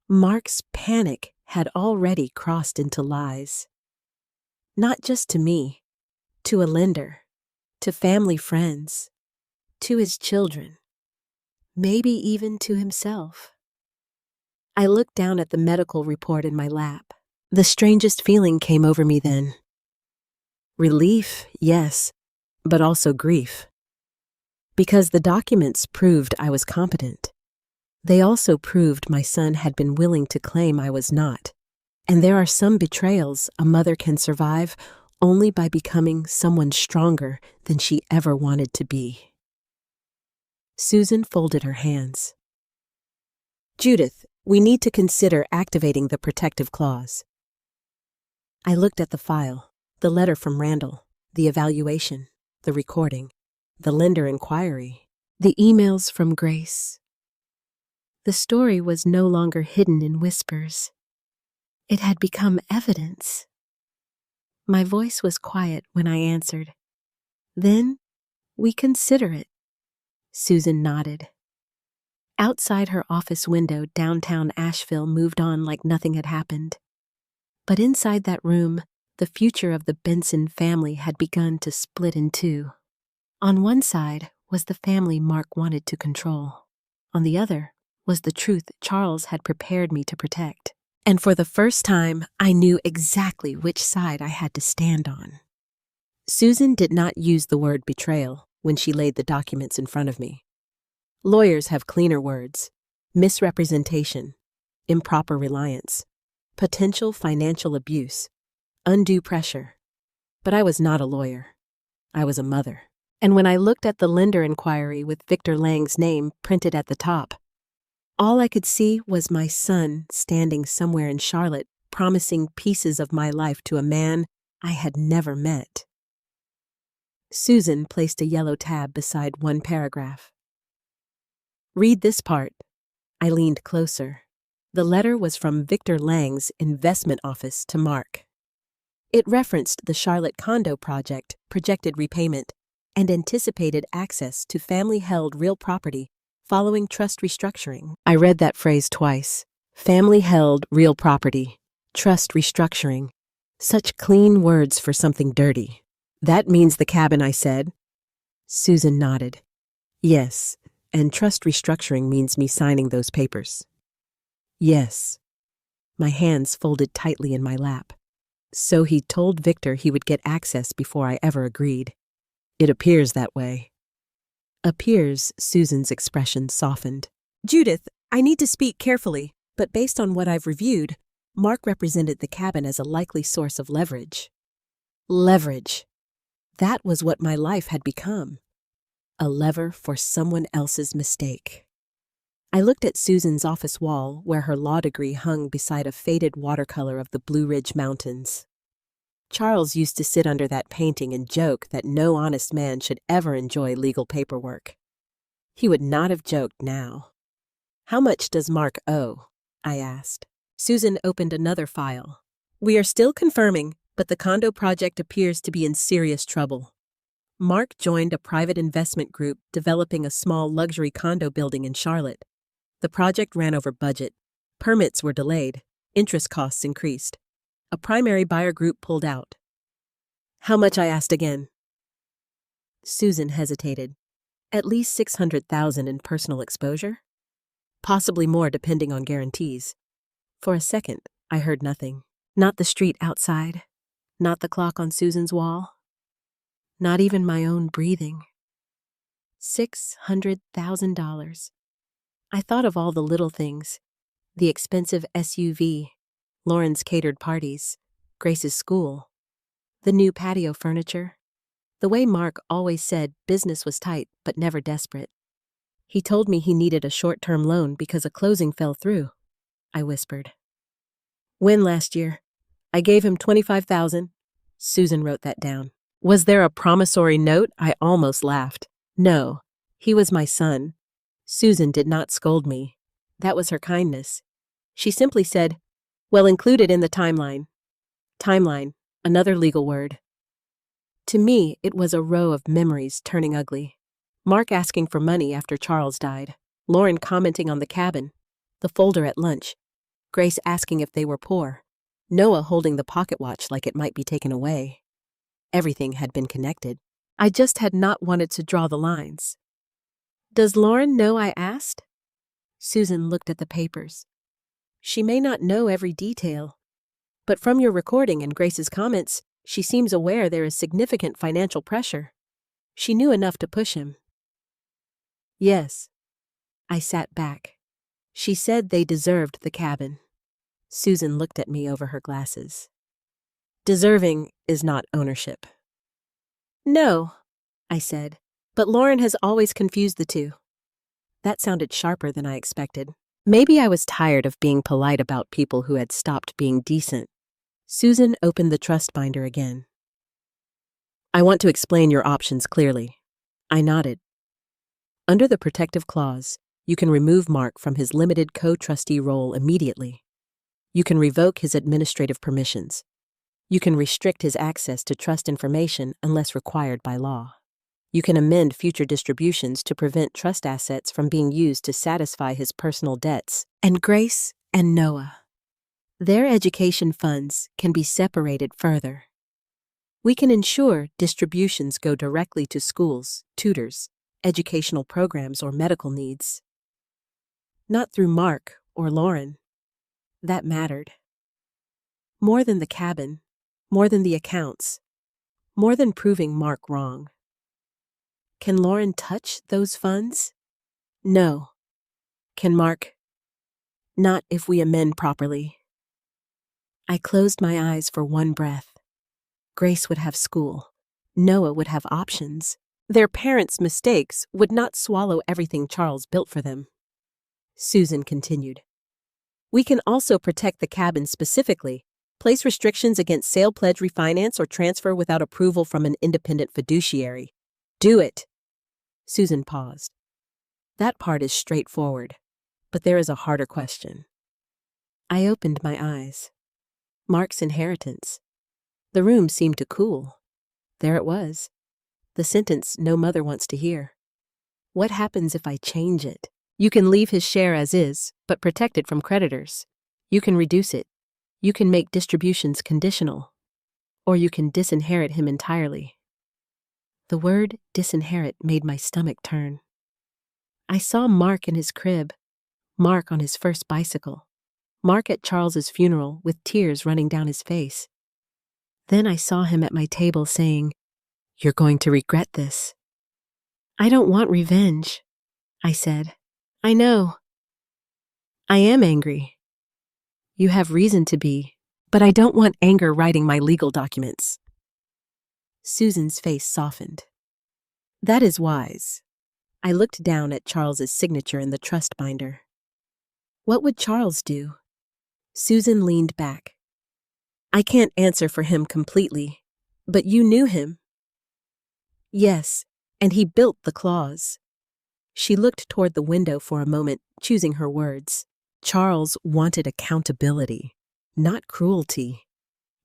Mark's panic had already crossed into lies. Not just to me, to a lender, to family friends, to his children, maybe even to himself. I looked down at the medical report in my lap. The strangest feeling came over me then. Relief, yes, but also grief. Because the documents proved I was competent. They also proved my son had been willing to claim I was not. And there are some betrayals a mother can survive only by becoming someone stronger than she ever wanted to be. Susan folded her hands. Judith, we need to consider activating the protective clause. I looked at the file, the letter from Randall, the evaluation, the recording, the lender inquiry, the emails from Grace. The story was no longer hidden in whispers. It had become evidence. My voice was quiet when I answered. Then we consider it. Susan nodded. Outside her office window, downtown Asheville moved on like nothing had happened. But inside that room, the future of the Benson family had begun to split in two. On one side was the family Mark wanted to control. On the other was the truth Charles had prepared me to protect. And for the first time, I knew exactly which side I had to stand on. Susan did not use the word betrayal when she laid the documents in front of me. Lawyers have cleaner words: misrepresentation, improper reliance, potential financial abuse, undue pressure. But I was not a lawyer. I was a mother. And when I looked at the lender inquiry with Victor Lang's name printed at the top, all I could see was my son standing somewhere in Charlotte, promising pieces of my life to a man I had never met. Susan placed a yellow tab beside one paragraph. Read this part. I leaned closer. The letter was from Victor Lang's investment office to Mark. It referenced the Charlotte condo project, projected repayment, and anticipated access to family-held real property following trust restructuring. I read that phrase twice. Family-held real property, trust restructuring. Such clean words for something dirty. That means the cabin, I said. Susan nodded. Yes, and trust restructuring means me signing those papers. Yes. My hands folded tightly in my lap. So he told Victor he would get access before I ever agreed. It appears that way. Appears, Susan's expression softened. Judith, I need to speak carefully, but based on what I've reviewed, Mark represented the cabin as a likely source of leverage. Leverage. That was what my life had become. A lever for someone else's mistake. I looked at Susan's office wall where her law degree hung beside a faded watercolor of the Blue Ridge Mountains. Charles used to sit under that painting and joke that no honest man should ever enjoy legal paperwork. He would not have joked now. How much does Mark owe? I asked. Susan opened another file. We are still confirming, but the condo project appears to be in serious trouble. Mark joined a private investment group developing a small luxury condo building in Charlotte. The project ran over budget. Permits were delayed. Interest costs increased. A primary buyer group pulled out. How much? I asked again. Susan hesitated. At least $600,000 in personal exposure? Possibly more depending on guarantees. For a second, I heard nothing. Not the street outside. Not the clock on Susan's wall. Not even my own breathing. $600,000. I thought of all the little things. The expensive SUV, Lauren's catered parties, Grace's school, the new patio furniture, the way Mark always said business was tight but never desperate. He told me he needed a short-term loan because a closing fell through, I whispered. When last year? I gave him $25,000. Susan wrote that down. Was there a promissory note? I almost laughed. No, he was my son. Susan did not scold me. That was her kindness. She simply said, well, include it in the timeline. Timeline, another legal word. To me, it was a row of memories turning ugly. Mark asking for money after Charles died. Lauren commenting on the cabin. The folder at lunch. Grace asking if they were poor. Noah holding the pocket watch like it might be taken away. Everything had been connected. I just had not wanted to draw the lines. Does Lauren know I asked? Susan looked at the papers. She may not know every detail, but from your recording and Grace's comments, she seems aware there is significant financial pressure. She knew enough to push him. Yes. I sat back. She said they deserved the cabin. Susan looked at me over her glasses. Deserving is not ownership. No, I said, but Lauren has always confused the two. That sounded sharper than I expected. Maybe I was tired of being polite about people who had stopped being decent. Susan opened the trust binder again. I want to explain your options clearly. I nodded. Under the protective clause, you can remove Mark from his limited co-trustee role immediately. You can revoke his administrative permissions. You can restrict his access to trust information unless required by law. You can amend future distributions to prevent trust assets from being used to satisfy his personal debts. And Grace and Noah. Their education funds can be separated further. We can ensure distributions go directly to schools, tutors, educational programs, or medical needs. Not through Mark or Lauren. That mattered. More than the cabin, more than the accounts, more than proving Mark wrong. Can Lauren touch those funds? No. Can Mark? Not if we amend properly. I closed my eyes for one breath. Grace would have school. Noah would have options. Their parents' mistakes would not swallow everything Charles built for them. Susan continued. We can also protect the cabin specifically, place restrictions against sale, pledge, refinance, or transfer without approval from an independent fiduciary. Do it. Susan paused. That part is straightforward, but there is a harder question. I opened my eyes. Mark's inheritance. The room seemed to cool. There it was. The sentence no mother wants to hear. What happens if I change it? You can leave his share as is, but protect it from creditors. You can reduce it. You can make distributions conditional. Or you can disinherit him entirely. The word disinherit made my stomach turn. I saw Mark in his crib, Mark on his first bicycle, Mark at Charles's funeral with tears running down his face. Then I saw him at my table saying, "You're going to regret this." "I don't want revenge," I said. "I know. I am angry. You have reason to be, but I don't want anger writing my legal documents." Susan's face softened. That is wise. I looked down at Charles's signature in the trust binder. What would Charles do? Susan leaned back. I can't answer for him completely, but you knew him. Yes, and he built the clause. She looked toward the window for a moment, choosing her words. Charles wanted accountability, not cruelty.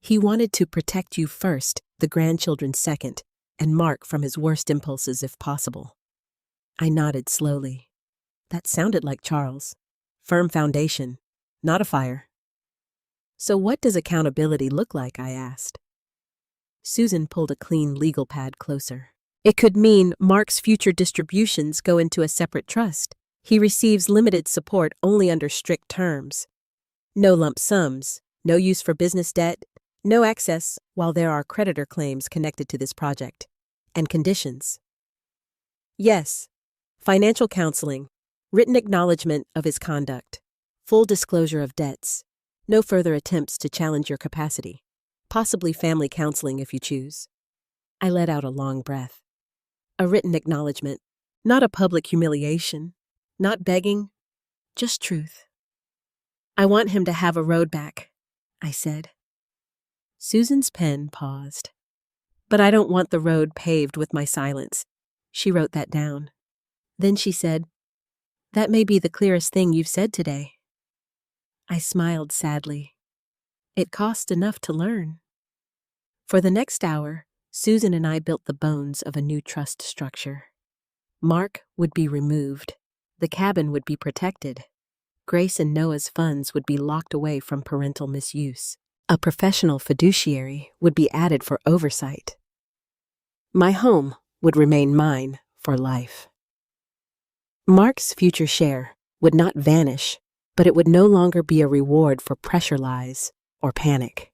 He wanted to protect you first, the grandchildren second, and Mark from his worst impulses if possible. I nodded slowly. That sounded like Charles. Firm foundation, not a fire. So what does accountability look like? I asked. Susan pulled a clean legal pad closer. It could mean Mark's future distributions go into a separate trust. He receives limited support only under strict terms. No lump sums, no use for business debt, no access while there are creditor claims connected to this project. And conditions. Yes, financial counseling, written acknowledgement of his conduct, full disclosure of debts, no further attempts to challenge your capacity, possibly family counseling if you choose. I let out a long breath. A written acknowledgement, not a public humiliation, not begging, just truth. I want him to have a road back, I said. Susan's pen paused. But I don't want the road paved with my silence. She wrote that down. Then she said, That may be the clearest thing you've said today. I smiled sadly. It cost enough to learn. For the next hour, Susan and I built the bones of a new trust structure. Mark would be removed. The cabin would be protected. Grace and Noah's funds would be locked away from parental misuse. A professional fiduciary would be added for oversight. My home would remain mine for life. Mark's future share would not vanish, but it would no longer be a reward for pressure lies or panic.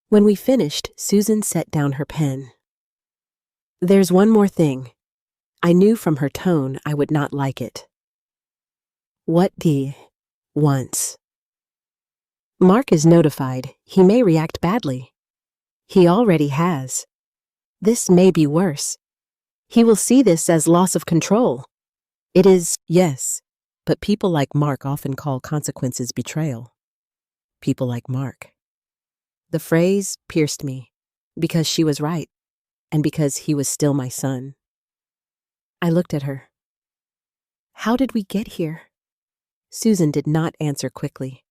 When we finished, Susan set down her pen. There's one more thing. I knew from her tone I would not like it. What the once? Mark is notified. He may react badly. He already has. This may be worse. He will see this as loss of control. It is, yes, but people like Mark often call consequences betrayal. People like Mark. The phrase pierced me because she was right and because he was still my son. I looked at her. How did we get here? Susan did not answer quickly.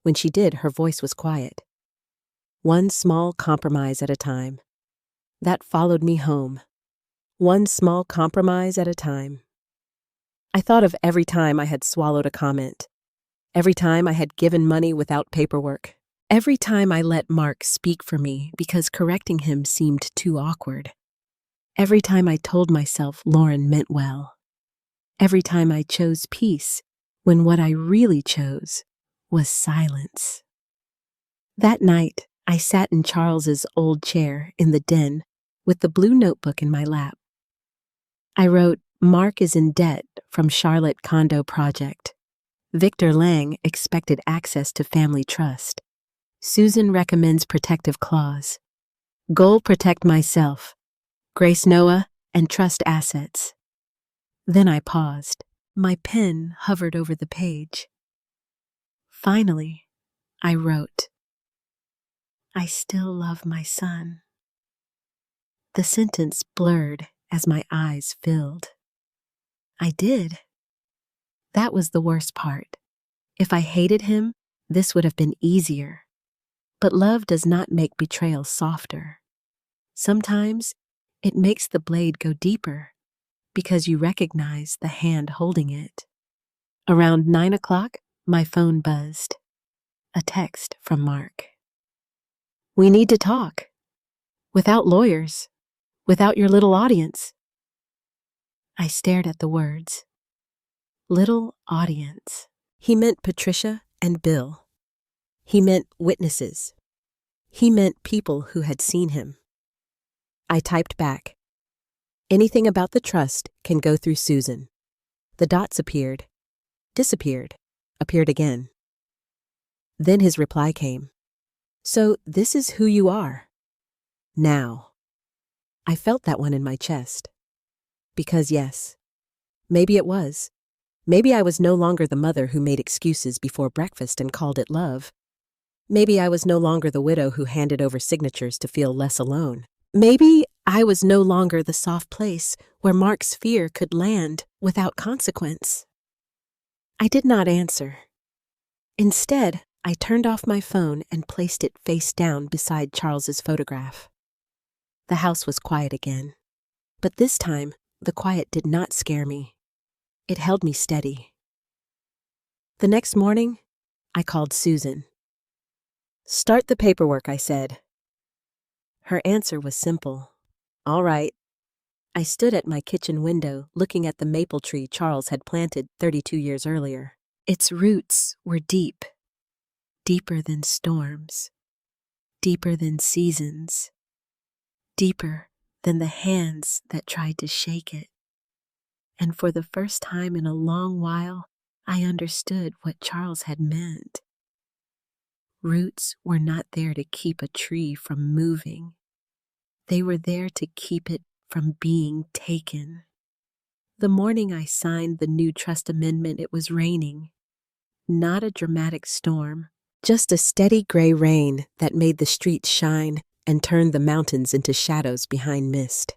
When she did, her voice was quiet. One small compromise at a time. That followed me home. One small compromise at a time. I thought of every time I had swallowed a comment. Every time I had given money without paperwork. Every time I let Mark speak for me because correcting him seemed too awkward. Every time I told myself Lauren meant well. Every time I chose peace when what I really chose was silence. That night, I sat in Charles's old chair in the den with the blue notebook in my lap. I wrote, Mark is in debt from Charlotte Condo Project. Victor Lang expected access to family trust. Susan recommends protective clause. Goal protect myself. Grace Noah, and trust assets. Then I paused. My pen hovered over the page. Finally, I wrote, I still love my son. The sentence blurred as my eyes filled. I did. That was the worst part. If I hated him, this would have been easier. But love does not make betrayal softer. Sometimes it makes the blade go deeper because you recognize the hand holding it. Around 9 o'clock, my phone buzzed. A text from Mark. We need to talk. Without lawyers. Without your little audience. I stared at the words. Little audience. He meant Patricia and Bill. He meant witnesses. He meant people who had seen him. I typed back. Anything about the trust can go through Susan. The dots appeared, disappeared, appeared again. Then his reply came. So this is who you are. Now. I felt that one in my chest. Because yes, maybe it was. Maybe I was no longer the mother who made excuses before breakfast and called it love. Maybe I was no longer the widow who handed over signatures to feel less alone. Maybe I was no longer the soft place where Mark's fear could land without consequence. I did not answer. Instead, I turned off my phone and placed it face down beside Charles's photograph. The house was quiet again. But this time, the quiet did not scare me. It held me steady. The next morning, I called Susan. Start the paperwork, I said. Her answer was simple. All right. I stood at my kitchen window looking at the maple tree Charles had planted 32 years earlier. Its roots were deep, deeper than storms, deeper than seasons, deeper than the hands that tried to shake it. And for the first time in a long while, I understood what Charles had meant. Roots were not there to keep a tree from moving. They were there to keep it from being taken. The morning I signed the new trust amendment, it was raining. Not a dramatic storm, just a steady gray rain that made the streets shine and turned the mountains into shadows behind mist.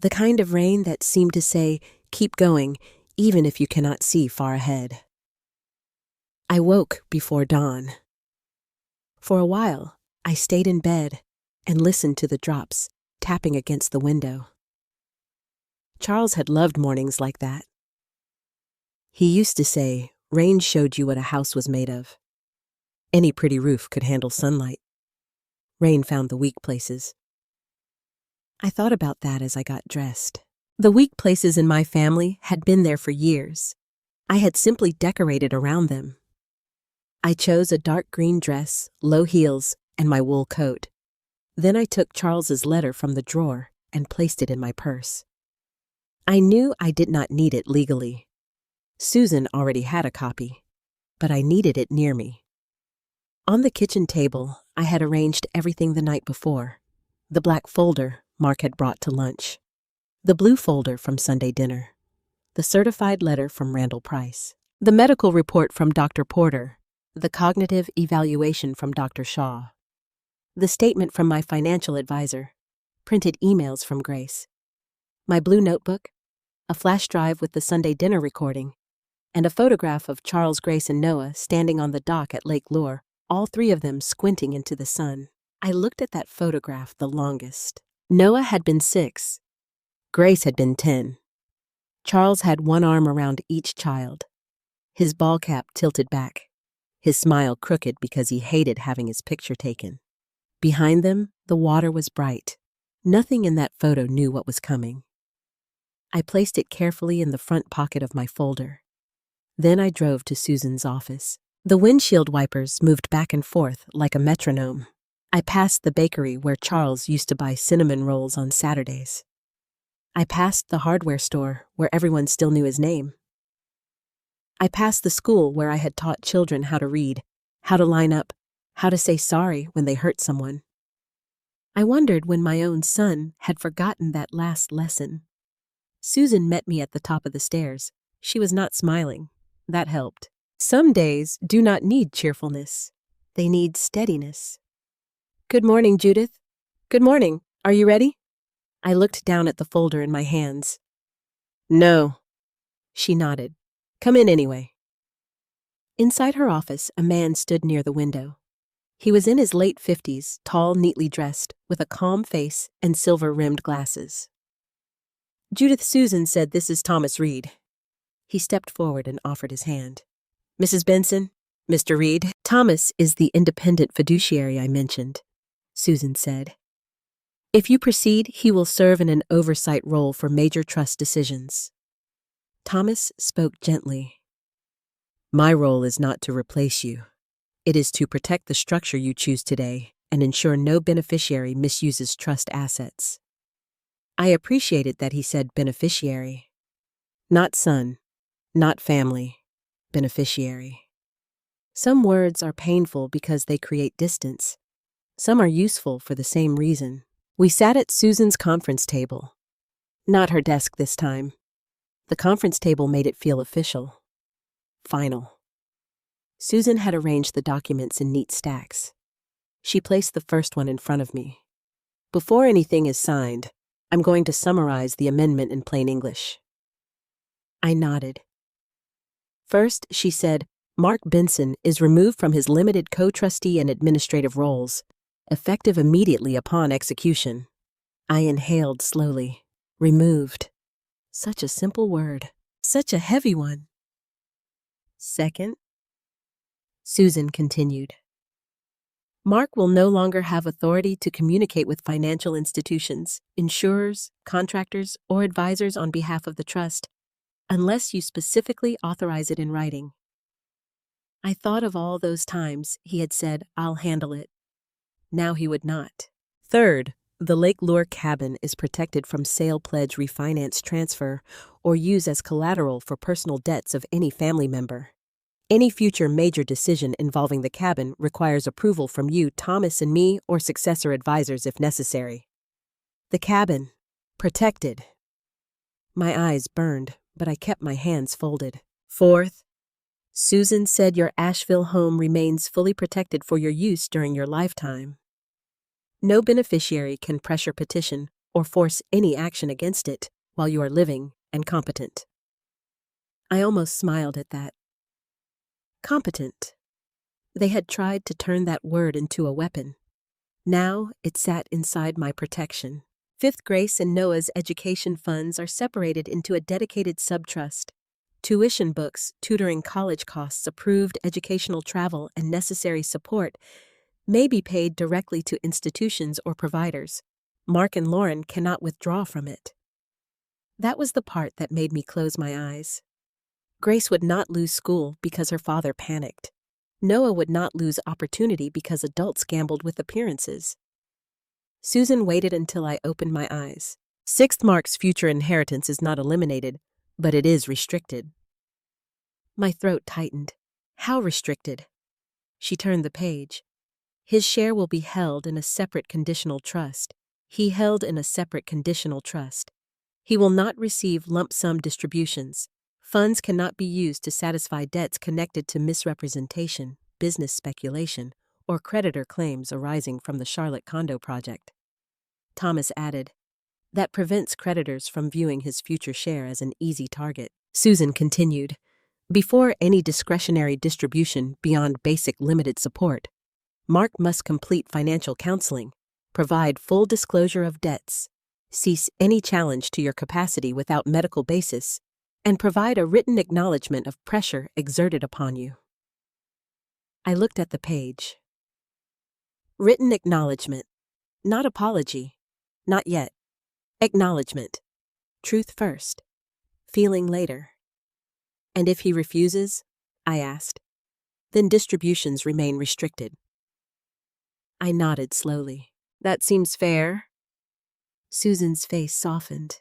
The kind of rain that seemed to say, keep going, even if you cannot see far ahead. I woke before dawn. For a while, I stayed in bed and listened to the drops tapping against the window. Charles had loved mornings like that. He used to say, rain showed you what a house was made of. Any pretty roof could handle sunlight. Rain found the weak places. I thought about that as I got dressed. The weak places in my family had been there for years. I had simply decorated around them. I chose a dark green dress, low heels, and my wool coat. Then I took Charles's letter from the drawer and placed it in my purse. I knew I did not need it legally. Susan already had a copy, but I needed it near me. On the kitchen table, I had arranged everything the night before. The black folder Mark had brought to lunch. The blue folder from Sunday dinner. The certified letter from Randall Price. The medical report from Dr. Porter. The cognitive evaluation from Dr. Shaw. The statement from my financial advisor. Printed emails from Grace. My blue notebook. A flash drive with the Sunday dinner recording. And a photograph of Charles, Grace, and Noah standing on the dock at Lake Lure, all three of them squinting into the sun. I looked at that photograph the longest. Noah had been 6. Grace had been 10. Charles had one arm around each child. His ball cap tilted back. His smile crooked because he hated having his picture taken. Behind them, the water was bright. Nothing in that photo knew what was coming. I placed it carefully in the front pocket of my folder. Then I drove to Susan's office. The windshield wipers moved back and forth like a metronome. I passed the bakery where Charles used to buy cinnamon rolls on Saturdays. I passed the hardware store where everyone still knew his name. I passed the school where I had taught children how to read, how to line up, how to say sorry when they hurt someone. I wondered when my own son had forgotten that last lesson. Susan met me at the top of the stairs. She was not smiling. That helped. Some days do not need cheerfulness. They need steadiness. Good morning, Judith. Good morning. Are you ready? I looked down at the folder in my hands. No. She nodded. Come in anyway. Inside her office, a man stood near the window. He was in his late 50s, tall, neatly dressed, with a calm face and silver-rimmed glasses. Judith Susan said this is Thomas Reed. He stepped forward and offered his hand. Mrs. Benson, Mr. Reed, Thomas is the independent fiduciary I mentioned, Susan said. If you proceed, he will serve in an oversight role for major trust decisions. Thomas spoke gently. My role is not to replace you. It is to protect the structure you choose today and ensure no beneficiary misuses trust assets. I appreciated that he said beneficiary. Not son, not family, beneficiary. Some words are painful because they create distance. Some are useful for the same reason. We sat at Susan's conference table. Not her desk this time. The conference table made it feel official. Final. Susan had arranged the documents in neat stacks. She placed the first one in front of me. Before anything is signed, I'm going to summarize the amendment in plain English. I nodded. First, she said, Mark Benson is removed from his limited co-trustee and administrative roles, effective immediately upon execution. I inhaled slowly. Removed. Such a simple word. Such a heavy one. Second, Susan continued. Mark will no longer have authority to communicate with financial institutions, insurers, contractors, or advisors on behalf of the trust, unless you specifically authorize it in writing. I thought of all those times he had said, I'll handle it. Now he would not. Third, the Lake Lure cabin is protected from sale pledge refinance transfer or use as collateral for personal debts of any family member. Any future major decision involving the cabin requires approval from you, Thomas, and me, or successor advisors if necessary. The cabin. Protected. My eyes burned, but I kept my hands folded. Fourth, Susan said your Asheville home remains fully protected for your use during your lifetime. No beneficiary can pressure petition or force any action against it while you are living and competent. I almost smiled at that. Competent. They had tried to turn that word into a weapon. Now it sat inside my protection. Fifth, Grace and Noah's education funds are separated into a dedicated subtrust. Tuition books, tutoring college costs, approved educational travel, and necessary support may be paid directly to institutions or providers. Mark and Lauren cannot withdraw from it. That was the part that made me close my eyes. Grace would not lose school because her father panicked. Noah would not lose opportunity because adults gambled with appearances. Susan waited until I opened my eyes. Sixth, Mark's future inheritance is not eliminated, but it is restricted. My throat tightened. How restricted? She turned the page. His share will be held in a separate conditional trust. He held in a separate conditional trust. He will not receive lump sum distributions. Funds cannot be used to satisfy debts connected to misrepresentation, business speculation, or creditor claims arising from the Charlotte condo project. Thomas added, that prevents creditors from viewing his future share as an easy target. Susan continued, before any discretionary distribution beyond basic limited support, Mark must complete financial counseling, provide full disclosure of debts, cease any challenge to your capacity without medical basis, and provide a written acknowledgement of pressure exerted upon you. I looked at the page. Written acknowledgement, not apology, not yet. Acknowledgement, truth first, feeling later. And if he refuses, I asked, then distributions remain restricted. I nodded slowly. That seems fair. Susan's face softened.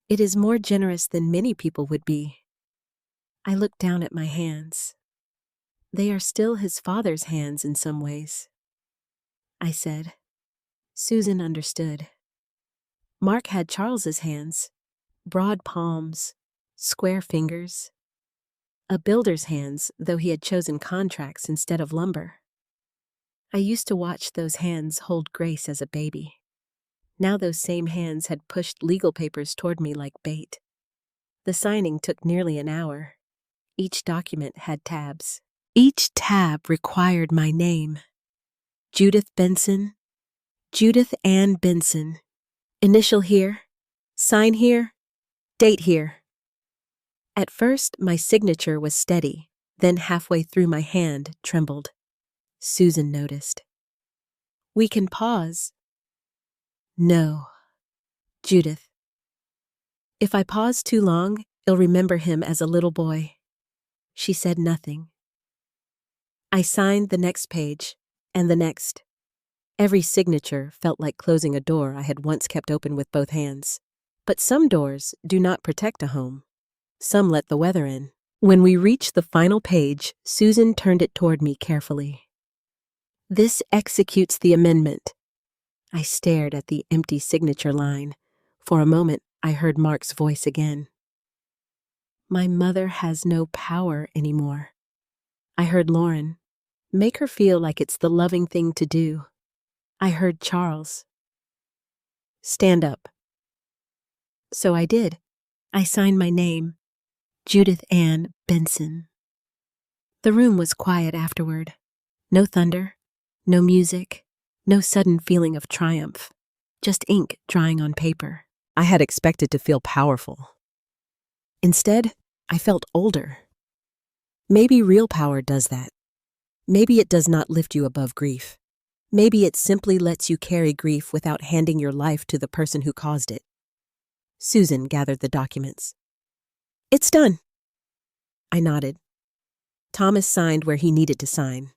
It is more generous than many people would be. I looked down at my hands. They are still his father's hands in some ways. I said, Susan understood. Mark had Charles's hands, broad palms, square fingers. A builder's hands, though he had chosen contracts instead of lumber. I used to watch those hands hold Grace as a baby. Now those same hands had pushed legal papers toward me like bait. The signing took nearly an hour. Each document had tabs. Each tab required my name. Judith Benson, Judith Ann Benson. Initial here, sign here, date here. At first, my signature was steady, then halfway through my hand trembled. Susan noticed. We can pause. No. Judith. If I pause too long, I'll remember him as a little boy. She said nothing. I signed the next page, and the next. Every signature felt like closing a door I had once kept open with both hands. But some doors do not protect a home. Some let the weather in. When we reached the final page, Susan turned it toward me carefully. This executes the amendment. I stared at the empty signature line. For a moment, I heard Mark's voice again. My mother has no power anymore. I heard Lauren. Make her feel like it's the loving thing to do. I heard Charles. Stand up. So I did. I signed my name, Judith Ann Benson. The room was quiet afterward. No thunder, no music, no sudden feeling of triumph. Just ink drying on paper. I had expected to feel powerful. Instead, I felt older. Maybe real power does that. Maybe it does not lift you above grief. Maybe it simply lets you carry grief without handing your life to the person who caused it. Susan gathered the documents. It's done. I nodded. Thomas signed where he needed to sign.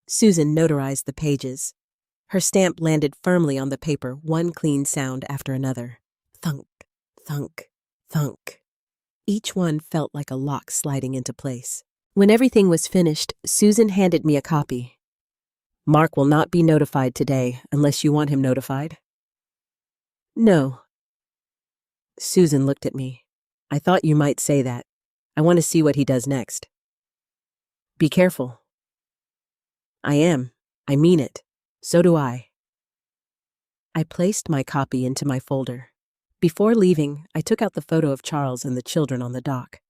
Susan notarized the pages. Her stamp landed firmly on the paper, one clean sound after another. Thunk, thunk, thunk. Each one felt like a lock sliding into place. When everything was finished, Susan handed me a copy. Mark will not be notified today unless you want him notified. No. Susan looked at me. I thought you might say that. I want to see what he does next. Be careful. I am. I mean it. So do I. I placed my copy into my folder. Before leaving, I took out the photo of Charles and the children on the dock.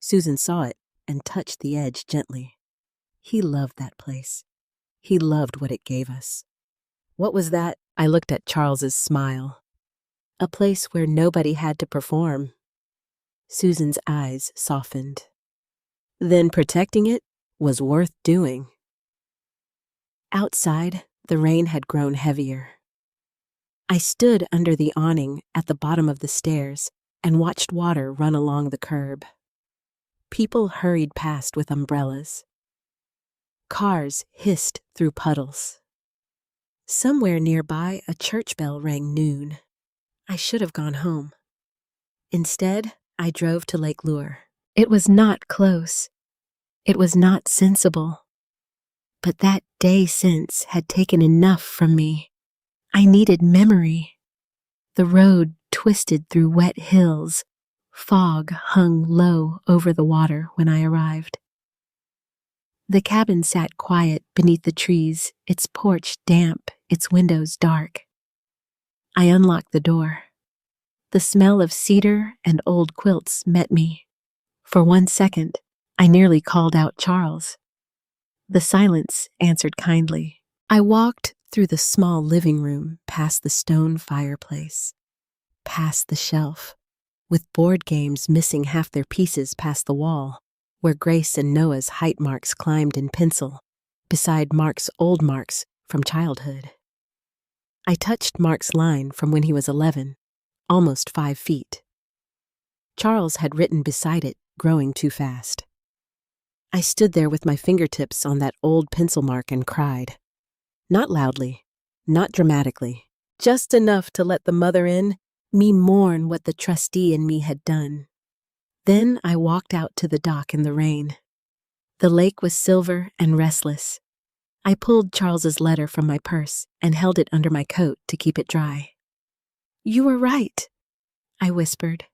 Susan saw it and touched the edge gently. He loved that place. He loved what it gave us. What was that? I looked at Charles's smile. A place where nobody had to perform. Susan's eyes softened. Then protecting it was worth doing. Outside, the rain had grown heavier. I stood under the awning at the bottom of the stairs and watched water run along the curb. People hurried past with umbrellas. Cars hissed through puddles. Somewhere nearby, a church bell rang noon. I should have gone home. Instead, I drove to Lake Lure. It was not close. It was not sensible. But that day since had taken enough from me. I needed memory. The road twisted through wet hills. Fog hung low over the water when I arrived. The cabin sat quiet beneath the trees, its porch damp, its windows dark. I unlocked the door. The smell of cedar and old quilts met me. For 1 second, I nearly called out Charles. The silence answered kindly. I walked through the small living room, past the stone fireplace, past the shelf, with board games missing half their pieces past the wall, where Grace and Noah's height marks climbed in pencil, beside Mark's old marks from childhood. I touched Mark's line from when he was 11, almost 5 feet. Charles had written beside it, growing too fast. I stood there with my fingertips on that old pencil mark and cried. Not loudly, not dramatically, just enough to let the mother in me mourn what the trustee in me had done. Then I walked out to the dock in the rain. The lake was silver and restless. I pulled Charles's letter from my purse and held it under my coat to keep it dry. "You were right," I whispered.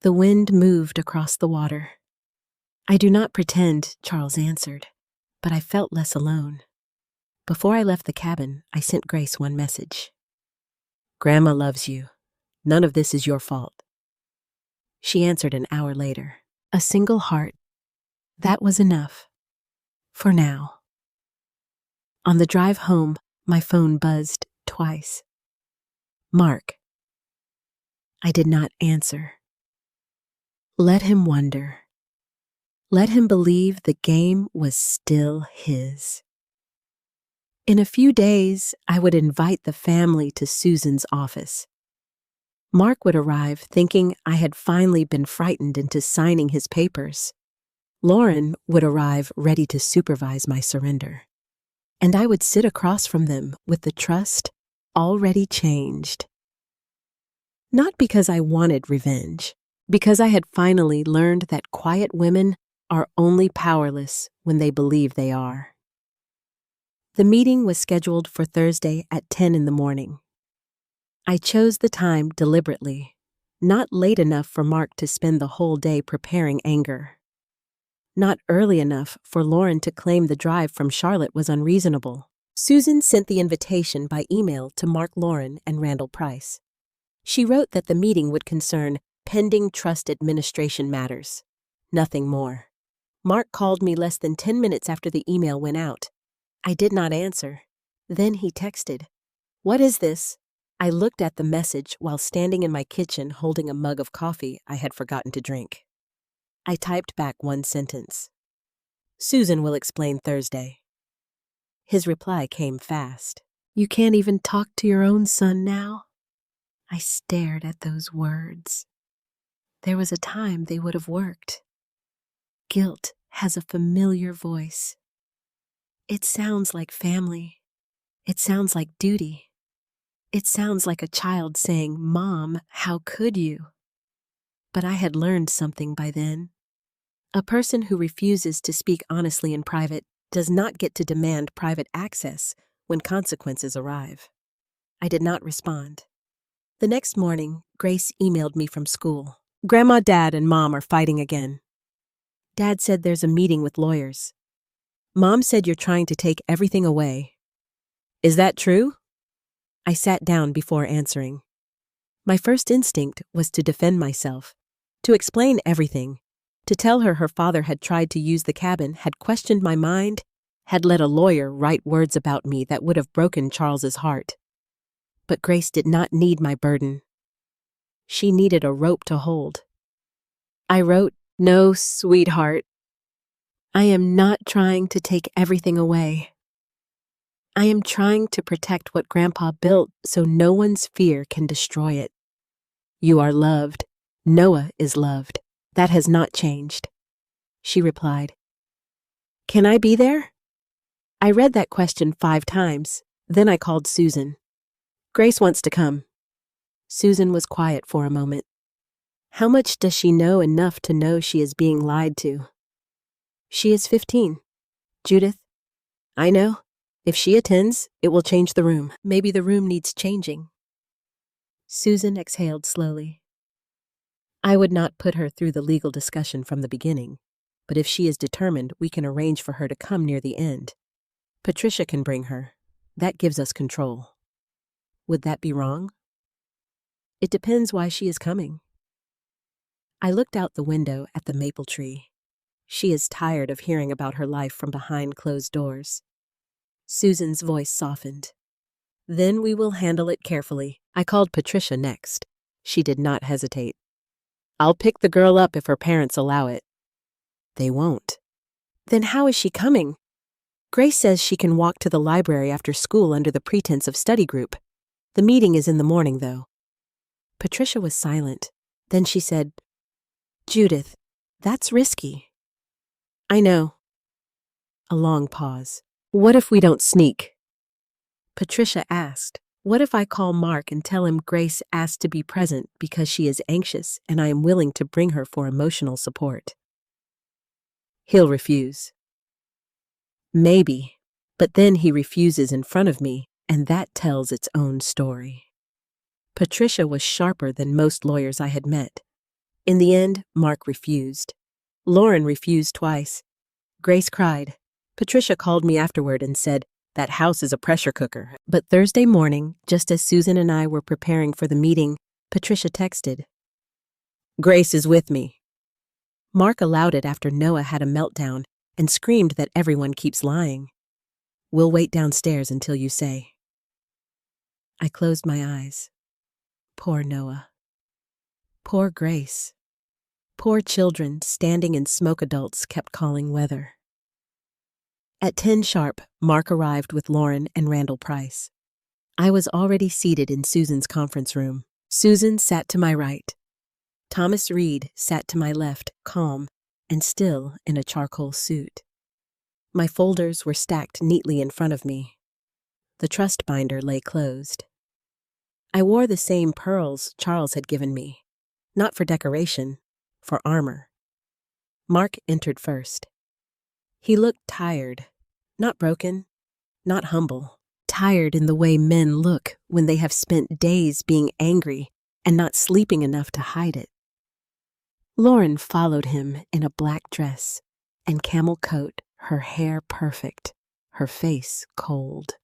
The wind moved across the water. "I do not pretend," Charles answered, but I felt less alone. Before I left the cabin, I sent Grace one message. "Grandma loves you. None of this is your fault." She answered an hour later. A single heart. That was enough. For now. On the drive home, my phone buzzed twice. "Mark." I did not answer. Let him wonder. Let him believe the game was still his. In a few days, I would invite the family to Susan's office. Mark would arrive thinking I had finally been frightened into signing his papers. Lauren would arrive ready to supervise my surrender. And I would sit across from them with the trust already changed. Not because I wanted revenge, because I had finally learned that quiet women are only powerless when they believe they are. The meeting was scheduled for Thursday at 10 in the morning. I chose the time deliberately, not late enough for Mark to spend the whole day preparing anger. Not early enough for Lauren to claim the drive from Charlotte was unreasonable. Susan sent the invitation by email to Mark, Lauren, and Randall Price. She wrote that the meeting would concern pending trust administration matters. Nothing more. Mark called me less than 10 minutes after the email went out. I did not answer. Then he texted, "What is this?" I looked at the message while standing in my kitchen holding a mug of coffee I had forgotten to drink. I typed back one sentence. "Susan will explain Thursday." His reply came fast. "You can't even talk to your own son now?" I stared at those words. There was a time they would have worked. Guilt has a familiar voice. It sounds like family. It sounds like duty. It sounds like a child saying, "Mom, how could you?" But I had learned something by then. A person who refuses to speak honestly in private does not get to demand private access when consequences arrive. I did not respond. The next morning, Grace emailed me from school. "Grandma, Dad, and Mom are fighting again. Dad said there's a meeting with lawyers. Mom said you're trying to take everything away. Is that true?" I sat down before answering. My first instinct was to defend myself, to explain everything, to tell her her father had tried to use the cabin, had questioned my mind, had let a lawyer write words about me that would have broken Charles's heart. But Grace did not need my burden. She needed a rope to hold. I wrote, "No, sweetheart. I am not trying to take everything away. I am trying to protect what Grandpa built so no one's fear can destroy it. You are loved. Noah is loved. That has not changed." She replied, "Can I be there?" I read that question 5 times. Then I called Susan. "Grace wants to come." Susan was quiet for a moment. How much does she know enough to know she is being lied to? She is 15. Judith, I know. If she attends, it will change the room. Maybe the room needs changing. Susan exhaled slowly. I would not put her through the legal discussion from the beginning, but if she is determined, we can arrange for her to come near the end. Patricia can bring her. That gives us control. Would that be wrong? It depends why she is coming. I looked out the window at the maple tree. She is tired of hearing about her life from behind closed doors. Susan's voice softened. Then we will handle it carefully. I called Patricia next. She did not hesitate. I'll pick the girl up if her parents allow it. They won't. Then how is she coming? Grace says she can walk to the library after school under the pretense of study group. The meeting is in the morning, though. Patricia was silent. Then she said, Judith, that's risky. I know. A long pause. What if we don't sneak? Patricia asked, what if I call Mark and tell him Grace asked to be present because she is anxious and I am willing to bring her for emotional support? He'll refuse. Maybe, But then he refuses in front of me, and that tells its own story. Patricia was sharper than most lawyers I had met. In the end, Mark refused. Lauren refused twice. Grace cried. Patricia called me afterward and said, "That house is a pressure cooker." But Thursday morning, just as Susan and I were preparing for the meeting, Patricia texted, "Grace is with me." Mark allowed it after Noah had a meltdown and screamed that everyone keeps lying. "We'll wait downstairs until you say." I closed my eyes. Poor Noah. Poor Grace. Poor children standing in smoke adults kept calling weather. At 10 sharp, Mark arrived with Lauren and Randall Price. I was already seated in Susan's conference room. Susan sat to my right. Thomas Reed sat to my left, calm and still in a charcoal suit. My folders were stacked neatly in front of me. The trust binder lay closed. I wore the same pearls Charles had given me, not for decoration, for armor. Mark entered first. He looked tired, not broken, not humble, tired in the way men look when they have spent days being angry and not sleeping enough to hide it. Lauren followed him in a black dress and camel coat, her hair perfect, her face cold.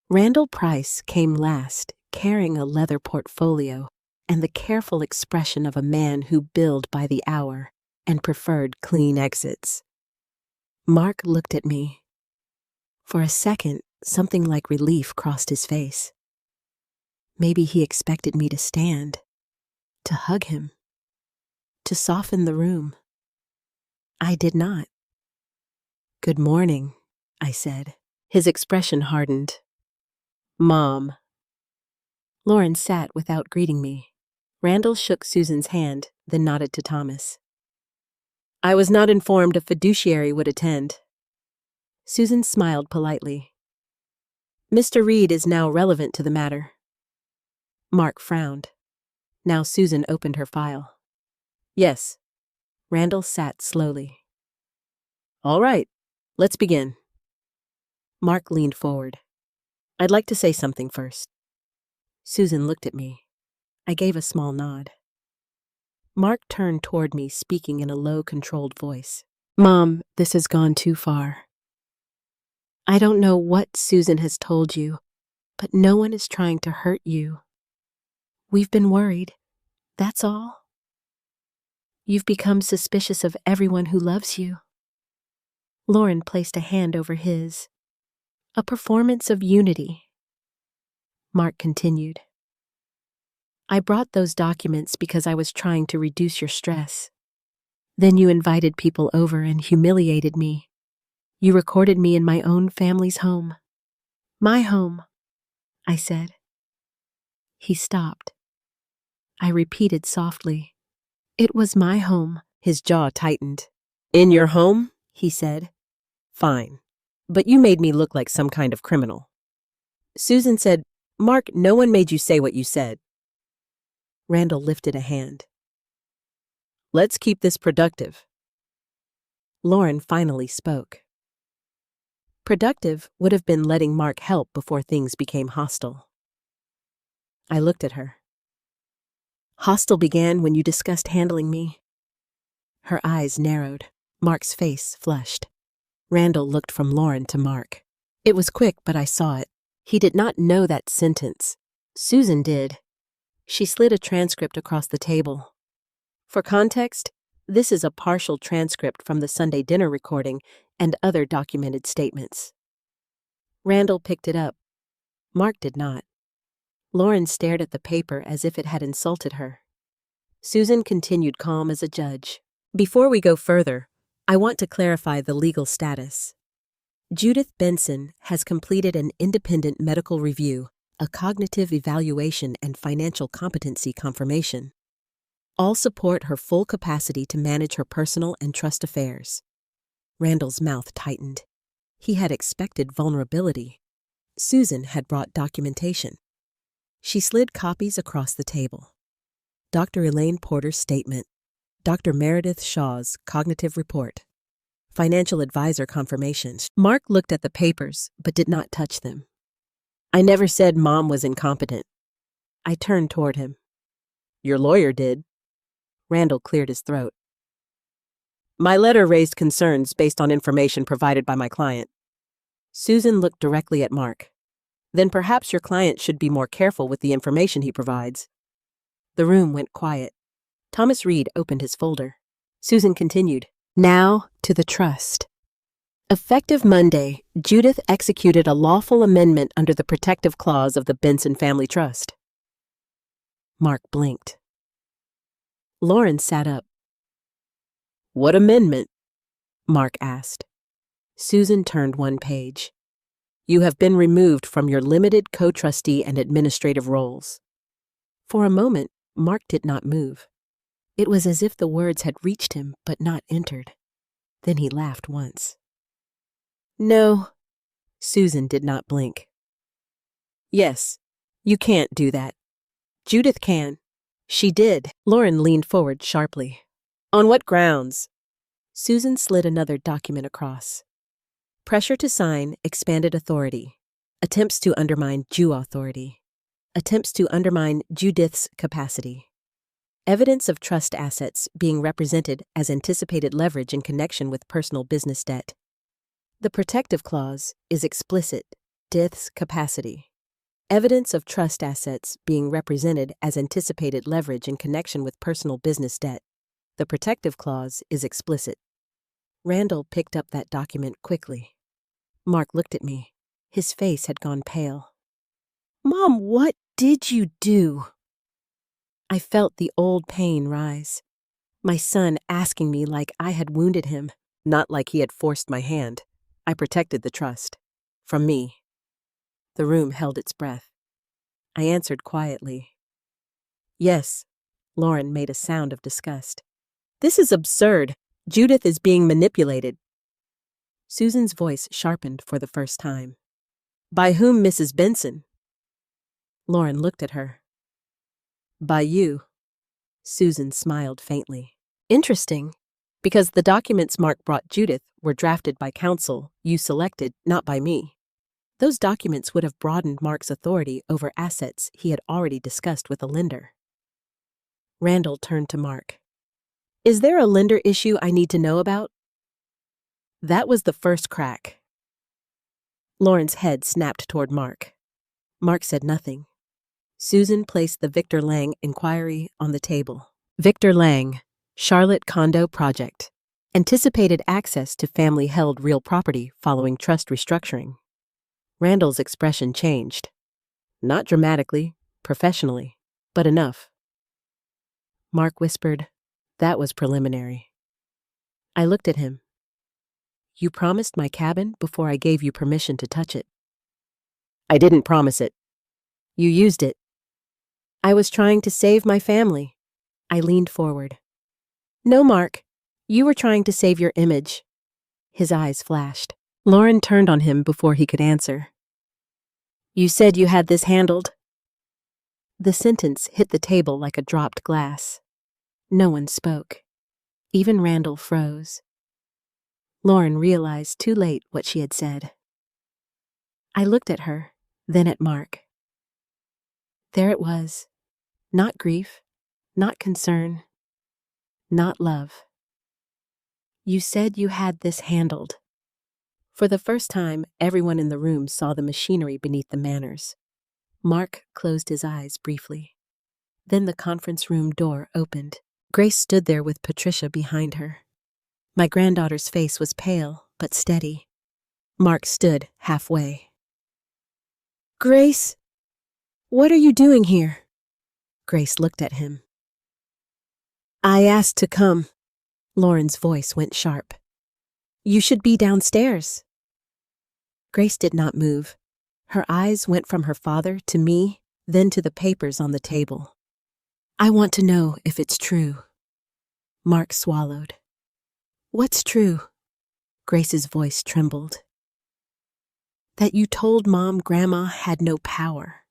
Randall Price came last, carrying a leather portfolio and the careful expression of a man who billed by the hour and preferred clean exits. Mark looked at me. For a second, something like relief crossed his face. Maybe he expected me to stand, to hug him, to soften the room. I did not. "Good morning," I said. His expression hardened. "Mom." Lauren sat without greeting me. Randall shook Susan's hand, then nodded to Thomas. "I was not informed a fiduciary would attend." Susan smiled politely. "Mr. Reed is now relevant to the matter." Mark frowned. Now Susan opened her file. "Yes." Randall sat slowly. "All right, let's begin." Mark leaned forward. "I'd like to say something first." Susan looked at me. I gave a small nod. Mark turned toward me, speaking in a low, controlled voice. "Mom, this has gone too far. I don't know what Susan has told you, but no one is trying to hurt you. We've been worried, that's all. You've become suspicious of everyone who loves you." Lauren placed a hand over his. "A performance of unity." Mark continued. "I brought those documents because I was trying to reduce your stress. Then you invited people over and humiliated me. You recorded me in my own family's home." "My home," I said. He stopped. I repeated softly, "It was my home." His jaw tightened. "In your home?" he said. "Fine. But you made me look like some kind of criminal." Susan said, "Mark, no one made you say what you said." Randall lifted a hand. "Let's keep this productive." Lauren finally spoke. Productive would have been letting Mark help before things became hostile. I looked at her. "Hostile began when you discussed handling me." Her eyes narrowed. Mark's face flushed. Randall looked from Lauren to Mark. It was quick, but I saw it. He did not know that sentence. Susan did. She slid a transcript across the table. For context, this is a partial transcript from the Sunday dinner recording and other documented statements. Randall picked it up. Mark did not. Lauren stared at the paper as if it had insulted her. Susan continued calm as a judge. "Before we go further, I want to clarify the legal status. Judith Benson has completed an independent medical review, a cognitive evaluation, and financial competency confirmation. All support her full capacity to manage her personal and trust affairs." Randall's mouth tightened. He had expected vulnerability. Susan had brought documentation. She slid copies across the table. Dr. Elaine Porter's statement. Dr. Meredith Shaw's cognitive report. financial advisor confirmations. Mark looked at the papers, but did not touch them. I never said Mom was incompetent. I turned toward him. Your lawyer did. Randall cleared his throat. My letter raised concerns based on information provided by my client. Susan looked directly at Mark. Then perhaps your client should be more careful with the information he provides. The room went quiet. Thomas Reed opened his folder. Susan continued. Now to the trust. Effective Monday, Judith executed a lawful amendment under the protective clause of the Benson Family Trust. Mark blinked. Lauren sat up. What amendment? Mark asked. Susan turned one page. You have been removed from your limited co-trustee and administrative roles. For a moment, Mark did not move. It was as if the words had reached him but not entered. Then he laughed once. No, Susan did not blink. Yes, you can't do that. Judith can. She did. Lauren leaned forward sharply. On what grounds? Susan slid another document across. Pressure to sign expanded authority. Attempts to undermine Jew authority. Attempts to undermine Judith's capacity. Evidence of trust assets being represented as anticipated leverage in connection with personal business debt. The protective clause is explicit. Judith's capacity. Evidence of trust assets being represented as anticipated leverage in connection with personal business debt. The protective clause is explicit. Randall picked up that document quickly. Mark looked at me. His face had gone pale. Mom, what did you do? I felt the old pain rise. My son asking me like I had wounded him, not like he had forced my hand. I protected the trust. From me. The room held its breath. I answered quietly. Yes. Lauren made a sound of disgust. This is absurd. Judith is being manipulated. Susan's voice sharpened for the first time. By whom, Mrs. Benson? Lauren looked at her. By you. Susan smiled faintly. Interesting, because the documents Mark brought Judith were drafted by counsel you selected, not by me. Those documents would have broadened Mark's authority over assets he had already discussed with a lender. Randall turned to Mark. Is there a lender issue I need to know about? That was the first crack. Lauren's head snapped toward Mark. Mark said nothing. Susan placed the Victor Lang inquiry on the table. Victor Lang, Charlotte Condo Project. Anticipated access to family-held real property following trust restructuring. Randall's expression changed. Not dramatically, professionally, but enough. Mark whispered, that was preliminary. I looked at him. You promised my cabin before I gave you permission to touch it. I didn't promise it. You used it. I was trying to save my family. I leaned forward. No, Mark. You were trying to save your image. His eyes flashed. Lauren turned on him before he could answer. You said you had this handled. The sentence hit the table like a dropped glass. No one spoke. Even Randall froze. Lauren realized too late what she had said. I looked at her, then at Mark. There it was. Not grief, not concern, not love. You said you had this handled. For the first time, everyone in the room saw the machinery beneath the manners. Mark closed his eyes briefly. Then the conference room door opened. Grace stood there with Patricia behind her. My granddaughter's face was pale, but steady. Mark stood halfway. Grace, what are you doing here? Grace looked at him. I asked to come. Lauren's voice went sharp. You should be downstairs. Grace did not move. Her eyes went from her father to me, then to the papers on the table. I want to know if it's true. Mark swallowed. What's true? Grace's voice trembled. That you told Mom Grandma had no power.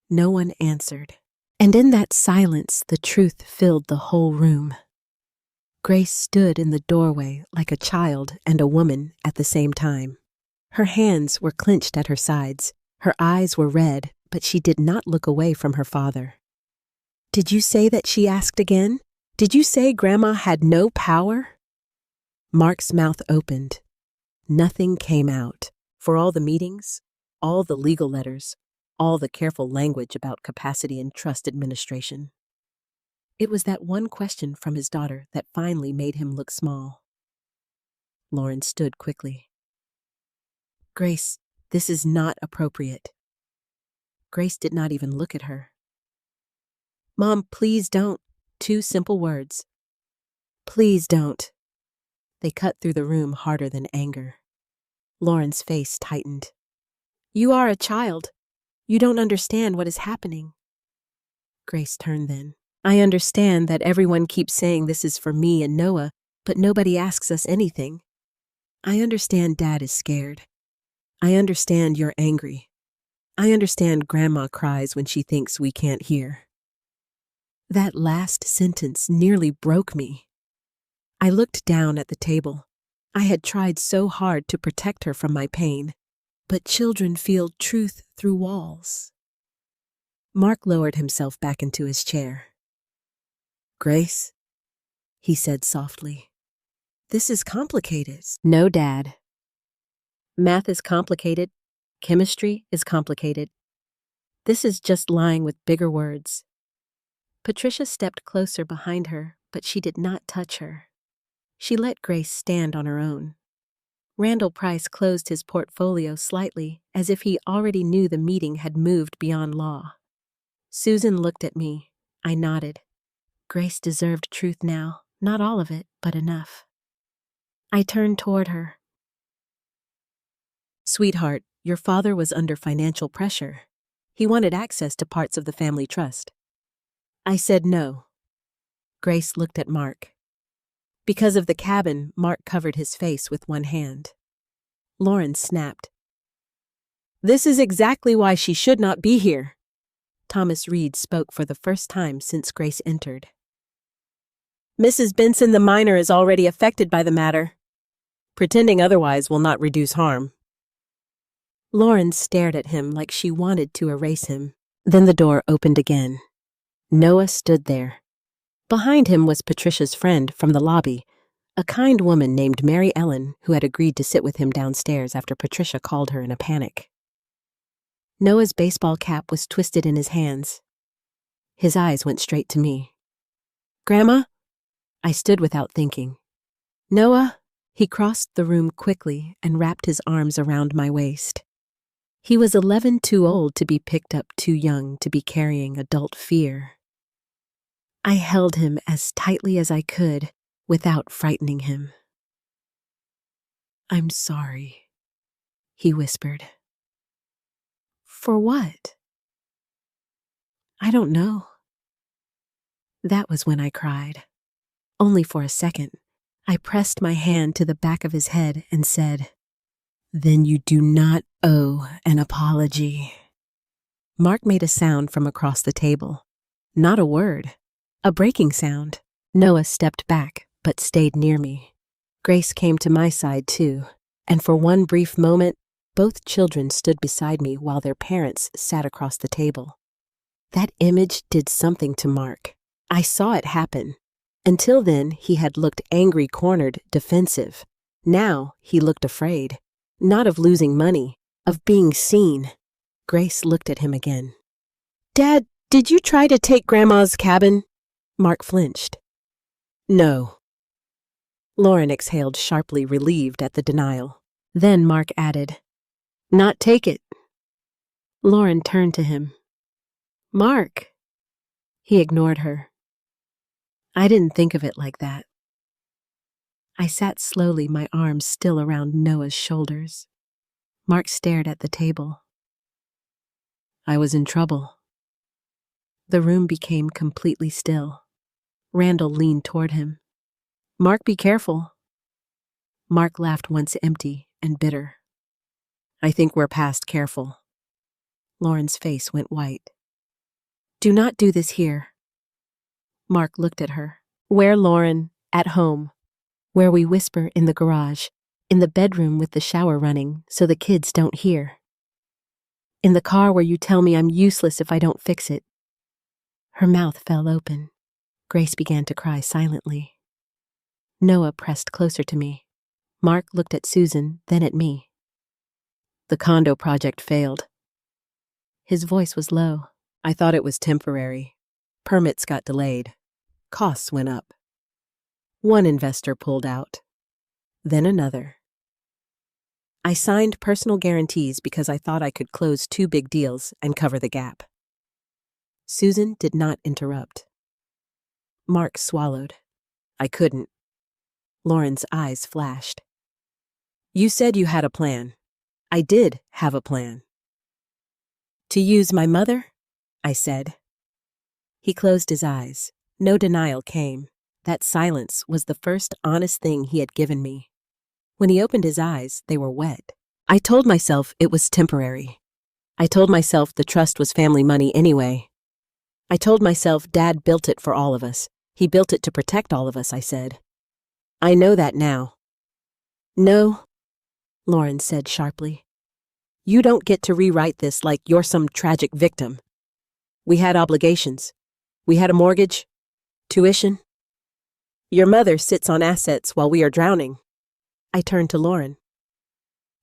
No one answered. And in that silence, the truth filled the whole room. Grace stood in the doorway like a child and a woman at the same time. Her hands were clenched at her sides. Her eyes were red, but she did not look away from her father. "Did you say that?" she asked again. "Did you say Grandma had no power?" Mark's mouth opened. Nothing came out. For all the meetings, all the legal letters, all the careful language about capacity and trust administration. It was that one question from his daughter that finally made him look small. Lauren stood quickly. "Grace, this is not appropriate." Grace did not even look at her. "Mom, please don't." 2 simple words. "Please don't." They cut through the room harder than anger. Lauren's face tightened. "You are a child. You don't understand what is happening." Grace turned then. "I understand that everyone keeps saying this is for me and Noah, but nobody asks us anything. I understand Dad is scared. I understand you're angry. I understand Grandma cries when she thinks we can't hear." That last sentence nearly broke me. I looked down at the table. I had tried so hard to protect her from my pain, but children feel truth through walls. Mark lowered himself back into his chair. "Grace," he said softly, "this is complicated." "No, Dad. Math is complicated. Chemistry is complicated. This is just lying with bigger words." Patricia stepped closer behind her, but she did not touch her. She let Grace stand on her own. Randall Price closed his portfolio slightly, as if he already knew the meeting had moved beyond law. Susan looked at me. I nodded. Grace deserved truth now, not all of it, but enough. I turned toward her. "Sweetheart, your father was under financial pressure. He wanted access to parts of the family trust." I said no. Grace looked at Mark. Because of the cabin, Mark covered his face with one hand. Lauren snapped. "This is exactly why she should not be here." Thomas Reed spoke for the first time since Grace entered. "Mrs. Benson, the minor, is already affected by the matter. Pretending otherwise will not reduce harm." Lauren stared at him like she wanted to erase him. Then the door opened again. Noah stood there. Behind him was Patricia's friend from the lobby, a kind woman named Mary Ellen, who had agreed to sit with him downstairs after Patricia called her in a panic. Noah's baseball cap was twisted in his hands. His eyes went straight to me. "Grandma?" I stood without thinking. "Noah?" He crossed the room quickly and wrapped his arms around my waist. He was 11 too old to be picked up too young to be carrying adult fear. I held him as tightly as I could without frightening him. "I'm sorry," he whispered. "For what?" "I don't know." That was when I cried. Only for a second. I pressed my hand to the back of his head and said, "Then you do not owe an apology." Mark made a sound from across the table. Not a word. A breaking sound. Noah stepped back, but stayed near me. Grace came to my side too, and for one brief moment, both children stood beside me while their parents sat across the table. That image did something to Mark. I saw it happen. Until then, he had looked angry, cornered, defensive. Now, he looked afraid. Not of losing money, of being seen. Grace looked at him again. "Dad, did you try to take Grandma's cabin?" Mark flinched. "No." Lauren exhaled sharply, relieved at the denial. Then Mark added, "Not take it." Lauren turned to him. "Mark." He ignored her. "I didn't think of it like that." I sat slowly, my arms still around Noah's shoulders. Mark stared at the table. "I was in trouble." The room became completely still. Randall leaned toward him. "Mark, be careful." Mark laughed once empty and bitter. "I think we're past careful." Lauren's face went white. "Do not do this here." Mark looked at her. "Where, Lauren? At home, where we whisper in the garage, in the bedroom with the shower running so the kids don't hear. In the car where you tell me I'm useless if I don't fix it. Her mouth fell open. Grace began to cry silently. Noah pressed closer to me. Mark looked at Susan, then at me. The condo project failed. His voice was low. I thought it was temporary. Permits got delayed. Costs went up. One investor pulled out. Then another. I signed personal guarantees because I thought I could close 2 big deals and cover the gap. Susan did not interrupt. Mark swallowed. I couldn't. Lauren's eyes flashed. You said you had a plan. I did have a plan. To use my mother? I said. He closed his eyes. No denial came. That silence was the first honest thing he had given me. When he opened his eyes, they were wet. I told myself it was temporary. I told myself the trust was family money anyway. I told myself Dad built it for all of us. He built it to protect all of us, I said. I know that now. No, Lauren said sharply. You don't get to rewrite this like you're some tragic victim. We had obligations. We had a mortgage, tuition. Your mother sits on assets while we are drowning. I turned to Lauren.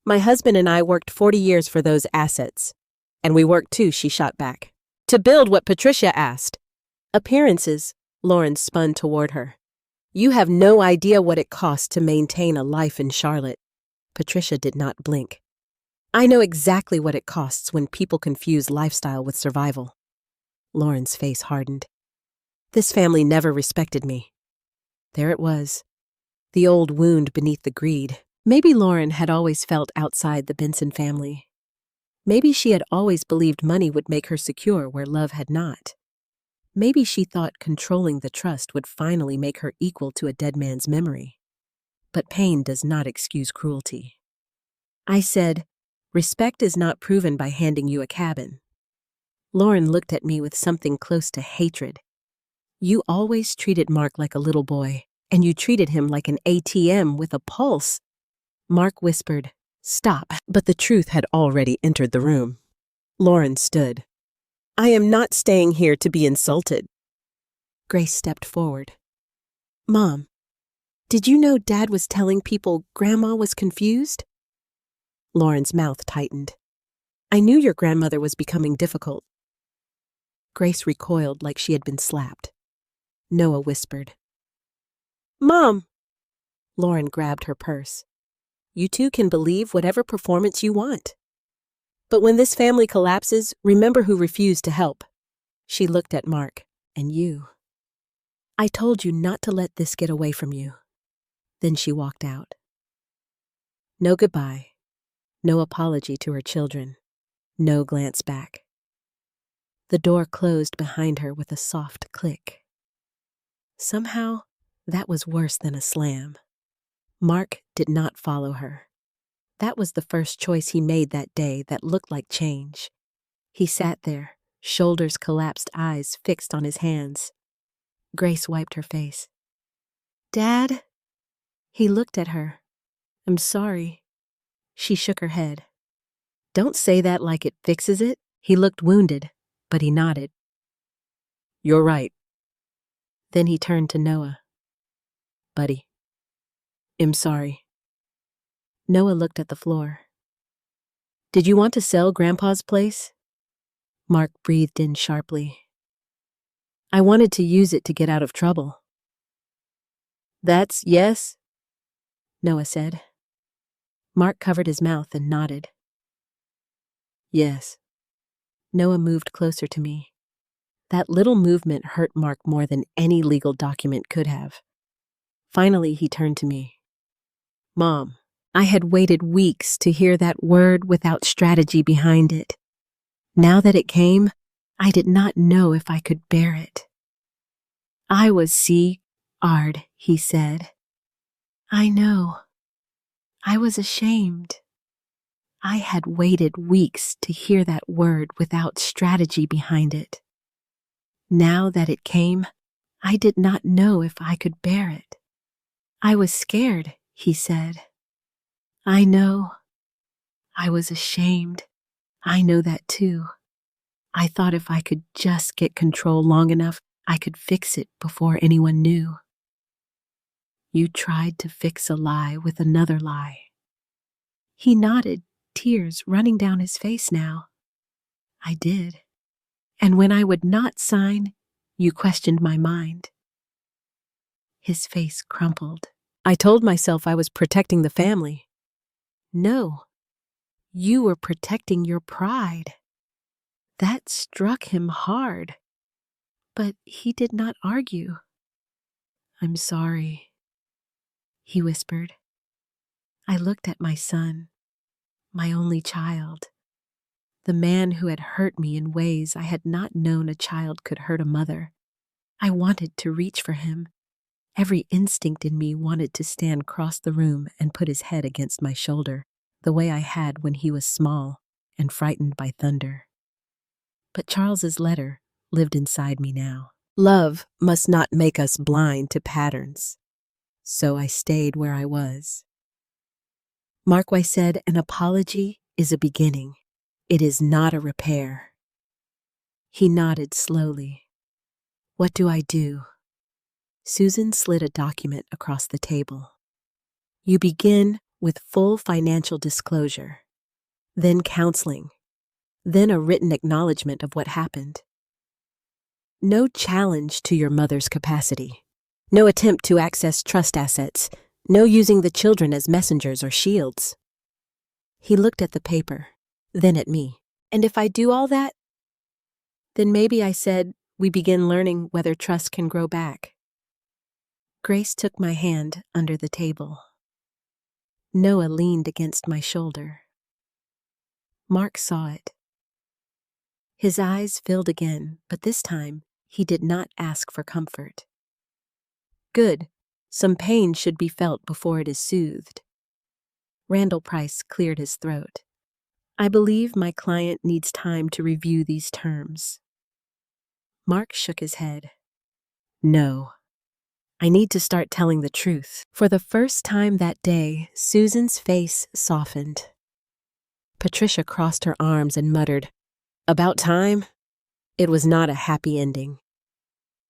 My husband and I worked 40 years for those assets. And we worked too, she shot back. To build what Patricia asked. Appearances, Lauren spun toward her. You have no idea what it costs to maintain a life in Charlotte. Patricia did not blink. I know exactly what it costs when people confuse lifestyle with survival. Lauren's face hardened. This family never respected me. There it was. The old wound beneath the greed. Maybe Lauren had always felt outside the Benson family. Maybe she had always believed money would make her secure where love had not. Maybe she thought controlling the trust would finally make her equal to a dead man's memory. But pain does not excuse cruelty. I said, respect is not proven by handing you a cabin. Lauren looked at me with something close to hatred. You always treated Mark like a little boy, and you treated him like an ATM with a pulse. Mark whispered, stop, but the truth had already entered the room. Lauren stood. I am not staying here to be insulted. Grace stepped forward. Mom, did you know Dad was telling people Grandma was confused? Lauren's mouth tightened. I knew your grandmother was becoming difficult. Grace recoiled like she had been slapped. Noah whispered. Mom! Lauren grabbed her purse. You two can believe whatever performance you want. But when this family collapses, remember who refused to help. She looked at Mark, and you. I told you not to let this get away from you. Then she walked out. No goodbye. No apology to her children. No glance back. The door closed behind her with a soft click. Somehow, that was worse than a slam. Mark did not follow her. That was the first choice he made that day that looked like change. He sat there, shoulders collapsed, eyes fixed on his hands. Grace wiped her face. Dad? He looked at her. I'm sorry. She shook her head. Don't say that like it fixes it. He looked wounded, but he nodded. You're right. Then he turned to Noah. Buddy, I'm sorry. Noah looked at the floor. Did you want to sell Grandpa's place? Mark breathed in sharply. I wanted to use it to get out of trouble. That's yes? Noah said. Mark covered his mouth and nodded. Yes. Noah moved closer to me. That little movement hurt Mark more than any legal document could have. Finally, he turned to me. Mom, I had waited weeks to hear that word without strategy behind it. Now that it came, I did not know if I could bear it. I was scarred, he said. I know. I was ashamed. I had waited weeks to hear that word without strategy behind it. Now that it came, I did not know if I could bear it. I was scared, he said. I know. I was ashamed. I know that too. I thought if I could just get control long enough, I could fix it before anyone knew. You tried to fix a lie with another lie. He nodded, tears running down his face now. I did. And when I would not sign, you questioned my mind. His face crumpled. I told myself I was protecting the family. No, you were protecting your pride. That struck him hard. But he did not argue. I'm sorry, he whispered. I looked at my son, my only child, the man who had hurt me in ways I had not known a child could hurt a mother. I wanted to reach for him. Every instinct in me wanted to stand across the room and put his head against my shoulder, the way I had when he was small and frightened by thunder. But Charles's letter lived inside me now. Love must not make us blind to patterns. So I stayed where I was. Markway said an apology is a beginning. It is not a repair. He nodded slowly. What do I do? Susan slid a document across the table. You begin with full financial disclosure, then counseling, then a written acknowledgement of what happened. No challenge to your mother's capacity. No attempt to access trust assets. No using the children as messengers or shields. He looked at the paper, then at me. And if I do all that, then maybe, I said, we begin learning whether trust can grow back. Grace took my hand under the table. Noah leaned against my shoulder. Mark saw it. His eyes filled again, but this time he did not ask for comfort. Good. Some pain should be felt before it is soothed. Randall Price cleared his throat. I believe my client needs time to review these terms. Mark shook his head. No. I need to start telling the truth. For the first time that day, Susan's face softened. Patricia crossed her arms and muttered, About time? It was not a happy ending.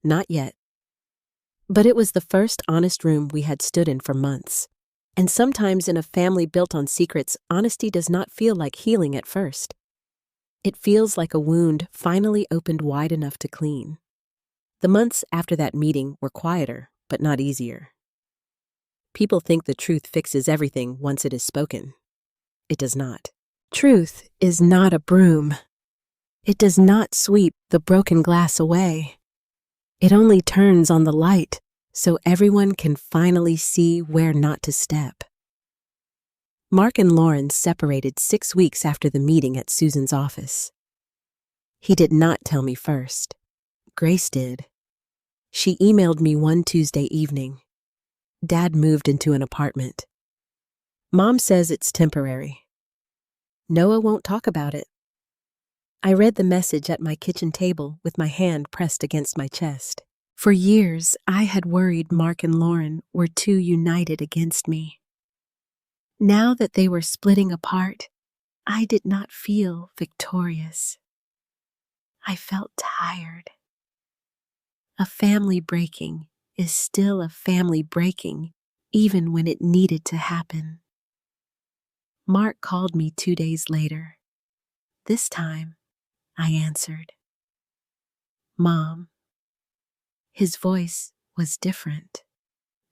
Not yet. But it was the first honest room we had stood in for months. And sometimes in a family built on secrets, honesty does not feel like healing at first. It feels like a wound finally opened wide enough to clean. The months after that meeting were quieter, but not easier. People think the truth fixes everything once it is spoken. It does not. Truth is not a broom. It does not sweep the broken glass away. It only turns on the light so everyone can finally see where not to step. Mark and Lauren separated 6 weeks after the meeting at Susan's office. He did not tell me first. Grace did. She emailed me one Tuesday evening. Dad moved into an apartment. Mom says it's temporary. Noah won't talk about it. I read the message at my kitchen table with my hand pressed against my chest. For years, I had worried Mark and Lauren were too united against me. Now that they were splitting apart, I did not feel victorious. I felt tired. A family breaking is still a family breaking, even when it needed to happen. Mark called me 2 days later. This time, I answered. Mom. His voice was different,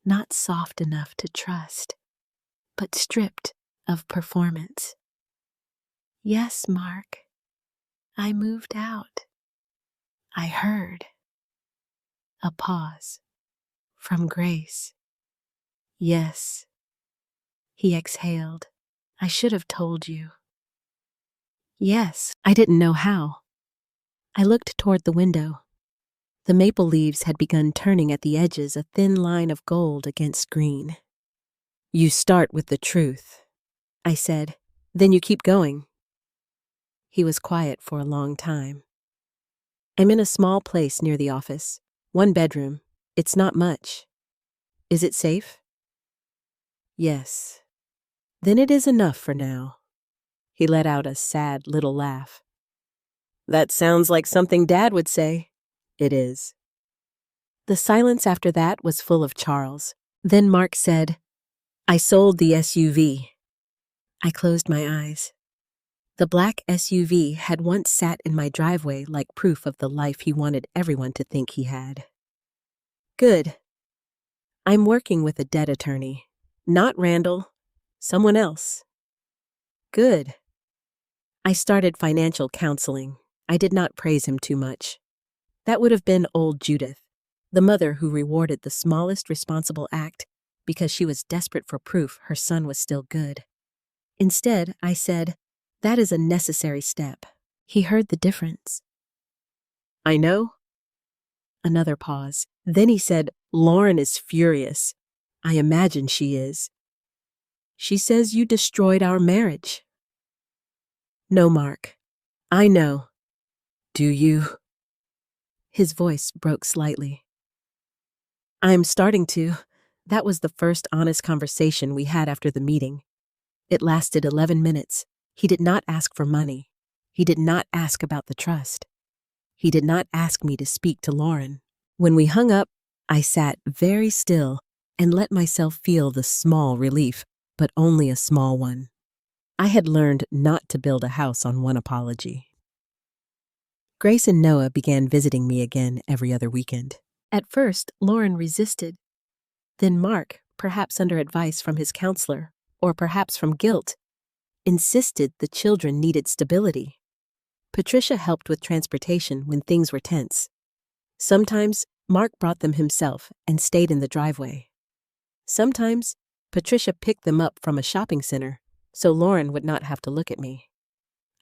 not soft enough to trust, but stripped of performance. Yes, Mark. I moved out. I heard. A pause. From Grace. Yes. He exhaled. I should have told you. Yes, I didn't know how. I looked toward the window. The maple leaves had begun turning at the edges, a thin line of gold against green. You start with the truth, I said. Then you keep going. He was quiet for a long time. I'm in a small place near the office. 1 bedroom. It's not much. Is it safe? Yes. Then it is enough for now. He let out a sad little laugh. That sounds like something Dad would say. It is. The silence after that was full of Charles. Then Mark said, I sold the SUV. I closed my eyes. The black SUV had once sat in my driveway like proof of the life he wanted everyone to think he had. Good. I'm working with a debt attorney. Not Randall. Someone else. Good. I started financial counseling. I did not praise him too much. That would have been old Judith, the mother who rewarded the smallest responsible act because she was desperate for proof her son was still good. Instead, I said, that is a necessary step. He heard the difference. I know. Another pause. Then he said, Lauren is furious. I imagine she is. She says you destroyed our marriage. No, Mark. I know. Do you? His voice broke slightly. I'm starting to. That was the first honest conversation we had after the meeting. It lasted 11 minutes. He did not ask for money. He did not ask about the trust. He did not ask me to speak to Lauren. When we hung up, I sat very still and let myself feel the small relief, but only a small one. I had learned not to build a house on one apology. Grace and Noah began visiting me again every other weekend. At first, Lauren resisted. Then Mark, perhaps under advice from his counselor, or perhaps from guilt, insisted the children needed stability. Patricia helped with transportation when things were tense. Sometimes, Mark brought them himself and stayed in the driveway. Sometimes, Patricia picked them up from a shopping center, so Lauren would not have to look at me.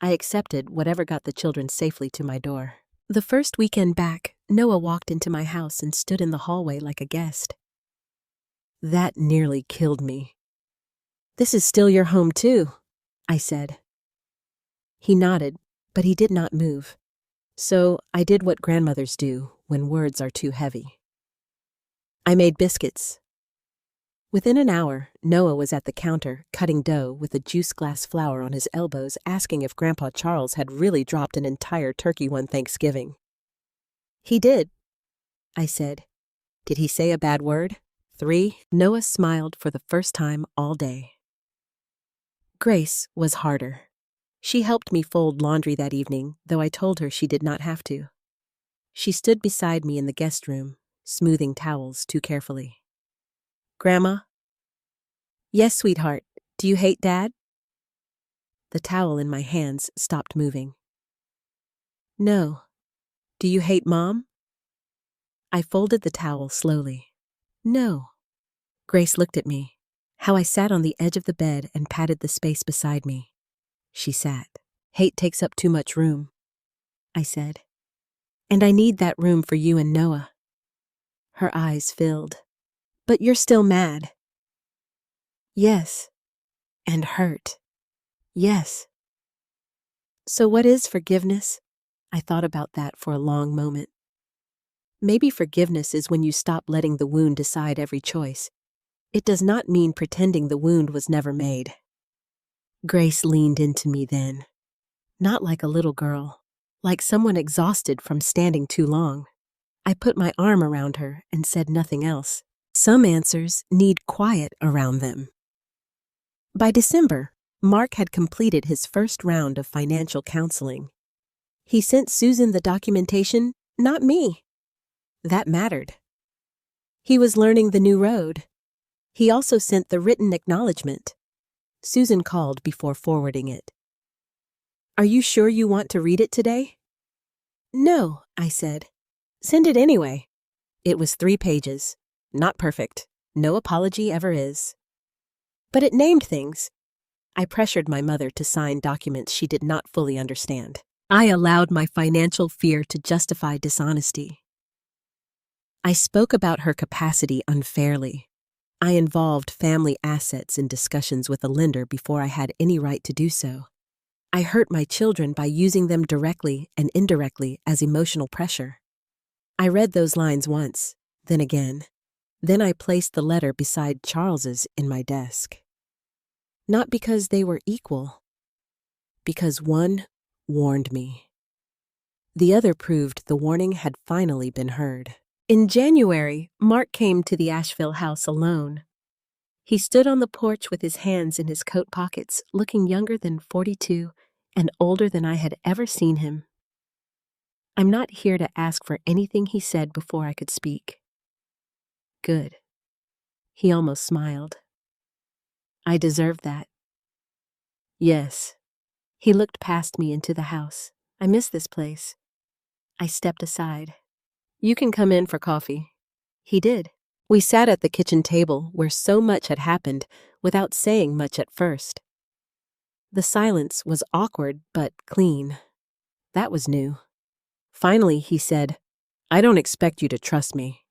I accepted whatever got the children safely to my door. The first weekend back, Noah walked into my house and stood in the hallway like a guest. That nearly killed me. This is still your home too, I said. He nodded, but he did not move. So I did what grandmothers do when words are too heavy. I made biscuits. Within an hour, Noah was at the counter, cutting dough with a juice glass flour on his elbows, asking if Grandpa Charles had really dropped an entire turkey one Thanksgiving. He did, I said. Did he say a bad word? 3. Noah smiled for the first time all day. Grace was harder. She helped me fold laundry that evening, though I told her she did not have to. She stood beside me in the guest room, smoothing towels too carefully. Grandma? Yes, sweetheart. Do you hate Dad? The towel in my hands stopped moving. No. Do you hate Mom? I folded the towel slowly. No. Grace looked at me, how I sat on the edge of the bed and patted the space beside me. She sat. Hate takes up too much room, I said. And I need that room for you and Noah. Her eyes filled. But you're still mad. Yes. And hurt. Yes. So what is forgiveness? I thought about that for a long moment. Maybe forgiveness is when you stop letting the wound decide every choice. It does not mean pretending the wound was never made. Grace leaned into me then. Not like a little girl, like someone exhausted from standing too long. I put my arm around her and said nothing else. Some answers need quiet around them. By December, Mark had completed his first round of financial counseling. He sent Susan the documentation, not me. That mattered. He was learning the new road. He also sent the written acknowledgement. Susan called before forwarding it. Are you sure you want to read it today? No, I said. Send it anyway. It was 3 pages. Not perfect. No apology ever is. But it named things. I pressured my mother to sign documents she did not fully understand. I allowed my financial fear to justify dishonesty. I spoke about her capacity unfairly. I involved family assets in discussions with a lender before I had any right to do so. I hurt my children by using them directly and indirectly as emotional pressure. I read those lines once, then again. Then I placed the letter beside Charles's in my desk. Not because they were equal, because one warned me. The other proved the warning had finally been heard. In January, Mark came to the Asheville house alone. He stood on the porch with his hands in his coat pockets, looking younger than 42 and older than I had ever seen him. I'm not here to ask for anything he said before I could speak. Good. He almost smiled. I deserved that. Yes. He looked past me into the house. I miss this place. I stepped aside. You can come in for coffee. He did. We sat at the kitchen table where so much had happened without saying much at first. The silence was awkward but clean. That was new. Finally, he said, I don't expect you to trust me.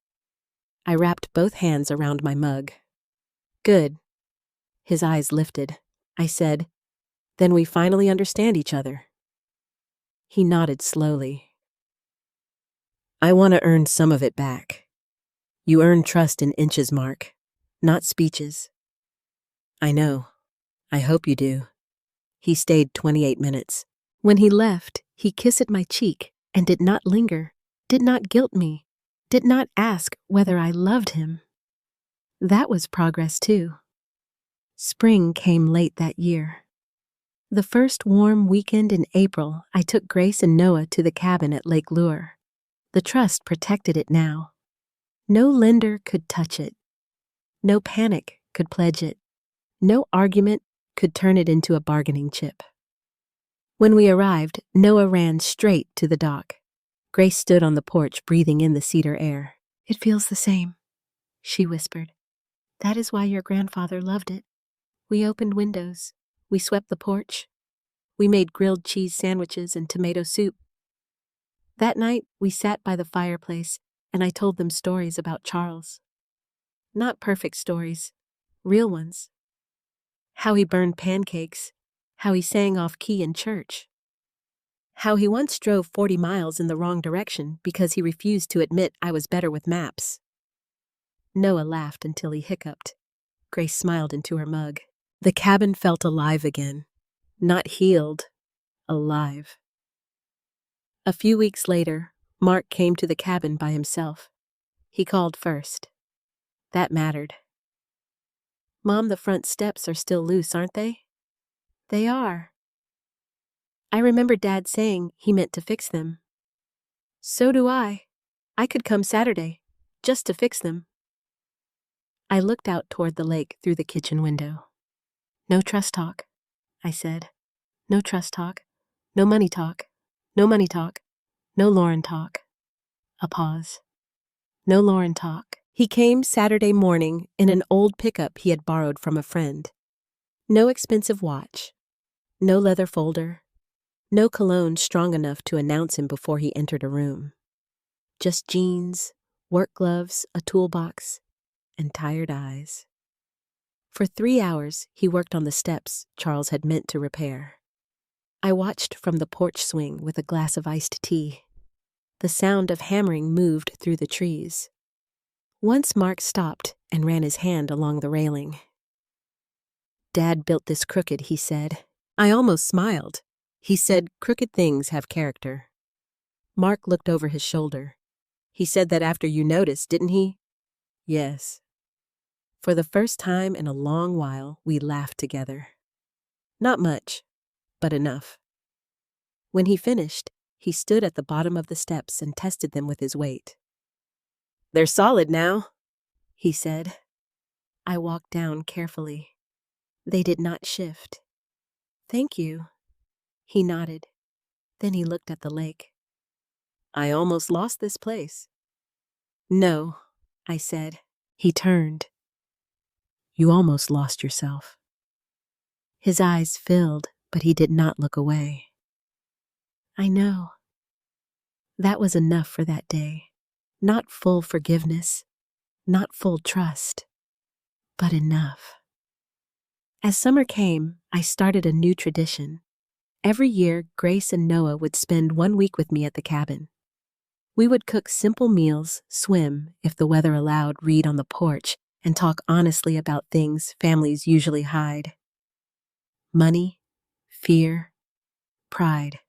I wrapped both hands around my mug. Good. His eyes lifted. I said, then we finally understand each other. He nodded slowly. I want to earn some of it back. You earn trust in inches, Mark, not speeches. I know. I hope you do. He stayed 28 minutes. When he left, he kissed at my cheek and did not linger, did not guilt me, did not ask whether I loved him. That was progress too. Spring came late that year. The first warm weekend in April, I took Grace and Noah to the cabin at Lake Lure. The trust protected it now. No lender could touch it. No panic could pledge it. No argument could turn it into a bargaining chip. When we arrived, Noah ran straight to the dock. Grace stood on the porch, breathing in the cedar air. It feels the same, she whispered. That is why your grandfather loved it. We opened windows. We swept the porch. We made grilled cheese sandwiches and tomato soup. That night, we sat by the fireplace, and I told them stories about Charles. Not perfect stories, real ones. How he burned pancakes, how he sang off key in church, how he once drove 40 miles in the wrong direction because he refused to admit I was better with maps. Noah laughed until he hiccuped. Grace smiled into her mug. The cabin felt alive again. Not healed, alive. A few weeks later, Mark came to the cabin by himself. He called first. That mattered. Mom, the front steps are still loose, aren't they? They are. I remember Dad saying he meant to fix them. So do I. I could come Saturday, just to fix them. I looked out toward the lake through the kitchen window. No trust talk, I said. No trust talk. No money talk. No money talk. No Lauren talk. A pause. No Lauren talk. He came Saturday morning in an old pickup he had borrowed from a friend. No expensive watch. No leather folder. No cologne strong enough to announce him before he entered a room. Just jeans, work gloves, a toolbox, and tired eyes. For 3 hours, he worked on the steps Charles had meant to repair. I watched from the porch swing with a glass of iced tea. The sound of hammering moved through the trees. Once Mark stopped and ran his hand along the railing. Dad built this crooked, he said. I almost smiled. He said crooked things have character. Mark looked over his shoulder. He said that after you noticed, didn't he? Yes. For the first time in a long while, we laughed together. Not much, but enough. When he finished, he stood at the bottom of the steps and tested them with his weight. They're solid now, he said. I walked down carefully. They did not shift. Thank you. He nodded. Then he looked at the lake. I almost lost this place. No, I said. He turned. You almost lost yourself. His eyes filled, but he did not look away. I know. That was enough for that day. Not full forgiveness, not full trust, but enough. As summer came, I started a new tradition. Every year, Grace and Noah would spend 1 week with me at the cabin. We would cook simple meals, swim, if the weather allowed, read on the porch, and talk honestly about things families usually hide. Money, fear, pride,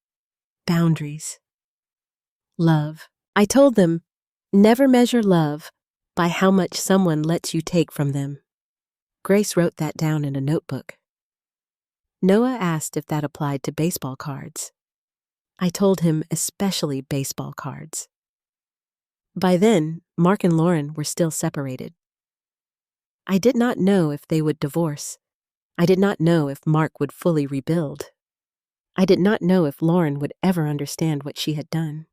boundaries, love. I told them, never measure love by how much someone lets you take from them. Grace wrote that down in a notebook. Noah asked if that applied to baseball cards. I told him especially baseball cards. By then, Mark and Lauren were still separated. I did not know if they would divorce. I did not know if Mark would fully rebuild. I did not know if Lauren would ever understand what she had done.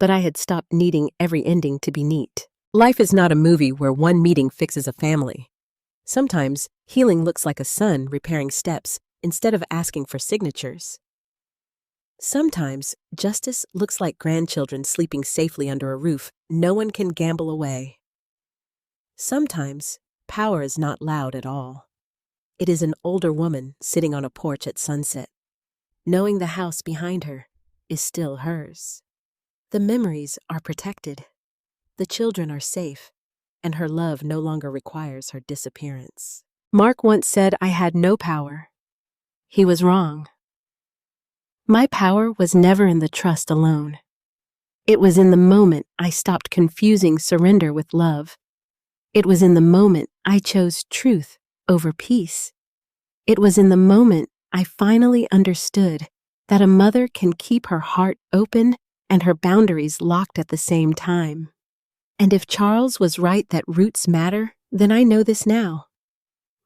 But I had stopped needing every ending to be neat. Life is not a movie where one meeting fixes a family. Sometimes, healing looks like a son repairing steps instead of asking for signatures. Sometimes, justice looks like grandchildren sleeping safely under a roof no one can gamble away. Sometimes, power is not loud at all. It is an older woman sitting on a porch at sunset, knowing the house behind her is still hers. The memories are protected, the children are safe, and her love no longer requires her disappearance. Mark once said I had no power. He was wrong. My power was never in the trust alone. It was in the moment I stopped confusing surrender with love. It was in the moment I chose truth over peace. It was in the moment I finally understood that a mother can keep her heart open and her boundaries locked at the same time. And if Charles was right that roots matter, then I know this now.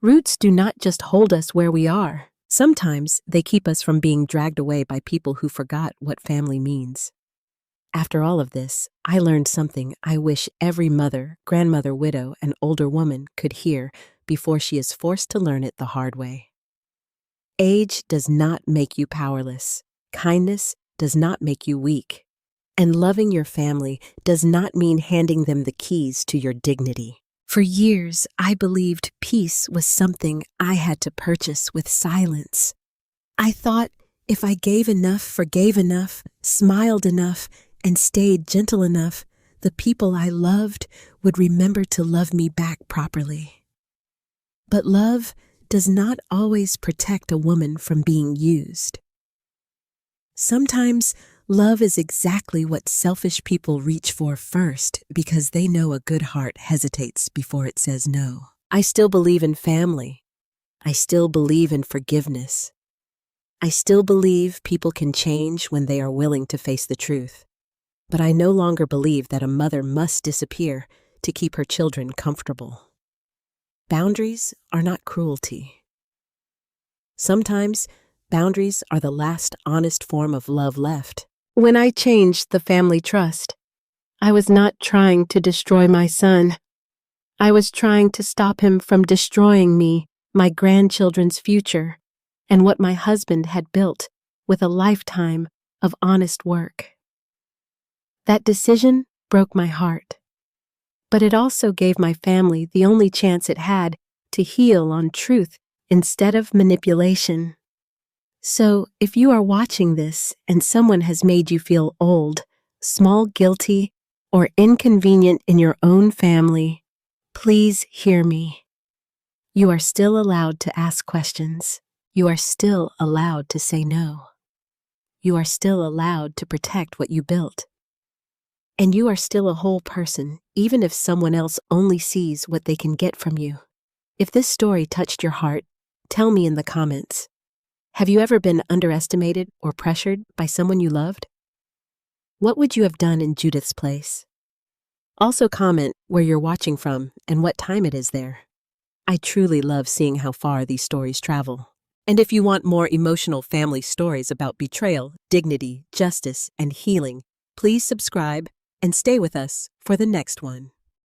Roots do not just hold us where we are. Sometimes they keep us from being dragged away by people who forgot what family means. After all of this, I learned something I wish every mother, grandmother, widow, and older woman could hear before she is forced to learn it the hard way. Age does not make you powerless. Kindness does not make you weak. And loving your family does not mean handing them the keys to your dignity. For years, I believed peace was something I had to purchase with silence. I thought if I gave enough, forgave enough, smiled enough, and stayed gentle enough, the people I loved would remember to love me back properly. But love does not always protect a woman from being used. Sometimes, love is exactly what selfish people reach for first because they know a good heart hesitates before it says no. I still believe in family. I still believe in forgiveness. I still believe people can change when they are willing to face the truth. But I no longer believe that a mother must disappear to keep her children comfortable. Boundaries are not cruelty. Sometimes, boundaries are the last honest form of love left. When I changed the family trust, I was not trying to destroy my son. I was trying to stop him from destroying me, my grandchildren's future, and what my husband had built with a lifetime of honest work. That decision broke my heart, but it also gave my family the only chance it had to heal on truth instead of manipulation. So, if you are watching this and someone has made you feel old, small, guilty, or inconvenient in your own family, please hear me. You are still allowed to ask questions. You are still allowed to say no. You are still allowed to protect what you built. And you are still a whole person, even if someone else only sees what they can get from you. If this story touched your heart, tell me in the comments. Have you ever been underestimated or pressured by someone you loved? What would you have done in Judith's place? Also comment where you're watching from and what time it is there. I truly love seeing how far these stories travel. And if you want more emotional family stories about betrayal, dignity, justice, and healing, please subscribe and stay with us for the next one.